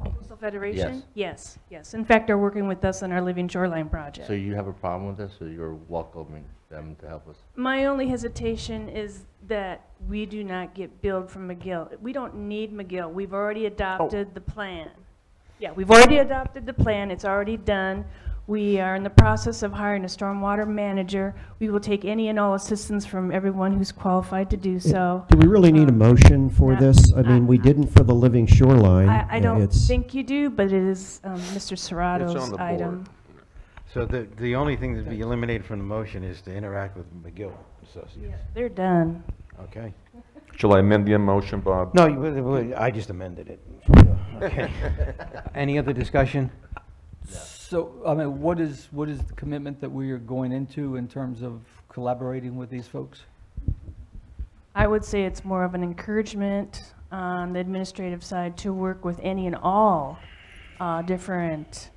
Coastal Federation? Yes, yes. In fact, they're working with us on our Living Shoreline project. So you have a problem with this, or you're welcoming them to help us? My only hesitation is that we do not get billed from McGill. We don't need McGill. We've already adopted the plan. Yeah, we've already adopted the plan. It's already done. We are in the process of hiring a stormwater manager. We will take any and all assistance from everyone who's qualified to do so. Do we really need a motion for not- this? I mean, we didn't for the living shoreline. I don't It's- think you do, but it is Mr. It's on Serrato's the board. item. So the only thing to be eliminated from the motion is to interact with McGill Associates. They're done. Okay? Shall I amend the motion, Bob? No, I just amended it. Okay. Any other discussion? So, I mean, what is the commitment that we are going into in terms of collaborating with these folks? I would say it's more of an encouragement on the administrative side to work with any and all different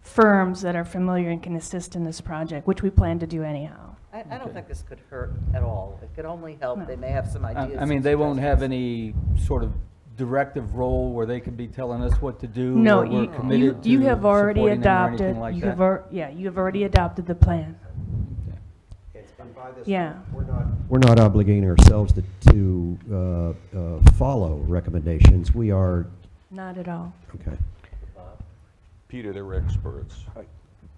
firms that are familiar and can assist in this project, which we plan to do anyhow. I don't think this could hurt at all. It could only help. They may have some ideas. I mean, and they won't have suggestions. any sort of directive role where they could be telling us what to do? No, or we're you committed to you have already supporting them or anything adopted, like you that? have, yeah, you have already adopted the plan. It's been by this. Yeah. We're not obligating ourselves to follow recommendations. We are, Not at all. okay. Peter, they're experts.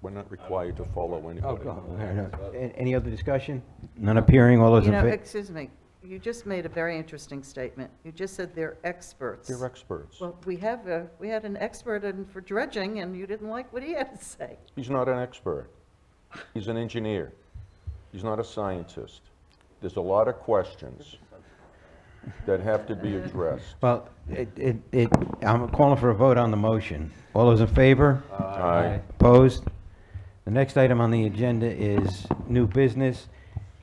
We're not required to follow anybody. Any other discussion? None appearing, all those You in know, favor? excuse me, you just made a very interesting statement. You just said they're experts. They're experts. Well, we had an expert for dredging, and you didn't like what he had to say. He's not an expert. He's an engineer. He's not a scientist. There's a lot of questions that have to be addressed. Well, I'm calling for a vote on the motion. All those in favor? Aye. Opposed? The next item on the agenda is new business,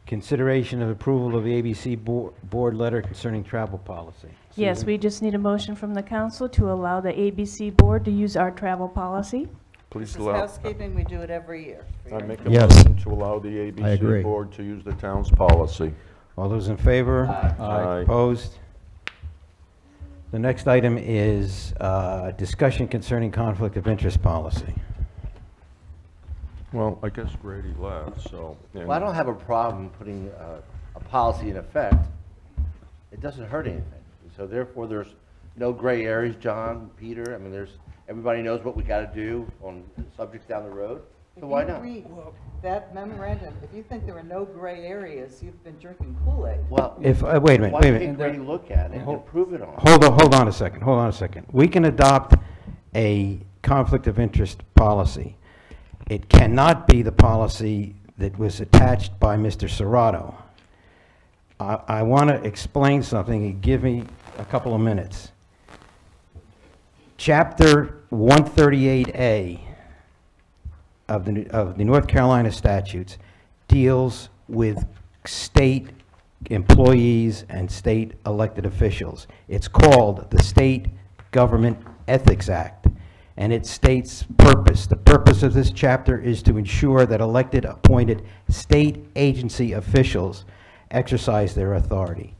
consideration of approval of the ABC board letter concerning travel policy. Yes, Susan? we just need a motion from the council to allow the ABC board to use our travel policy. Please This is allow, housekeeping, we do it every year. I make a Yes. motion to allow the I agree. ABC board to use the town's policy. All those in favor? Aye. Opposed? The next item is discussion concerning conflict of interest policy. Well, I guess Grady left, so. and- Well, I don't have a problem putting a policy in effect. It doesn't hurt anything. So therefore, there's no gray areas, John, Peter. I mean, everybody knows what we got to do on subjects down the road. So why not? If you read that memorandum, if you think there are no gray areas, you've been drinking Kool-Aid. Well, If, wait a minute, why wait a can't minute. Grady look at it and approve it on? Hold on a second. We can adopt a conflict of interest policy. It cannot be the policy that was attached by Mr. Serrato. I want to explain something, and give me a couple of minutes. Chapter 138A of the North Carolina statutes deals with state employees and state elected officials. It's called the State Government Ethics Act, and it states purpose. The purpose of this chapter is to ensure that elected, appointed state agency officials exercise their authority.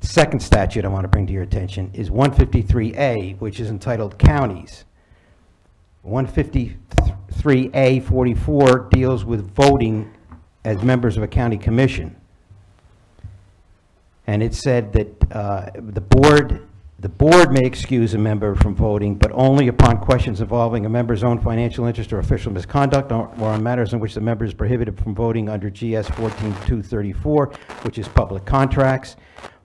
Second statute I want to bring to your attention is 153A, which is entitled Counties. 153A-44 deals with voting as members of a county commission. And it said that the board may excuse a member from voting, but only upon questions involving a member's own financial interest or official misconduct, or on matters in which the member is prohibited from voting under GS 14234, which is public contracts,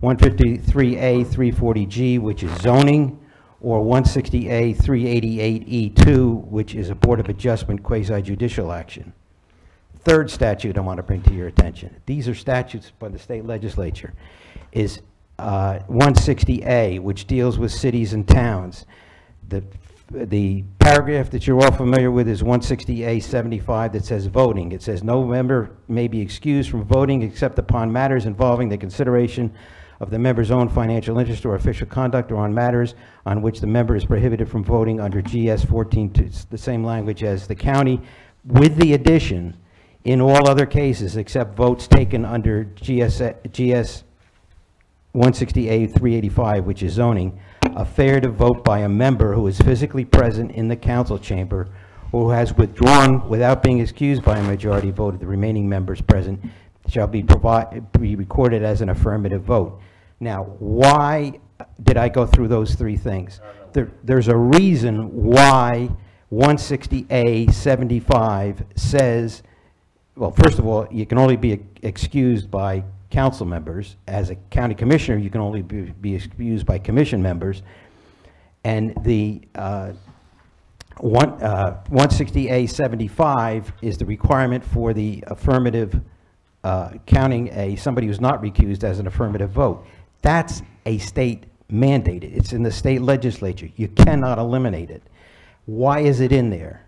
153A-340G, which is zoning, or 160A-388E2, which is a Board of Adjustment quasi-judicial action. Third statute I want to bring to your attention, these are statutes by the state legislature, is 160A, which deals with cities and towns. The paragraph that you're all familiar with is 160A-75 that says voting. It says no member may be excused from voting except upon matters involving the consideration of the member's own financial interest or official conduct, or on matters on which the member is prohibited from voting under GS 14, it's the same language as the county, with the addition, in all other cases except votes taken under GS 160A-385, which is zoning, a fair to vote by a member who is physically present in the council chamber or who has withdrawn without being excused by a majority vote of the remaining members present shall be recorded as an affirmative vote. Now, why did I go through those three things? There's a reason why 160A-75 says, well, first of all, you can only be excused by council members. As a county commissioner, you can only be excused by commission members. And the 160A-75 is the requirement for the affirmative counting somebody who's not recused as an affirmative vote. That's a state mandated. It's in the state legislature. You cannot eliminate it. Why is it in there?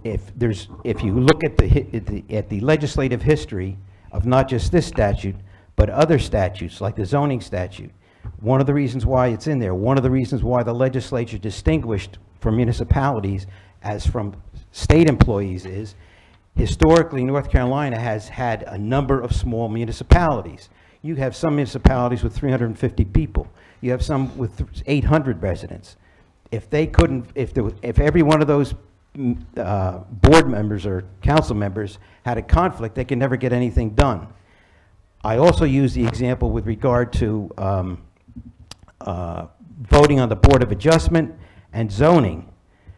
If you look at the legislative history of not just this statute, but But other statutes, like the zoning statute, one of the reasons why it's in there, one of the reasons why the legislature distinguished from municipalities as from state employees is, historically, North Carolina has had a number of small municipalities. You have some municipalities with 350 people. You have some with 800 residents. If they couldn't, if every one of those board members or council members had a conflict, they could never get anything done. I also use the example with regard to voting on the Board of Adjustment and zoning.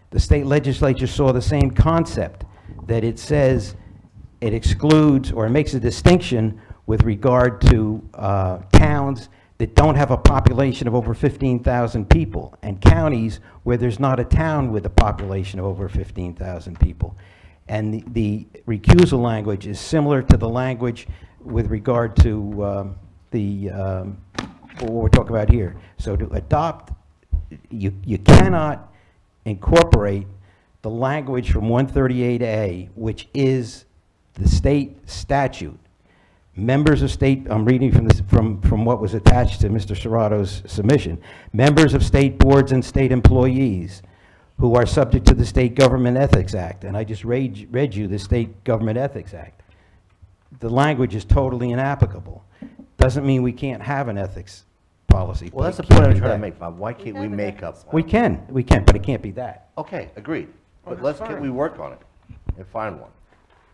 The state legislature saw the same concept, that it says it excludes or makes a distinction with regard to towns that don't have a population of over 15,000 people, and counties where there's not a town with a population of over 15,000 people. And the recusal language is similar to the language with regard to what we're talking about here. So to adopt, you cannot incorporate the language from 138A, which is the state statute. Members of state, I'm reading from this, from what was attached to Mr. Serrato's submission. Members of state boards and state employees who are subject to the State Government Ethics Act. And I just read you the State Government Ethics Act. The language is totally inapplicable. Doesn't mean we can't have an ethics policy. Well, that's the but it point can't I'm be trying to that. make, Bob. Why can't we make up one? We can, but it can't be that. Okay, agreed. But that's can fine. we work on it and find one?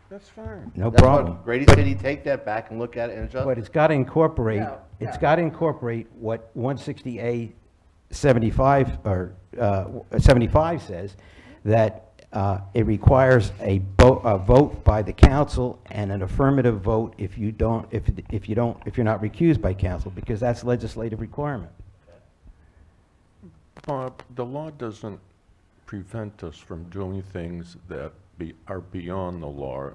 That's fine. No That's problem. what Grady City, take that back and look at it and adjust. But it's got to incorporate, No, it's no. got to incorporate what 160A 75, or 75 says, that it requires a vote by the council and an affirmative vote if you're not recused by council, because that's legislative requirement. Bob, the law doesn't prevent us from doing things that are beyond the law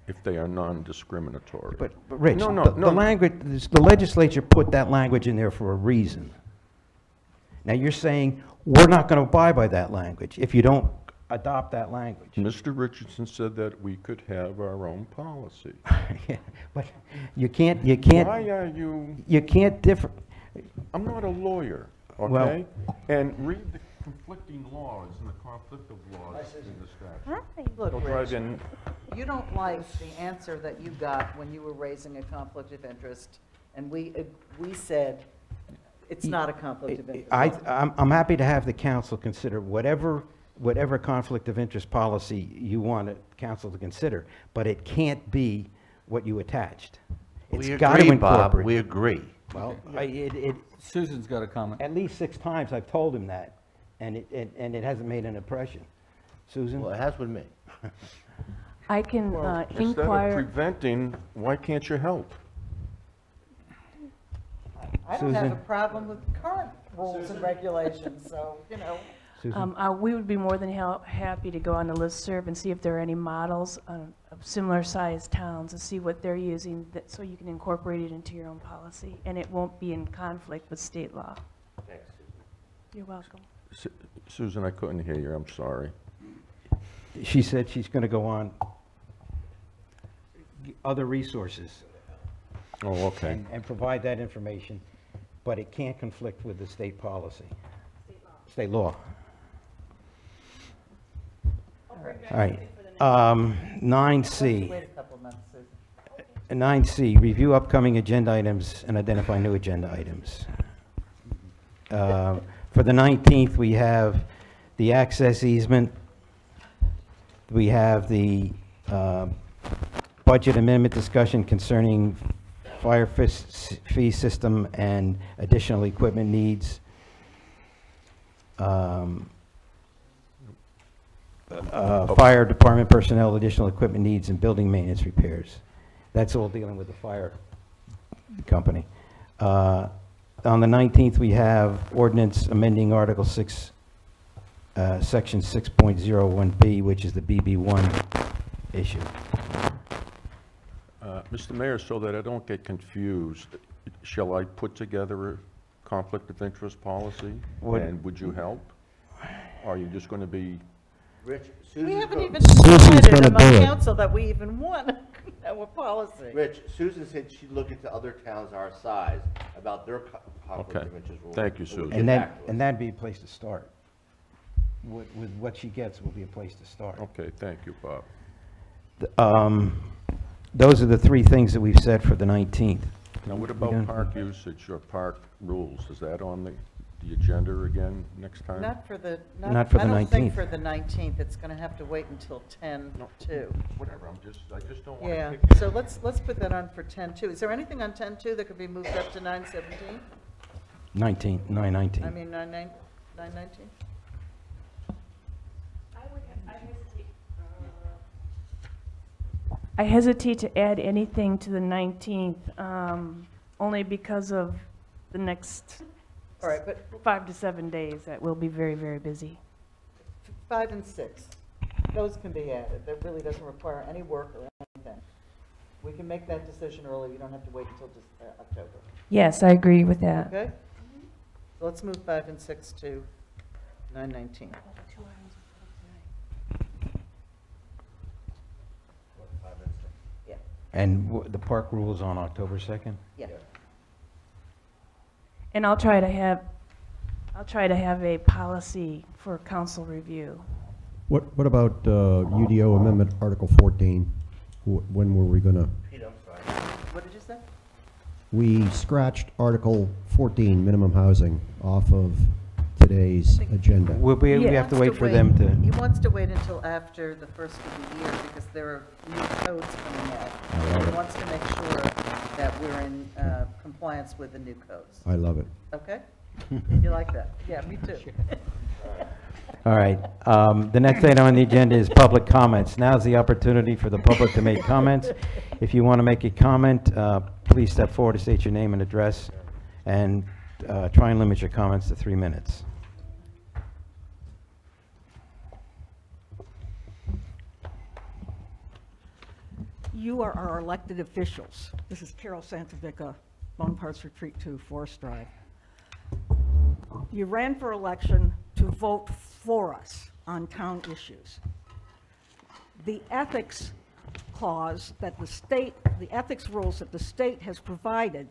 if they are non-discriminatory. But Rich, No, the language, the legislature put that language in there for a reason. Now you're saying, we're not going to abide by that language if you don't adopt that language. Mr. Richardson said that we could have our own policy. Yeah, but you can't, Why are you, you can't differ. I'm not a lawyer, Well- okay? And read the conflicting laws and the conflict of laws in the statute. Look, They'll drive Rich, in, you don't like the answer that you got when you were raising a conflict of interest, and we said it's not a conflict of interest. I'm happy to have the council consider whatever conflict of interest policy you want the council to consider, but it can't be what you attached. It's We got to agree, Bob, incorporate. we agree. Well, Susan's got a comment. at least 6 times I've told him that, and it hasn't made an impression. Susan? Well, it has with me. I can instead of inquire. preventing, why can't you help? I don't have a Susan? problem with current rules and regulations, so, you know. Susan? We would be more than happy to go on the listserv and see if there are any models of similar sized towns and see what they're using, so you can incorporate it into your own policy, and it won't be in conflict with state law. Thanks, Susan. You're welcome. Susan, I couldn't hear you, I'm sorry. She said she's going to go on other resources Oh, okay. and provide that information, but it can't conflict with the state policy. State law. All right. 9C. Wait a couple of months, Susan. 9C, review upcoming agenda items and identify new agenda items. For the 19th, we have the access easement. We have the budget amendment discussion concerning fire fee system and additional equipment needs. Fire department personnel, additional equipment needs, and building maintenance repairs. That's all dealing with the fire company. On the 19th, we have ordinance amending Article 6, Section 6.01B, which is the BB1 issue. Mr. Mayor, so that I don't get confused, shall I put together a conflict of interest policy? And would you help? Or are you just going to be... Rich, We Susan's haven't go- even Susan's decided gonna among do it. council that we even want. our policy. Rich, Susan said she'd look into other towns our size about their conflict Okay. of interest rules. Thank you, So we'll Susan. get And back to us. that'd be a place to start. With what she gets will be a place to start. Okay, thank you, Bob. Those are the three things that we've said for the 19th. Now, what We about don't- park usage or park rules? Is that on the agenda again next time? Not for the, Not for the I don't think 19th. for the 19th, it's gonna have to wait until 10/2. Whatever, I just don't want to Yeah, kick. so let's put that on for 10/2. Is there anything on 10/2 that could be moved up to 9/17? 9/19. I mean, 9/19? I hesitate to add anything to the 19th, only because of the next All right, but 5 to 7 days that will be very, very busy. 5 and 6, those can be added. That really doesn't require any work or anything. We can make that decision early. You don't have to wait until October. Yes, I agree with that. Okay? So let's move 5 and 6 to 9/19. Yeah, And the park rules on October 2nd? yeah. And I'll try to have a policy for council review. What about UDO Amendment Article 14? When were we gonna, Pete, I'm sorry. What did you say? we scratched Article 14, minimum housing, off of today's agenda. We Yeah. have to wait for them He to, wants to wait until after the first of the year because there are new codes coming out. I love He it. wants to make sure that we're in compliance with the new codes. I love it. Okay? You like that? Yeah, me too. all right. The next item on the agenda is public comments. Now's the opportunity for the public to make comments. If you want to make a comment, please step forward to state your name and address, and try and limit your comments to 3 minutes. You are our elected officials. This is Carol Santavica, Bone Parts Retreat 2, Forest Drive. You ran for election to vote for us on town issues. The ethics clause that the state, the ethics rules that the state has provided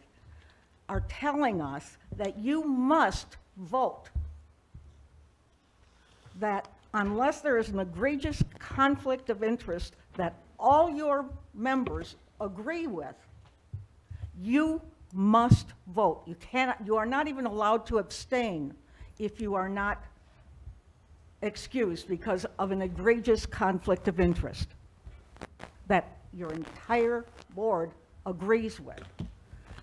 are telling us that you must vote. That unless there is an egregious conflict of interest that all your members agree with, you must vote. You are not even allowed to abstain if you are not excused because of an egregious conflict of interest that your entire board agrees with.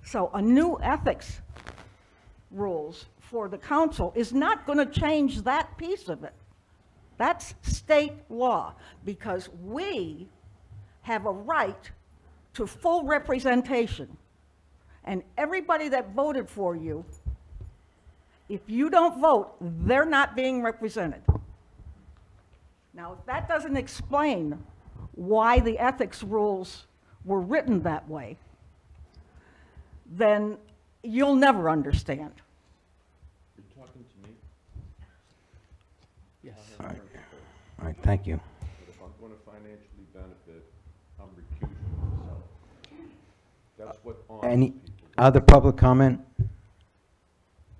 So a new ethics rules for the council is not going to change that piece of it. That's state law, because we have a right to full representation. And everybody that voted for you, if you don't vote, they're not being represented. Now, if that doesn't explain why the ethics rules were written that way, then you'll never understand. You're talking to me? Yes. All right, thank you. But if I'm going to financially benefit, I'm recusing myself. That's what honest Any people do. other public comment?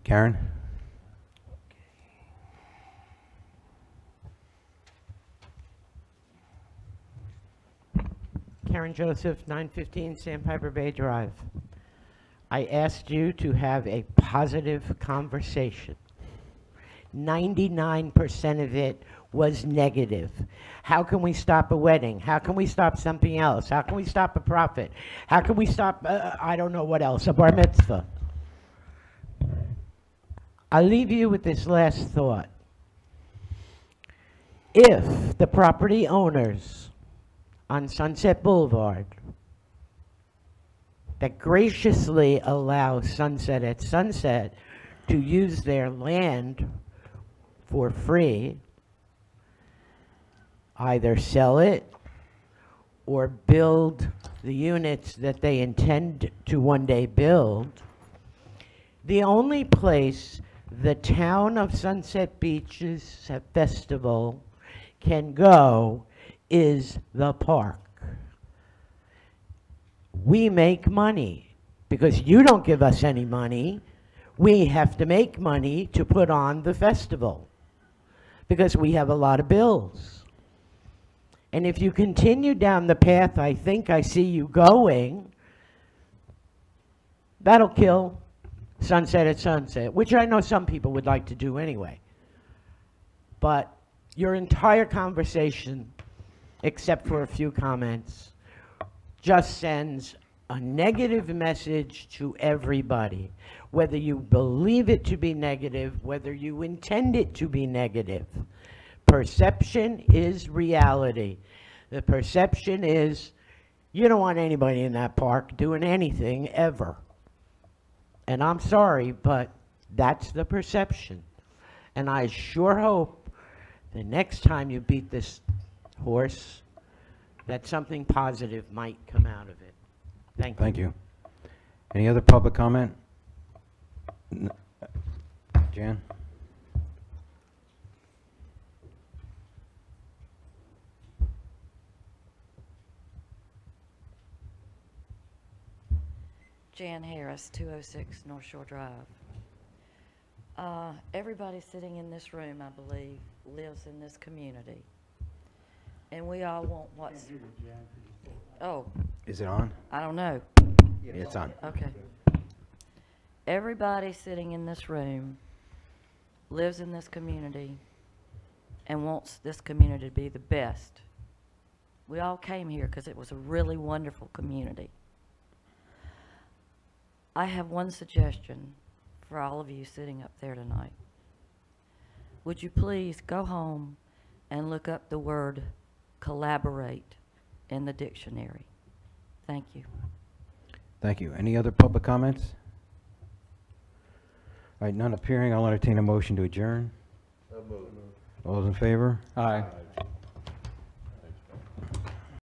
Karen? Karen Joseph, 915 Sandpiper Bay Drive. I asked you to have a positive conversation. 99% of it was negative. How can we stop a wedding? How can we stop something else? How can we stop a profit? How can we stop, I don't know what else, a bar mitzvah? I'll leave you with this last thought. If the property owners on Sunset Boulevard that graciously allow Sunset at Sunset to use their land for free, either sell it or build the units that they intend to one day build, the only place the town of Sunset Beach's festival can go is the park. we make money because you don't give us any money. We have to make money to put on the festival because we have a lot of bills. And if you continue down the path I think I see you going, that'll kill Sunset at Sunset, which I know some people would like to do anyway. But your entire conversation, except for a few comments, just sends a negative message to everybody, whether you believe it to be negative, whether you intend it to be negative. Perception is reality. The perception is you don't want anybody in that park doing anything ever. And I'm sorry, but that's the perception. And I sure hope the next time you beat this horse that something positive might come out of it. Thank you. Thank you. Any other public comment? Jan? Jan Harris, 206 North Shore Drive. Everybody sitting in this room, I believe, lives in this community. And we all want what's... Oh. Is it on? I don't know. Yeah, it's on. Okay. Everybody sitting in this room lives in this community and wants this community to be the best. We all came here because it was a really wonderful community. I have one suggestion for all of you sitting up there tonight. Would you please go home and look up the word collaborate in the dictionary? Thank you. Thank you. Any other public comments? All right, none appearing. I'll entertain a motion to adjourn. So moved. All those in favor? Aye.